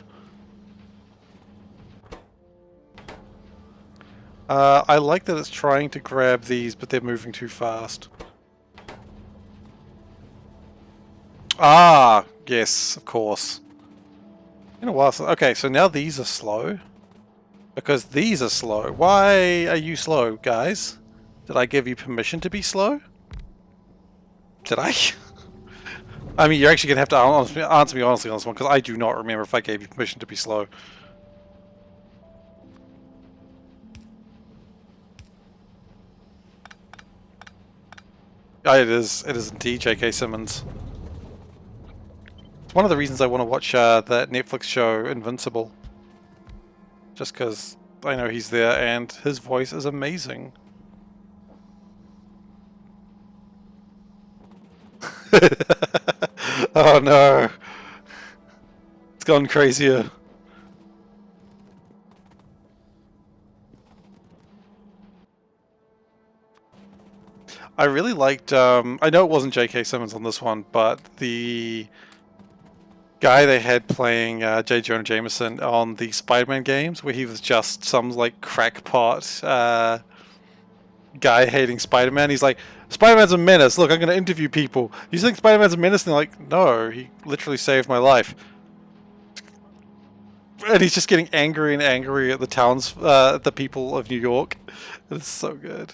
I like that it's trying to grab these, but they're moving too fast. Ah, yes, of course. In a while. Okay, so now these are slow. Because these are slow. Why are you slow, guys? Did I give you permission to be slow? Did I? I mean, you're actually going to have to answer me honestly on this one, because I do not remember if I gave you permission to be slow. It is indeed J.K. Simmons. It's one of the reasons I want to watch that Netflix show, Invincible. Just because I know he's there and his voice is amazing. Oh no. It's gone crazier. I really liked, I know it wasn't J.K. Simmons on this one, but the guy they had playing J. Jonah Jameson on the Spider-Man games, where he was just some, like, crackpot guy hating Spider-Man. He's like, Spider-Man's a menace. Look, I'm going to interview people. You think Spider-Man's a menace? And they're like, no, he literally saved my life. And he's just getting angry and angry at the the people of New York. It's so good.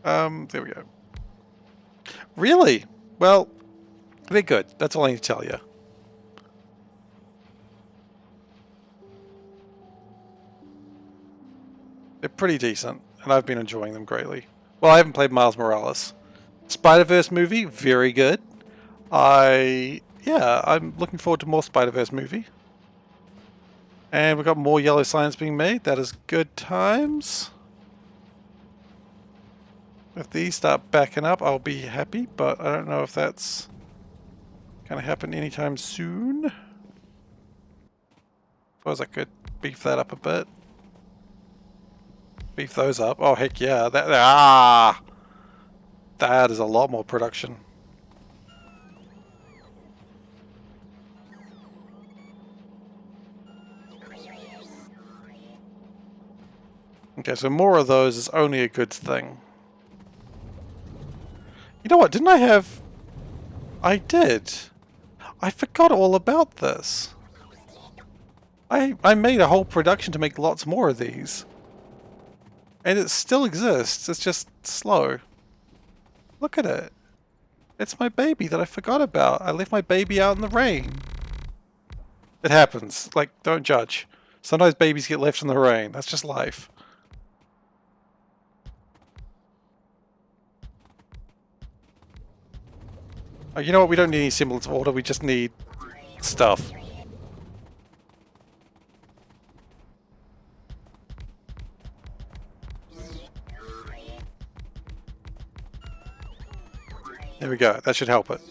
There we go. Really? Well, they're good. That's all I need to tell you. They're pretty decent, and I've been enjoying them greatly. Well, I haven't played Miles Morales. Spider-Verse movie, very good. Yeah, I'm looking forward to more Spider-Verse movie. And we've got more yellow signs being made. That is good times. If these start backing up, I'll be happy, but I don't know if that's going to happen anytime soon. Suppose I could beef that up a bit. Beef those up. Oh, heck yeah. That is a lot more production. Okay, so more of those is only a good thing. You know what? Didn't I have... I did. I forgot all about this. I made a whole production to make lots more of these. And it still exists. It's just slow. Look at it. It's my baby that I forgot about. I left my baby out in the rain. It happens. Like, don't judge. Sometimes babies get left in the rain. That's just life. Oh, you know what? We don't need any semblance of order. We just need stuff. There we go. That should help it.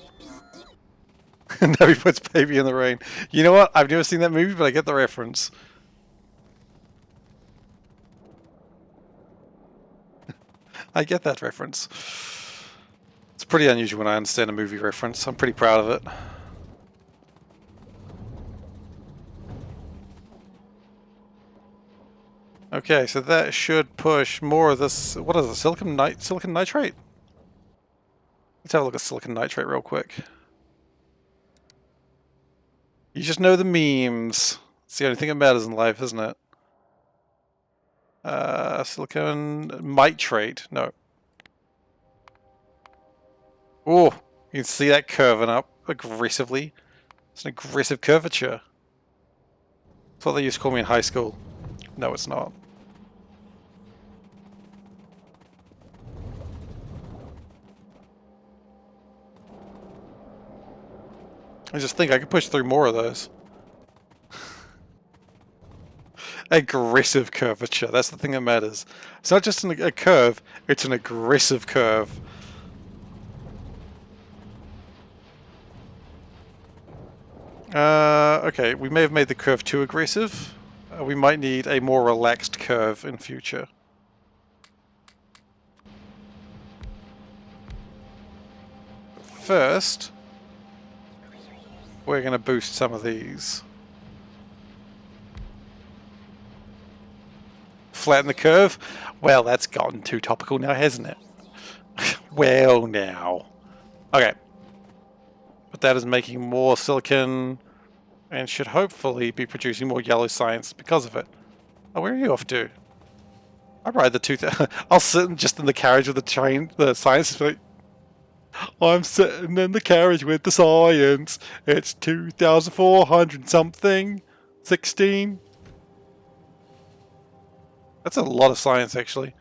Now he puts baby in the rain. You know what? I've never seen that movie, but I get the reference. I get that reference. It's pretty unusual when I understand a movie reference. I'm pretty proud of it. Okay, so that should push more of this. What is it? Silicon nitrate? Let's have a look at silicon nitrate real quick. You just know the memes. It's the only thing that matters in life, isn't it? Silicon nitrate. No. Oh, you can see that curving up aggressively. It's an aggressive curvature. That's what they used to call me in high school. No, it's not. I just think I could push through more of those. Aggressive curvature. That's the thing that matters. It's not just a curve, it's an aggressive curve. Okay, we may have made the curve too aggressive. We might need a more relaxed curve in future. First, we're going to boost some of these. Flatten the curve? Well, that's gotten too topical now, hasn't it? Well, now. Okay. But that is making more silicon and should hopefully be producing more yellow science because of it. Oh, where are you off to? I ride the 2000. I'll sit just in the carriage with the train, the science. I'm sitting in the carriage with the science. It's 2,400 something. 16. That's a lot of science, actually.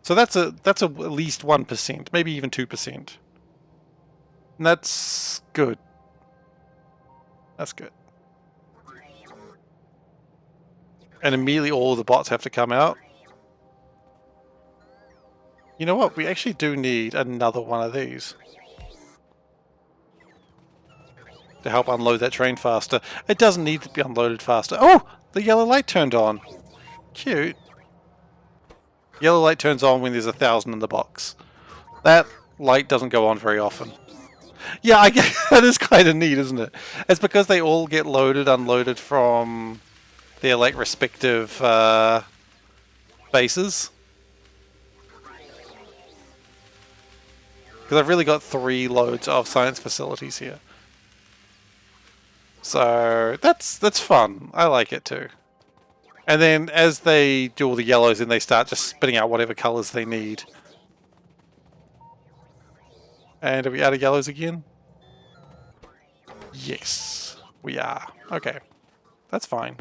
So that's at least 1%, maybe even 2%. And that's good. That's good. And immediately all of the bots have to come out. You know what? We actually do need another one of these to help unload that train faster. It doesn't need to be unloaded faster. Oh! The yellow light turned on. Cute. Yellow light turns on when there's 1,000 in the box. That light doesn't go on very often. Yeah, I guess that is kind of neat, isn't it? It's because they all get loaded, unloaded from their like respective bases. Because I've really got 3 loads of science facilities here. So that's fun. I like it too. And then as they do all the yellows, then they start just spitting out whatever colors they need. And are we out of yellows again? Yes, we are. Okay, that's fine.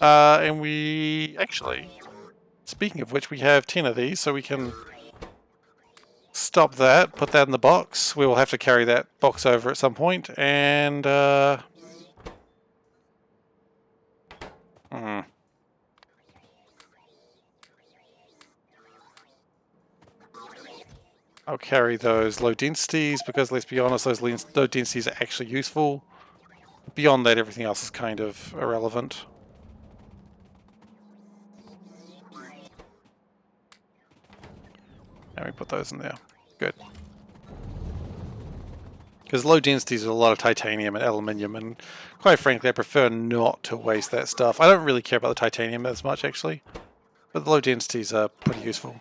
And we actually, speaking of which, we have 10 of these, so we can stop that, put that in the box. We will have to carry that box over at some point, and I'll carry those low densities because, let's be honest, those low densities are actually useful. Beyond that, everything else is kind of irrelevant. And we put those in there. Good. Because low densities are a lot of titanium and aluminium, and quite frankly, I prefer not to waste that stuff. I don't really care about the titanium as much, actually. But the low densities are pretty useful.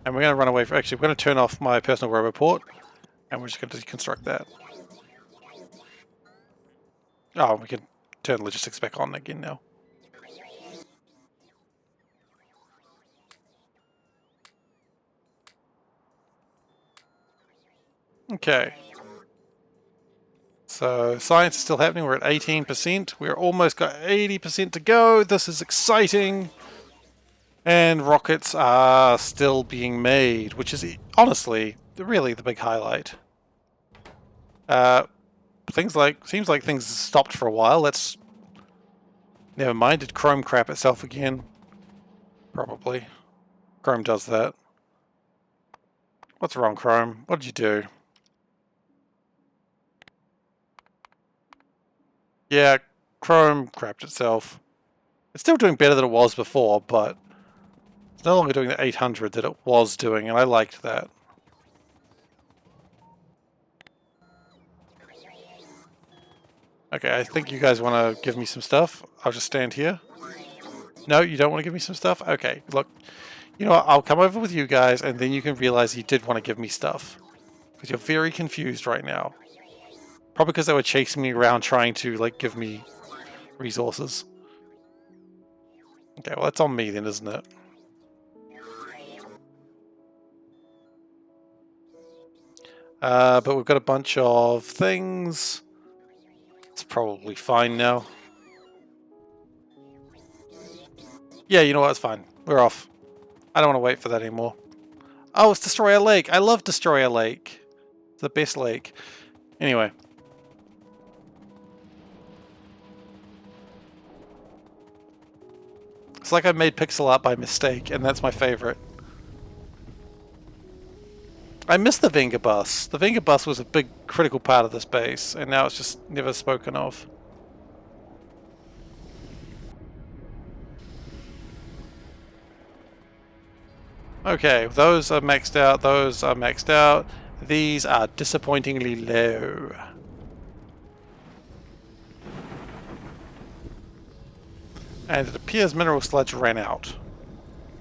And we're going to run away from... Actually, we're going to turn off my personal roboport, and we're just going to deconstruct that. Oh, we can turn logistics back on again now. Okay. So, science is still happening. We're at 18%. We're almost got 80% to go. This is exciting. And rockets are still being made, which is honestly really the big highlight. Seems like things stopped for a while. Let's never mind. Did Chrome crap itself again? Probably. Chrome does that. What's wrong, Chrome? What did you do? Yeah, Chrome crapped itself. It's still doing better than it was before, but it's no longer doing the 800 that it was doing, and I liked that. Okay, I think you guys want to give me some stuff. I'll just stand here. No, you don't want to give me some stuff? Okay, look. You know what? I'll come over with you guys, and then you can realize you did want to give me stuff. Because you're very confused right now. Probably because they were chasing me around trying to, like, give me resources. Okay, well, that's on me then, isn't it? But we've got a bunch of things. It's probably fine now. Yeah, you know what? It's fine. We're off. I don't want to wait for that anymore. Oh, it's Destroy a Lake. I love Destroy a Lake. It's the best lake. Anyway. It's like I made pixel art by mistake, and that's my favorite. I miss the Venga bus. The Venga bus was a big critical part of this base, and now it's just never spoken of. Okay, those are maxed out, those are maxed out. These are disappointingly low. And it appears mineral sludge ran out.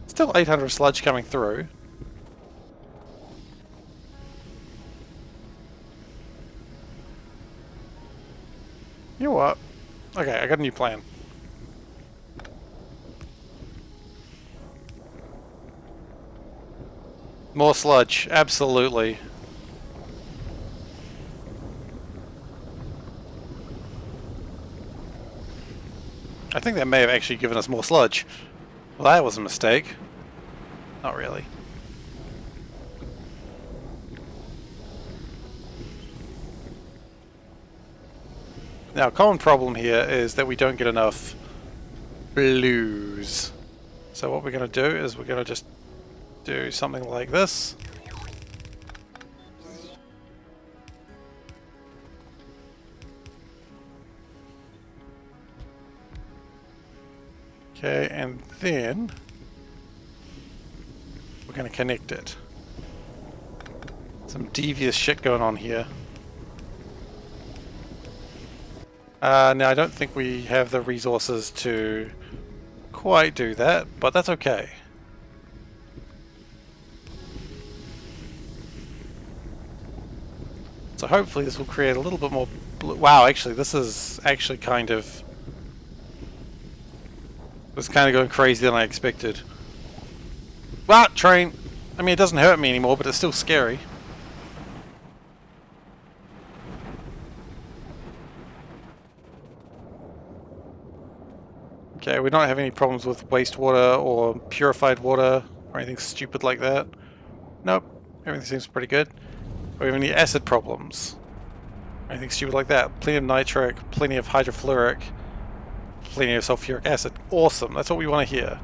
Still 800 sludge coming through. You know what? Okay, I got a new plan. More sludge, absolutely. I think that may have actually given us more sludge. Well, that was a mistake. Not really. Now, a common problem here is that we don't get enough blues. So what we're going to do is we're going to just do something like this. Okay, and then we're going to connect it. Some devious shit going on here. Now, I don't think we have the resources to quite do that, but that's okay. So hopefully this will create a little bit more blue. Wow, actually, this is actually kind of... It's kind of going crazier than I expected. Well, train! I mean, it doesn't hurt me anymore, but it's still scary. Okay, we don't have any problems with wastewater or purified water or anything stupid like that. Nope, everything seems pretty good. Do we have any acid problems? Anything stupid like that? Plenty of nitric, plenty of hydrofluoric, plenty of sulfuric acid. Awesome, that's what we want to hear.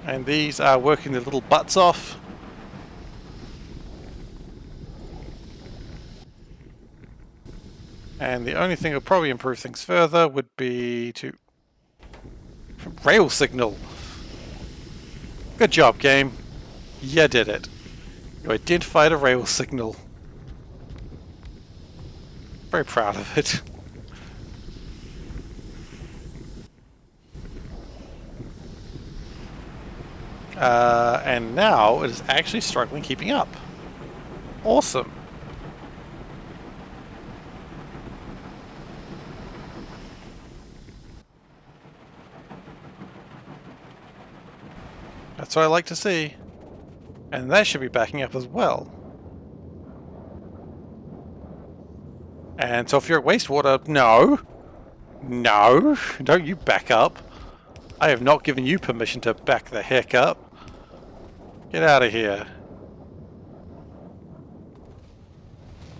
And these are working their little butts off. And the only thing that would probably improve things further would be to... Rail signal! Good job, game. You did it. You identified a rail signal. Very proud of it. And now it is actually struggling keeping up. Awesome. That's what I like to see. And that should be backing up as well. And so if you're at wastewater, no. No, don't you back up. I have not given you permission to back the heck up. Get out of here.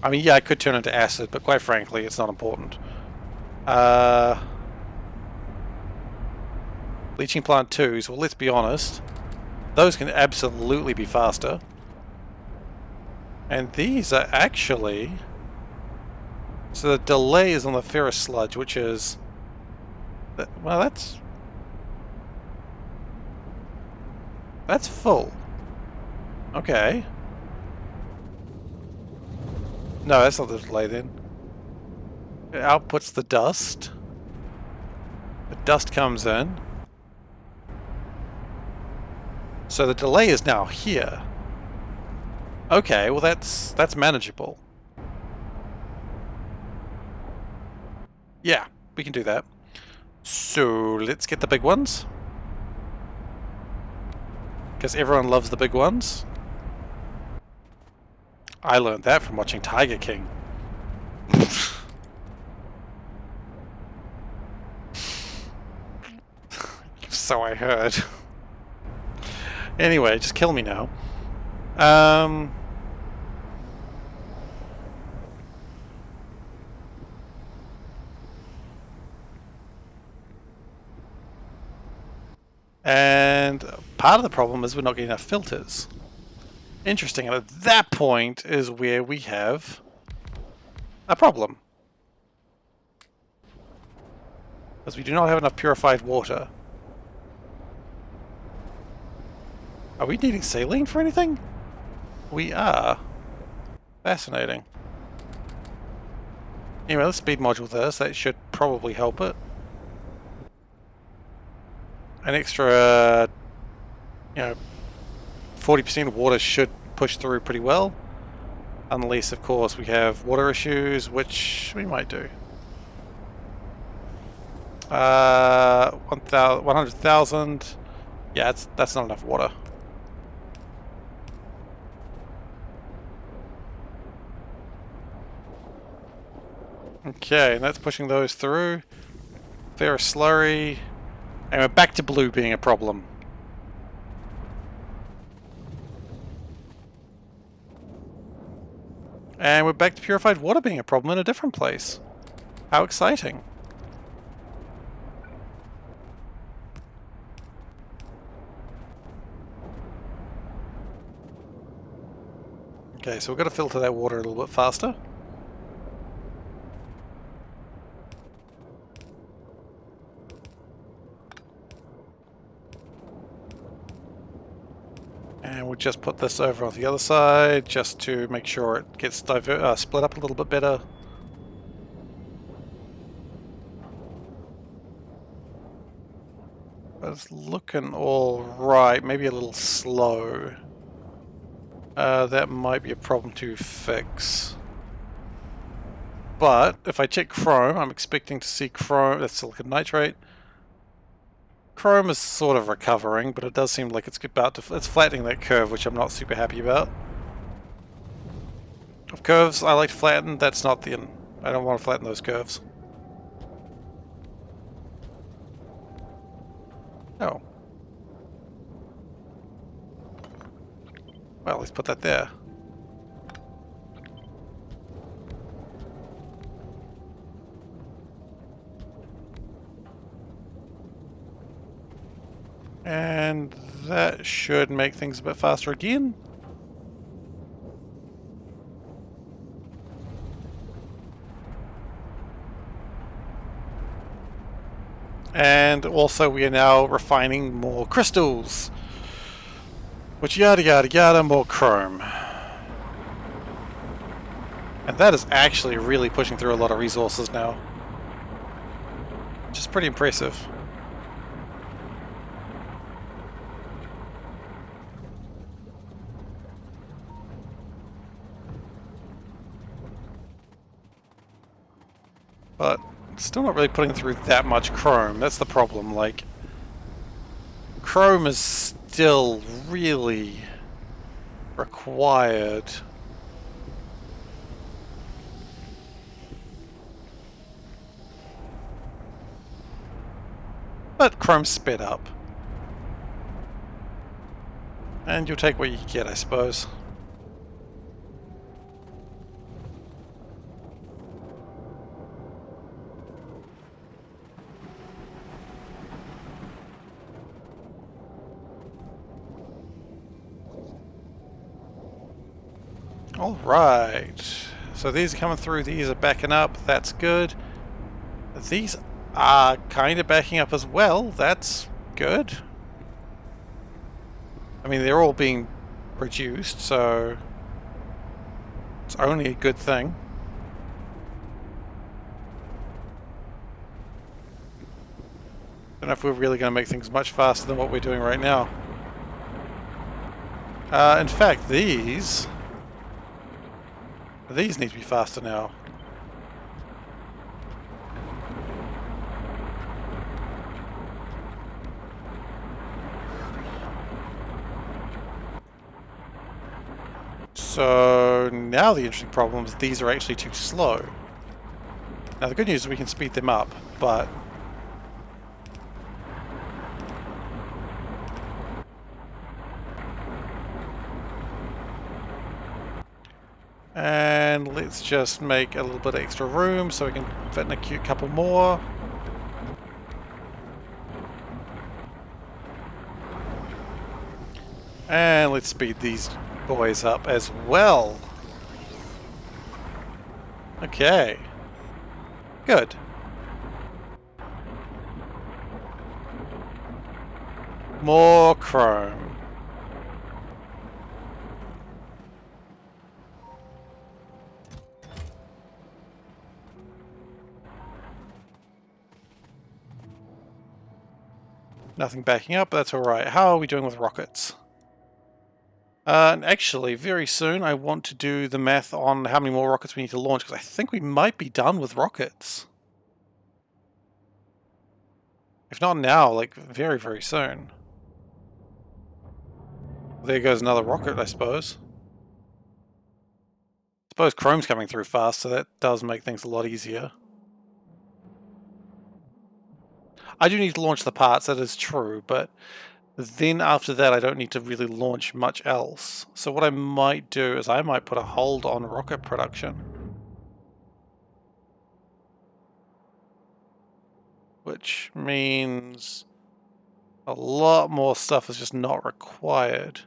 I mean, yeah, I could turn into acid, but quite frankly, it's not important. Leaching plant 2s, well, let's be honest. Those can absolutely be faster. And these are actually... So the delay is on the ferrous sludge, which is... Well, that's full. Okay. No, that's not the delay then. It outputs the dust. The dust comes in. So the delay is now here. Okay, well that's manageable. Yeah, we can do that. So let's get the big ones. Because everyone loves the big ones. I learned that from watching Tiger King. So I heard. Anyway, just kill me now. And part of the problem is we're not getting enough filters. Interesting, and at that point is where we have a problem. Because we do not have enough purified water. Are we needing saline for anything? We are. Fascinating. Anyway, let's speed module this. That should probably help it. An extra, 40% of water should push through pretty well. Unless, of course, we have water issues, which we might do. 100,000. Yeah, that's not enough water. Okay, and that's pushing those through. Ferrous slurry. And we're back to blue being a problem. And we're back to purified water being a problem in a different place. How exciting. Okay, so we've got to filter that water a little bit faster. And we'll just put this over on the other side just to make sure it gets split up a little bit better. But it's looking all right, maybe a little slow. That might be a problem to fix. But if I check chrome, I'm expecting to see chrome, that's silicon nitrate. Chrome is sort of recovering, but it does seem like it's flattening that curve, which I'm not super happy about. Of curves I like to flatten, that's not the end. I don't want to flatten those curves. Oh. Well, let's put that there. And that should make things a bit faster again. And also we are now refining more crystals. Which yada yada yada, more chrome. And that is actually really pushing through a lot of resources now. Which is pretty impressive. But still not really putting through that much chrome. That's the problem. Like, chrome is still really required. But chrome's sped up. And you'll take what you get, I suppose. Alright. So these are coming through, these are backing up, that's good. These are kind of backing up as well, that's good. I mean, they're all being produced, so it's only a good thing. Don't know if we're really going to make things much faster than what we're doing right now. In fact, these need to be faster now. So now the interesting problem is these are actually too slow. Now the good news is we can speed them up, but and let's just make a little bit of extra room so we can fit in a cute couple more. And let's speed these boys up as well. Okay. Good. More chrome. Nothing backing up, but that's alright. How are we doing with rockets? And actually, very soon I want to do the math on how many more rockets we need to launch, because I think we might be done with rockets. If not now, like very, very soon. There goes another rocket, I suppose. I suppose chrome's coming through fast, so that does make things a lot easier. I do need to launch the parts, that is true, but then after that I don't need to really launch much else. So what I might do is I might put a hold on rocket production. Which means a lot more stuff is just not required.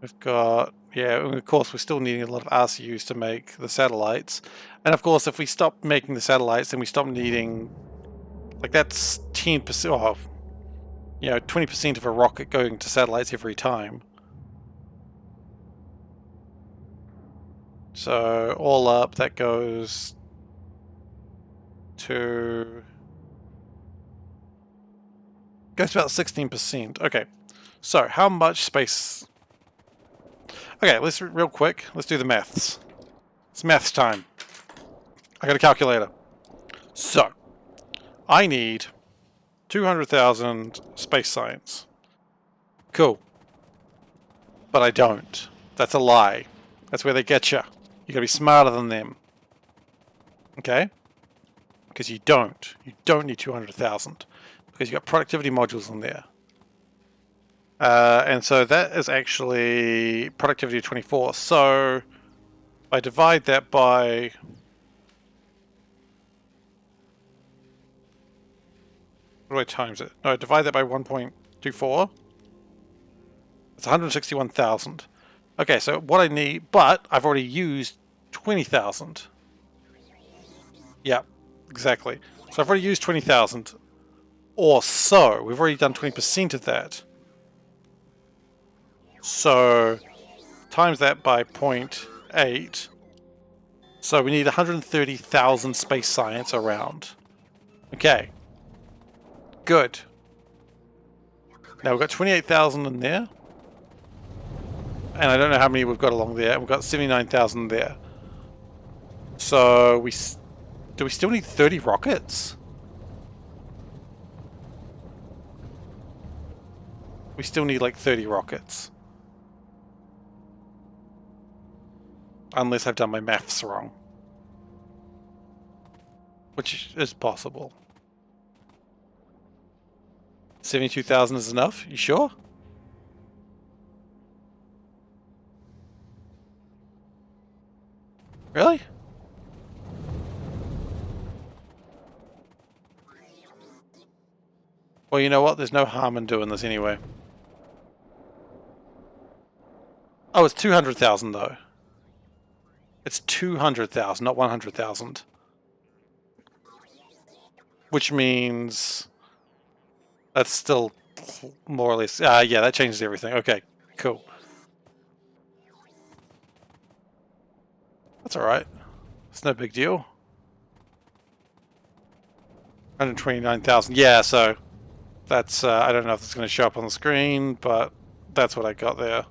We've got, yeah, and of course we're still needing a lot of RCUs to make the satellites. And of course if we stop making the satellites, then we stop needing, like that's 10%, or, you know, 20% of a rocket going to satellites every time. So all up, that goes to about 16%. Okay, so how much space? Okay, let's real quick. Let's do the maths. It's maths time. I got a calculator. So I need 200,000 space science. Cool. But I don't. That's a lie. That's where they get you. You gotta be smarter than them. Okay? Because you don't. You don't need 200,000. Because you got productivity modules in there. And so that is actually productivity of 24. So I divide that by... What do I times it? No, I divide that by 1.24. It's 161,000. Okay, so what I need... But I've already used 20,000. Yeah, exactly. So I've already used 20,000. Or so. We've already done 20% of that. So times that by 0.8. So we need 130,000 space science around. Okay. Good. Now we've got 28,000 in there. And I don't know how many we've got along there. We've got 79,000 there. So do we still need 30 rockets? We still need like 30 rockets. Unless I've done my maths wrong. which is possible. 72,000 is enough? You sure? Really? Well, you know what? There's no harm in doing this anyway. Oh, it's 200,000 though. It's 200,000, not 100,000. Which means that's still more or less. Yeah, that changes everything. Okay, cool. That's all right. It's no big deal. 129,000. Yeah, so that's. I don't know if it's going to show up on the screen, but that's what I got there.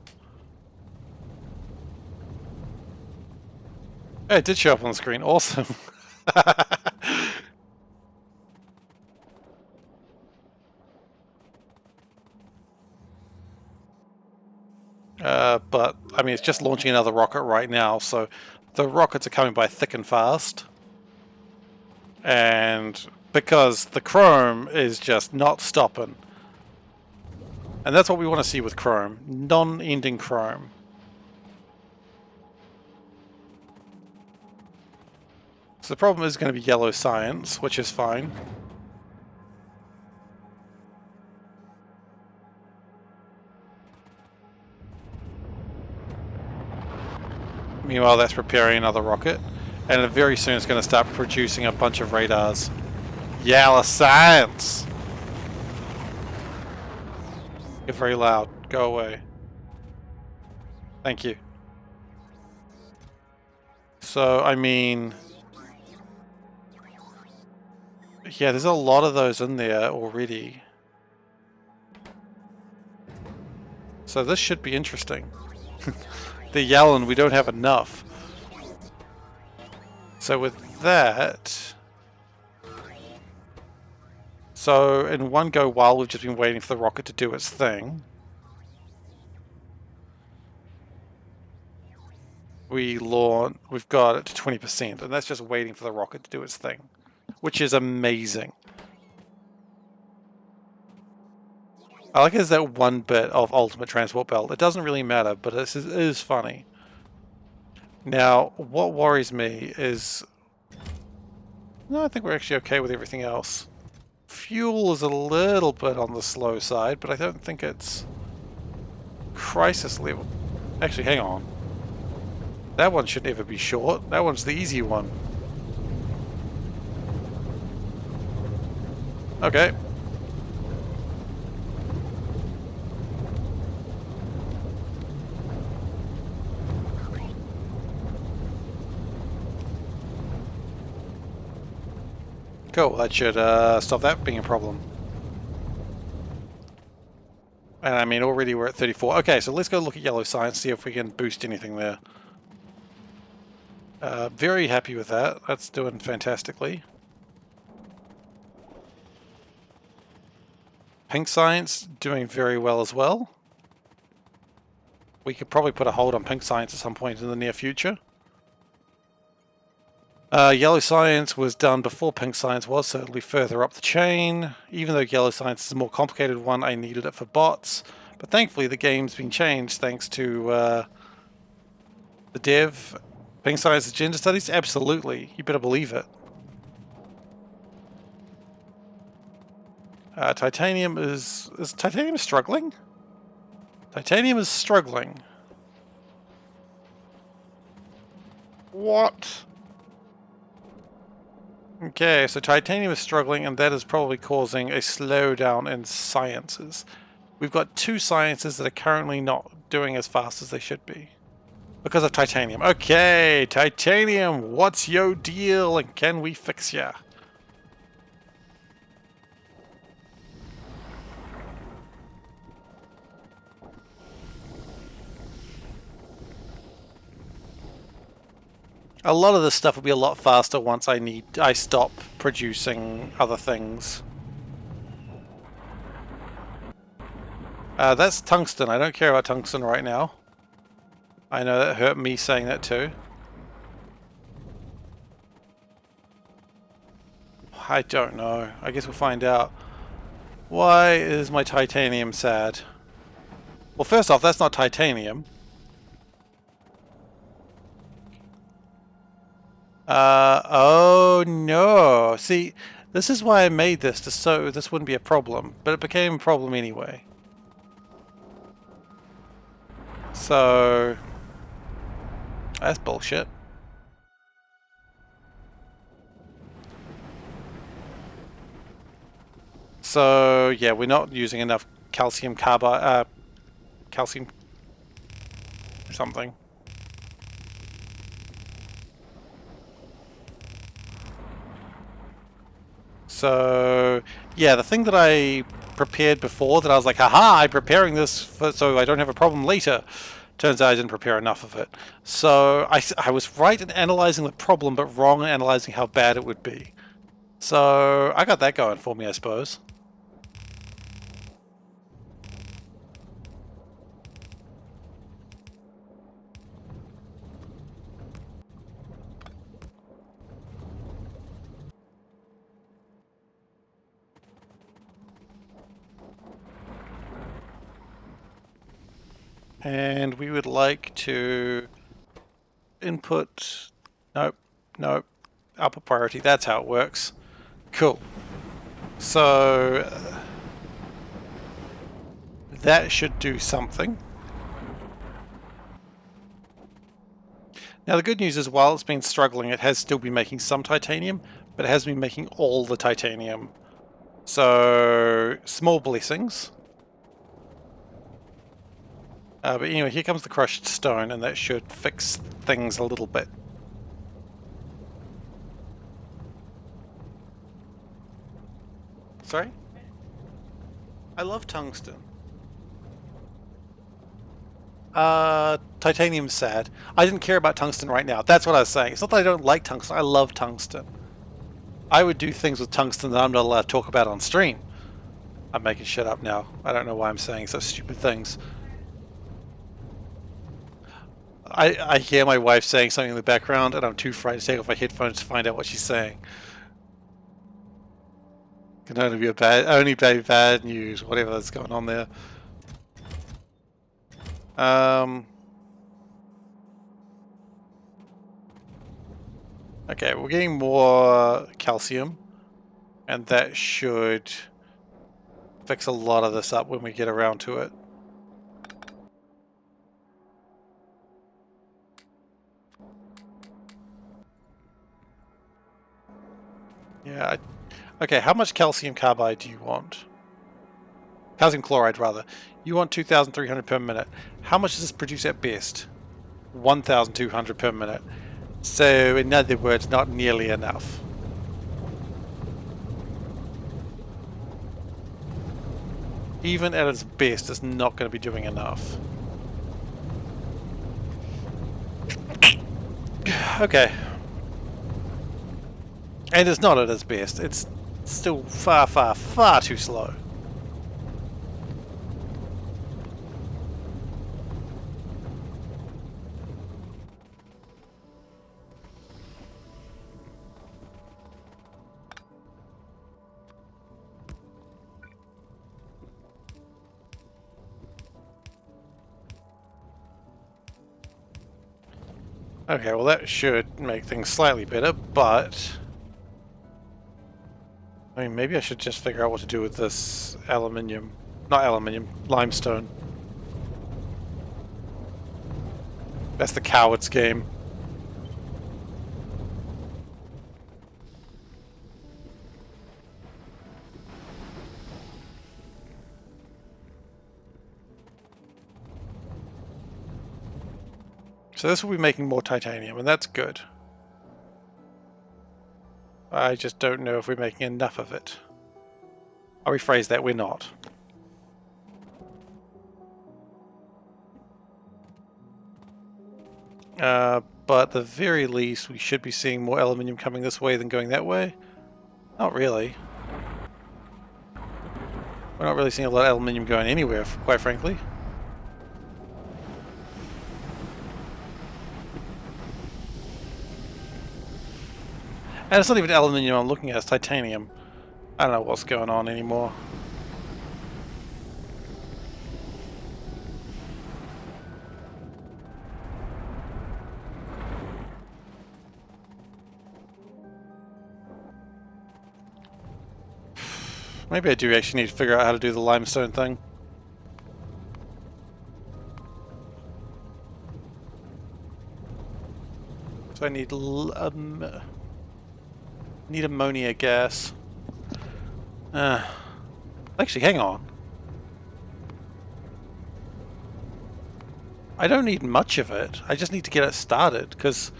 Hey, it did show up on the screen. Awesome. But I mean, it's just launching another rocket right now, so the rockets are coming by thick and fast. And because the chrome is just not stopping. And that's what we want to see with chrome. Non-ending chrome. So the problem is going to be yellow science, which is fine. Meanwhile, that's preparing another rocket. And very soon it's going to start producing a bunch of radars. Yellow science! You're very loud. Go away. Thank you. So, I mean... yeah, there's a lot of those in there already. So this should be interesting. They're yelling, we don't have enough. So with that... so in one go, while we've just been waiting for the rocket to do its thing, we've got it to 20%, and that's just waiting for the rocket to do its thing, which is amazing. I like there's that one bit of Ultimate Transport Belt. It doesn't really matter, but it is funny. Now, what worries me is... no, I think we're actually okay with everything else. Fuel is a little bit on the slow side, but I don't think it's crisis level. Actually, hang on. That one should never be short. That one's the easy one. Okay. Cool, that should stop that being a problem. And I mean, already we're at 34. Okay, so let's go look at yellow science, see if we can boost anything there. Very happy with that. That's doing fantastically. Pink science doing very well as well. We could probably put a hold on pink science at some point in the near future. Yellow science was done before pink science was, so it'll be further up the chain. Even though yellow science is a more complicated one, I needed it for bots. But thankfully the game's been changed thanks to the dev. Pink science is gender studies? Absolutely. You better believe it. Titanium is Titanium struggling? Titanium is struggling. What? Okay, so titanium is struggling, and that is probably causing a slowdown in sciences. We've got two sciences that are currently not doing as fast as they should be. Because of titanium. Okay, titanium, what's your deal, and can we fix ya? A lot of this stuff will be a lot faster once I stop producing other things. That's tungsten. I don't care about tungsten right now. I know that hurt me saying that too. I don't know. I guess we'll find out. Why is my titanium sad? Well, first off, that's not titanium. Oh no. See, this is why I made this, just so this wouldn't be a problem, but it became a problem anyway. So, that's bullshit. So, yeah, we're not using enough calcium carbide, calcium something. So, yeah, the thing that I prepared before, that I was like, haha, I'm preparing this so I don't have a problem later. Turns out I didn't prepare enough of it. So, I was right in analyzing the problem, but wrong in analyzing how bad it would be. So, I got that going for me, I suppose. And we would like to input, nope, nope, output priority, that's how it works. Cool. So that should do something. Now the good news is, while it's been struggling, it has still been making some titanium, but it hasn't been making all the titanium. So, small blessings. But anyway, here comes the crushed stone, and that should fix things a little bit. Sorry? I love tungsten. Titanium's sad. I didn't care about tungsten right now. That's what I was saying. It's not that I don't like tungsten. I love tungsten. I would do things with tungsten that I'm not allowed to talk about on stream. I'm making shit up now. I don't know why I'm saying such stupid things. I hear my wife saying something in the background, and I'm too frightened to take off my headphones to find out what she's saying. Can only be bad news, whatever that's going on there. Okay, we're getting more calcium, and that should fix a lot of this up when we get around to it. Yeah, okay, how much calcium carbide do you want? Calcium chloride, rather. You want 2,300 per minute. How much does this produce at best? 1,200 per minute. So, in other words, not nearly enough. Even at its best, it's not going to be doing enough. Okay. And it's not at its best. It's still far, far, far too slow. Okay, well that should make things slightly better, but I mean, maybe I should just figure out what to do with this aluminium. Not aluminium, limestone. That's the coward's game. So this will be making more titanium, and that's good. I just don't know if we're making enough of it. I'll rephrase that, we're not. But at the very least, we should be seeing more aluminium coming this way than going that way. Not really. We're not really seeing a lot of aluminium going anywhere, quite frankly. And it's not even aluminium I'm looking at, it's titanium. I don't know what's going on anymore. Maybe I do actually need to figure out how to do the limestone thing. So I need ammonia gas. Actually, hang on. I don't need much of it. I just need to get it started, because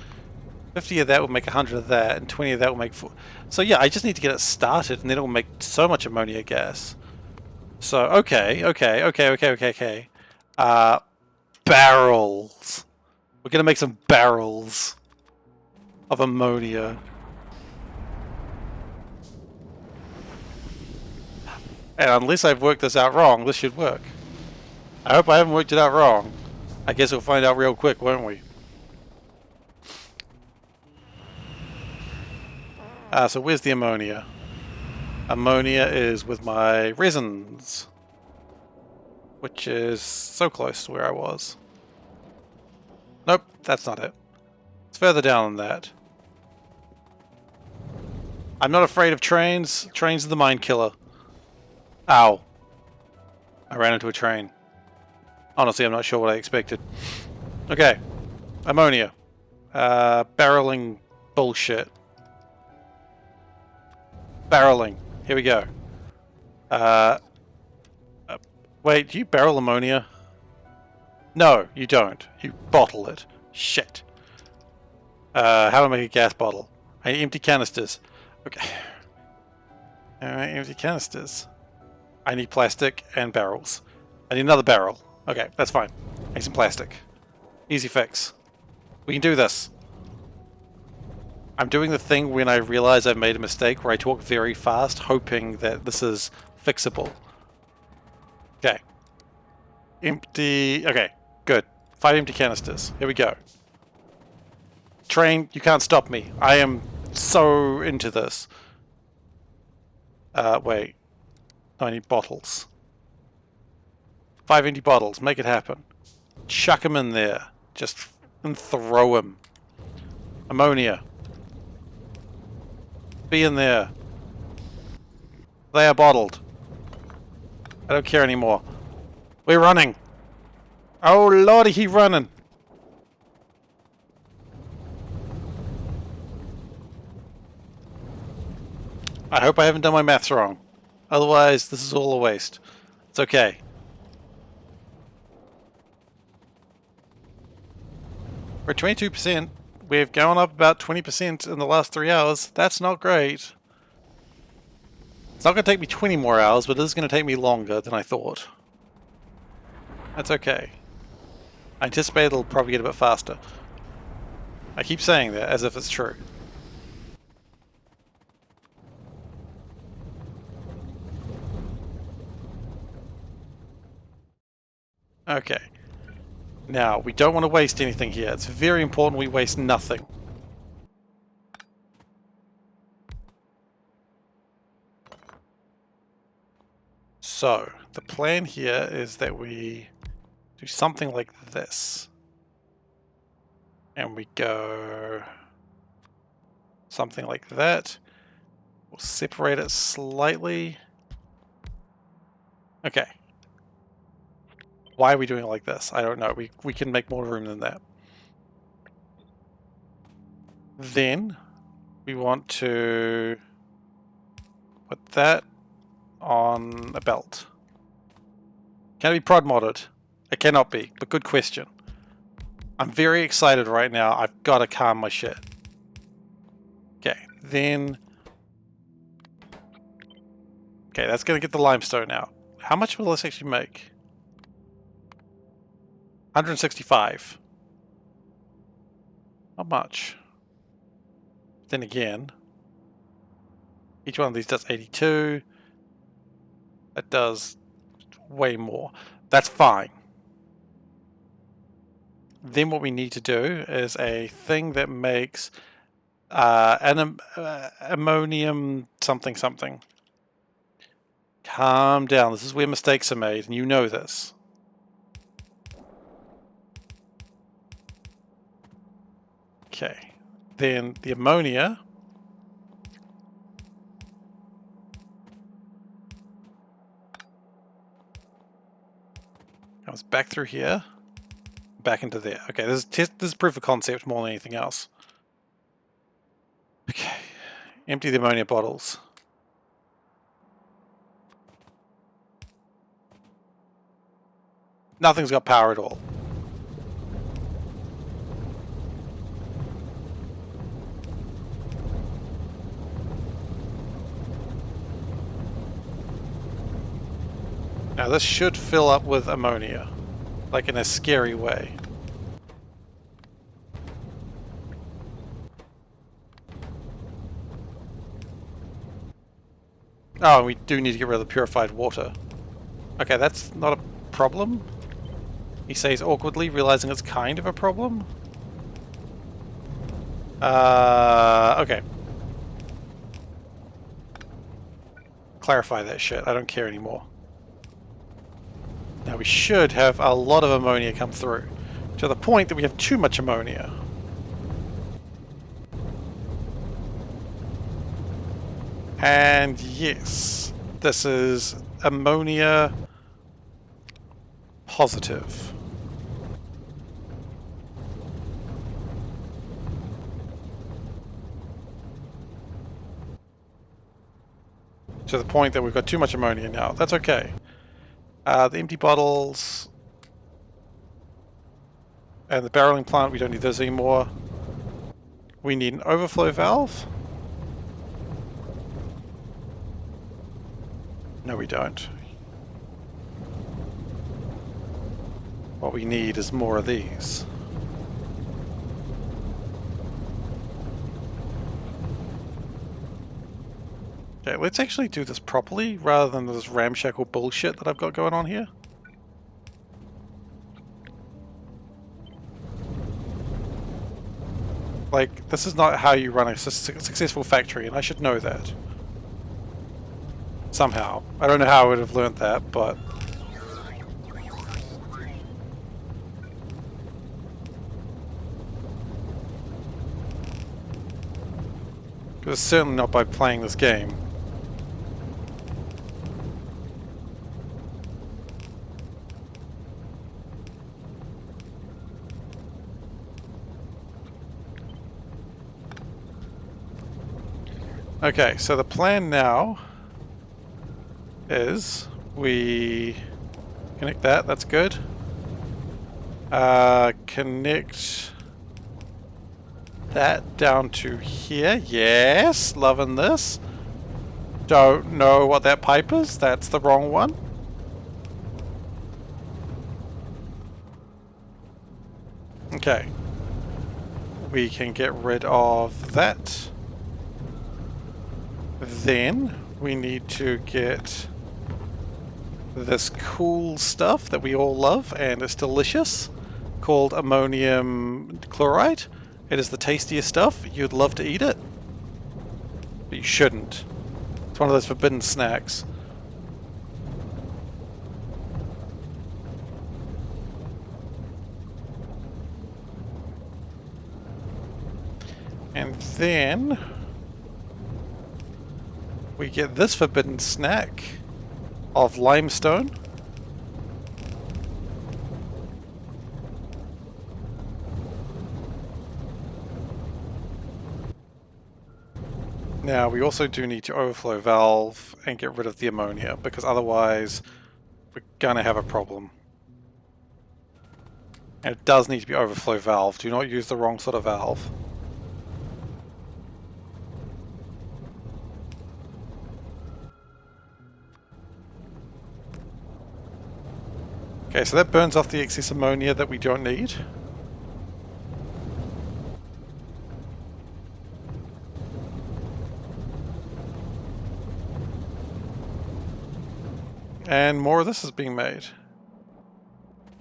50 of that will make 100 of that, and 20 of that will make 4. So yeah, I just need to get it started, and then it will make so much ammonia gas. So, okay. Barrels. We're gonna make some barrels of ammonia. And unless I've worked this out wrong, this should work. I hope I haven't worked it out wrong. I guess we'll find out real quick, won't we? So where's the ammonia? Ammonia is with my resins, which is so close to where I was. Nope, that's not it. It's further down than that. I'm not afraid of trains. Trains are the mind killer. Ow. I ran into a train. Honestly, I'm not sure what I expected. Okay. Ammonia. Barreling bullshit. Barreling. Here we go. Wait, do you barrel ammonia? No, you don't. You bottle it. Shit. How do I make a gas bottle? I need empty canisters. Okay. Alright, empty canisters. I need plastic and barrels. I need another barrel. Okay, that's fine. I need some plastic. Easy fix. We can do this. I'm doing the thing when I realize I've made a mistake where I talk very fast, hoping that this is fixable. Okay. Empty... Okay, good. 5 empty canisters. Here we go. Train, you can't stop me. I am so into this. Wait. No, I need bottles. 5 empty bottles. Make it happen. Chuck them in there. Just and throw them. Ammonia. Be in there. They are bottled. I don't care anymore. We're running. Oh lordy, he's running. I hope I haven't done my maths wrong. Otherwise, this is all a waste. It's okay. We're 22%. We've gone up about 20% in the last 3 hours. That's not great. It's not going to take me 20 more hours, but it is going to take me longer than I thought. That's okay. I anticipate it'll probably get a bit faster. I keep saying that as if it's true. Okay. Now, we don't want to waste anything here. It's very important we waste nothing. So, the plan here is that we do something like this. And we go something like that. We'll separate it slightly. Okay. Why are we doing it like this? I don't know. We can make more room than that. Then we want to put that on a belt. Can it be prod modded? It cannot be, but good question. I'm very excited right now. I've got to calm my shit. Okay, then... Okay, that's going to get the limestone out. How much will this actually make? 165. Not much. Then again, each one of these does 82. That does way more. That's fine. Then what we need to do is a thing that makes ammonium something something. Calm down. This is where mistakes are made, and you know this. Okay. Then the ammonia. Comes back through here. Back into there. Okay, this is proof of concept more than anything else. Okay. Empty the ammonia bottles. Nothing's got power at all. Now this should fill up with ammonia, like in a scary way. Oh, we do need to get rid of the purified water. Okay, that's not a problem. He says awkwardly, realizing it's kind of a problem. Okay. Clarify that shit. I don't care anymore. Now we should have a lot of ammonia come through, to the point that we have too much ammonia. And yes, this is ammonia positive. To the point that we've got too much ammonia now. That's okay. The empty bottles and the barreling plant, we don't need those anymore. We need an overflow valve. No, we don't. What we need is more of these. Okay, let's actually do this properly rather than this ramshackle bullshit that I've got going on here. Like, this is not how you run a successful factory, and I should know that. Somehow. I don't know how I would have learned that, but... It's certainly not by playing this game. Okay, so the plan now is we connect that, that's good. Connect that down to here, yes, loving this. Don't know what that pipe is, that's the wrong one. Okay, we can get rid of that. Then we need to get this cool stuff that we all love and it's delicious, called ammonium chloride. It is the tastiest stuff. You'd love to eat it, but you shouldn't. It's one of those forbidden snacks. And then we get this forbidden snack of limestone. Now we also do need to overflow valve and get rid of the ammonia, because otherwise we're gonna have a problem. And it does need to be overflow valve. Do not use the wrong sort of valve. Okay, so that burns off the excess ammonia that we don't need. And more of this is being made.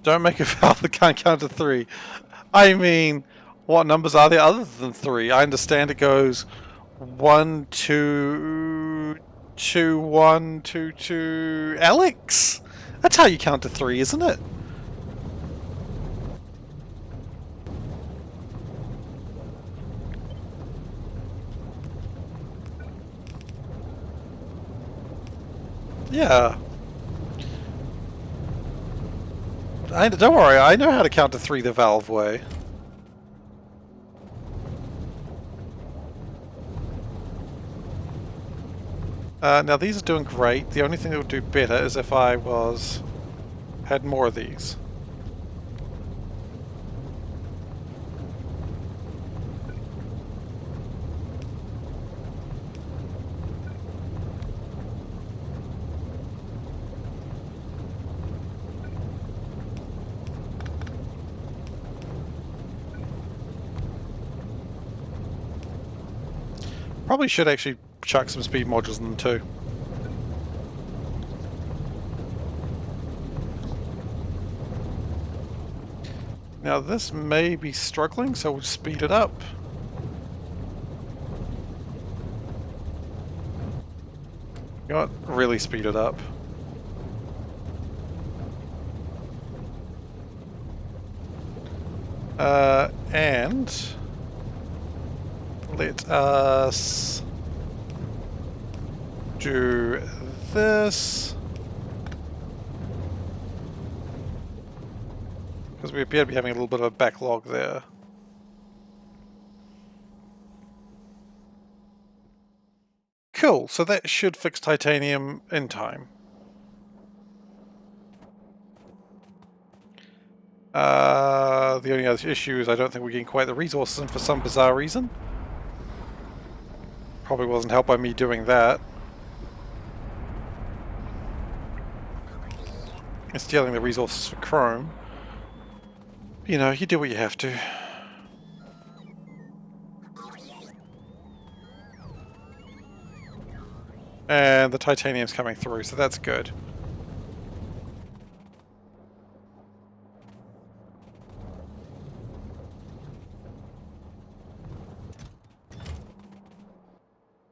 Don't make a valve that can't count to 3. I mean, What numbers are there other than 3? I understand it goes 1, 2, 2, 1, 2, 2. Alex? That's how you count to 3, isn't it? Yeah. Don't worry, I know how to count to 3 the Valve way. Now these are doing great. The only thing that would do better is if I had more of these. Probably should actually chuck some speed modules in them too. Now this may be struggling, so we'll speed it up. You know what? Really speed it up. And let us do this. Because we appear to be having a little bit of a backlog there. Cool, so that should fix titanium in time. The only other issue is I don't think we're getting quite the resources in for some bizarre reason. Probably wasn't helped by me doing that. And stealing the resources for chrome. You know, you do what you have to. And the titanium's coming through, so that's good.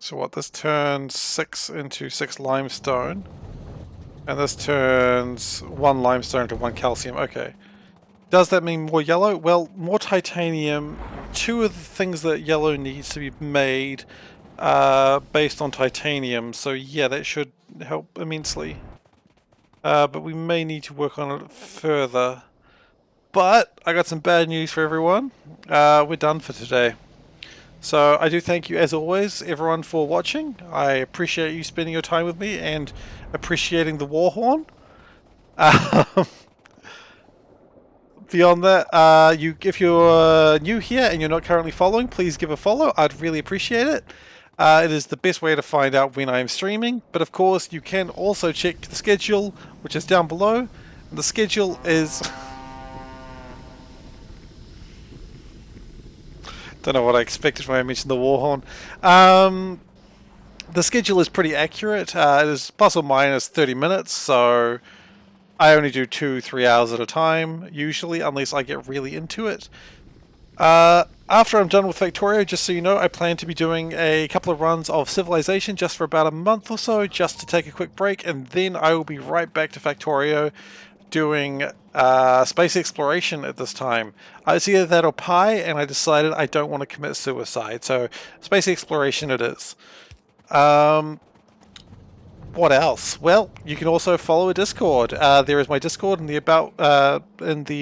So what, this turns 6 into 6 limestone. And this turns 1 limestone to 1 calcium. Okay. Does that mean more yellow? Well, more titanium. 2 of the things that yellow needs to be made based on titanium. So yeah, that should help immensely. But we may need to work on it further. But I got some bad news for everyone. We're done for today. So I do thank you, as always, everyone, for watching. I appreciate you spending your time with me and appreciating the war horn. Beyond that, if you're new here and you're not currently following, please give a follow. I'd really appreciate it. It is the best way to find out when I'm streaming. But of course, you can also check the schedule, which is down below. The schedule is... Don't know what I expected when I mentioned the war horn. The schedule is pretty accurate. It is plus or minus 30 minutes, so I only do 2-3 hours at a time, usually, unless I get really into it. After I'm done with Factorio, just so you know, I plan to be doing a couple of runs of Civilization just for about a month or so, just to take a quick break, and then I will be right back to Factorio doing space exploration at this time. It's either that or Pi, and I decided I don't want to commit suicide, so space exploration it is. What else? Well, you can also follow a Discord. There is my Discord in the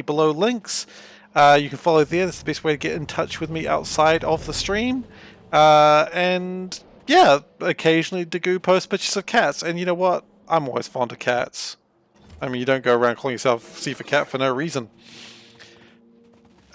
below links. You can follow there. That's the best way to get in touch with me outside of the stream. And yeah, occasionally Dagu posts pictures of cats. And you know what? I'm always fond of cats. I mean, you don't go around calling yourself SeiferKatt for no reason.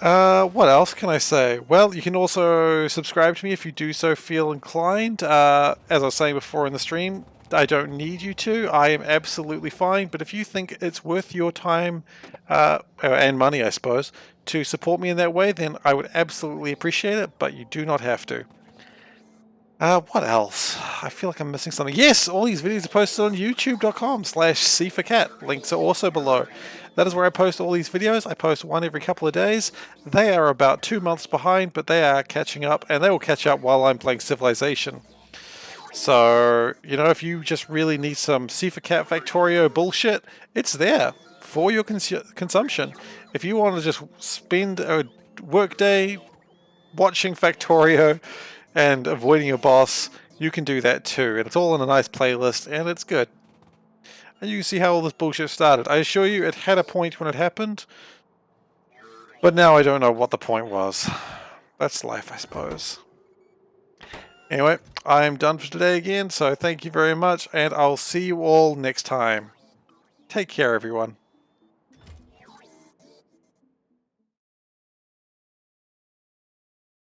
What else can I say? Well, you can also subscribe to me if you do so feel inclined. As I was saying before in the stream, I don't need you to. I am absolutely fine. But if you think it's worth your time and money, I suppose, to support me in that way, then I would absolutely appreciate it. But you do not have to. What else? I feel like I'm missing something. Yes, all these videos are posted on youtube.com/SeiferKatt. Links are also below. That is where I post all these videos. I post one every couple of days. They are about 2 months behind, but they are catching up, and they will catch up while I'm playing Civilization. So, you know, if you just really need some SeiferKatt Factorio bullshit, it's there for your consumption. If you want to just spend a workday watching Factorio and avoiding your boss, you can do that too. And it's all in a nice playlist, and it's good. And you can see how all this bullshit started. I assure you, it had a point when it happened, but now I don't know what the point was. That's life, I suppose. Anyway, I'm done for today again, so thank you very much, and I'll see you all next time. Take care, everyone.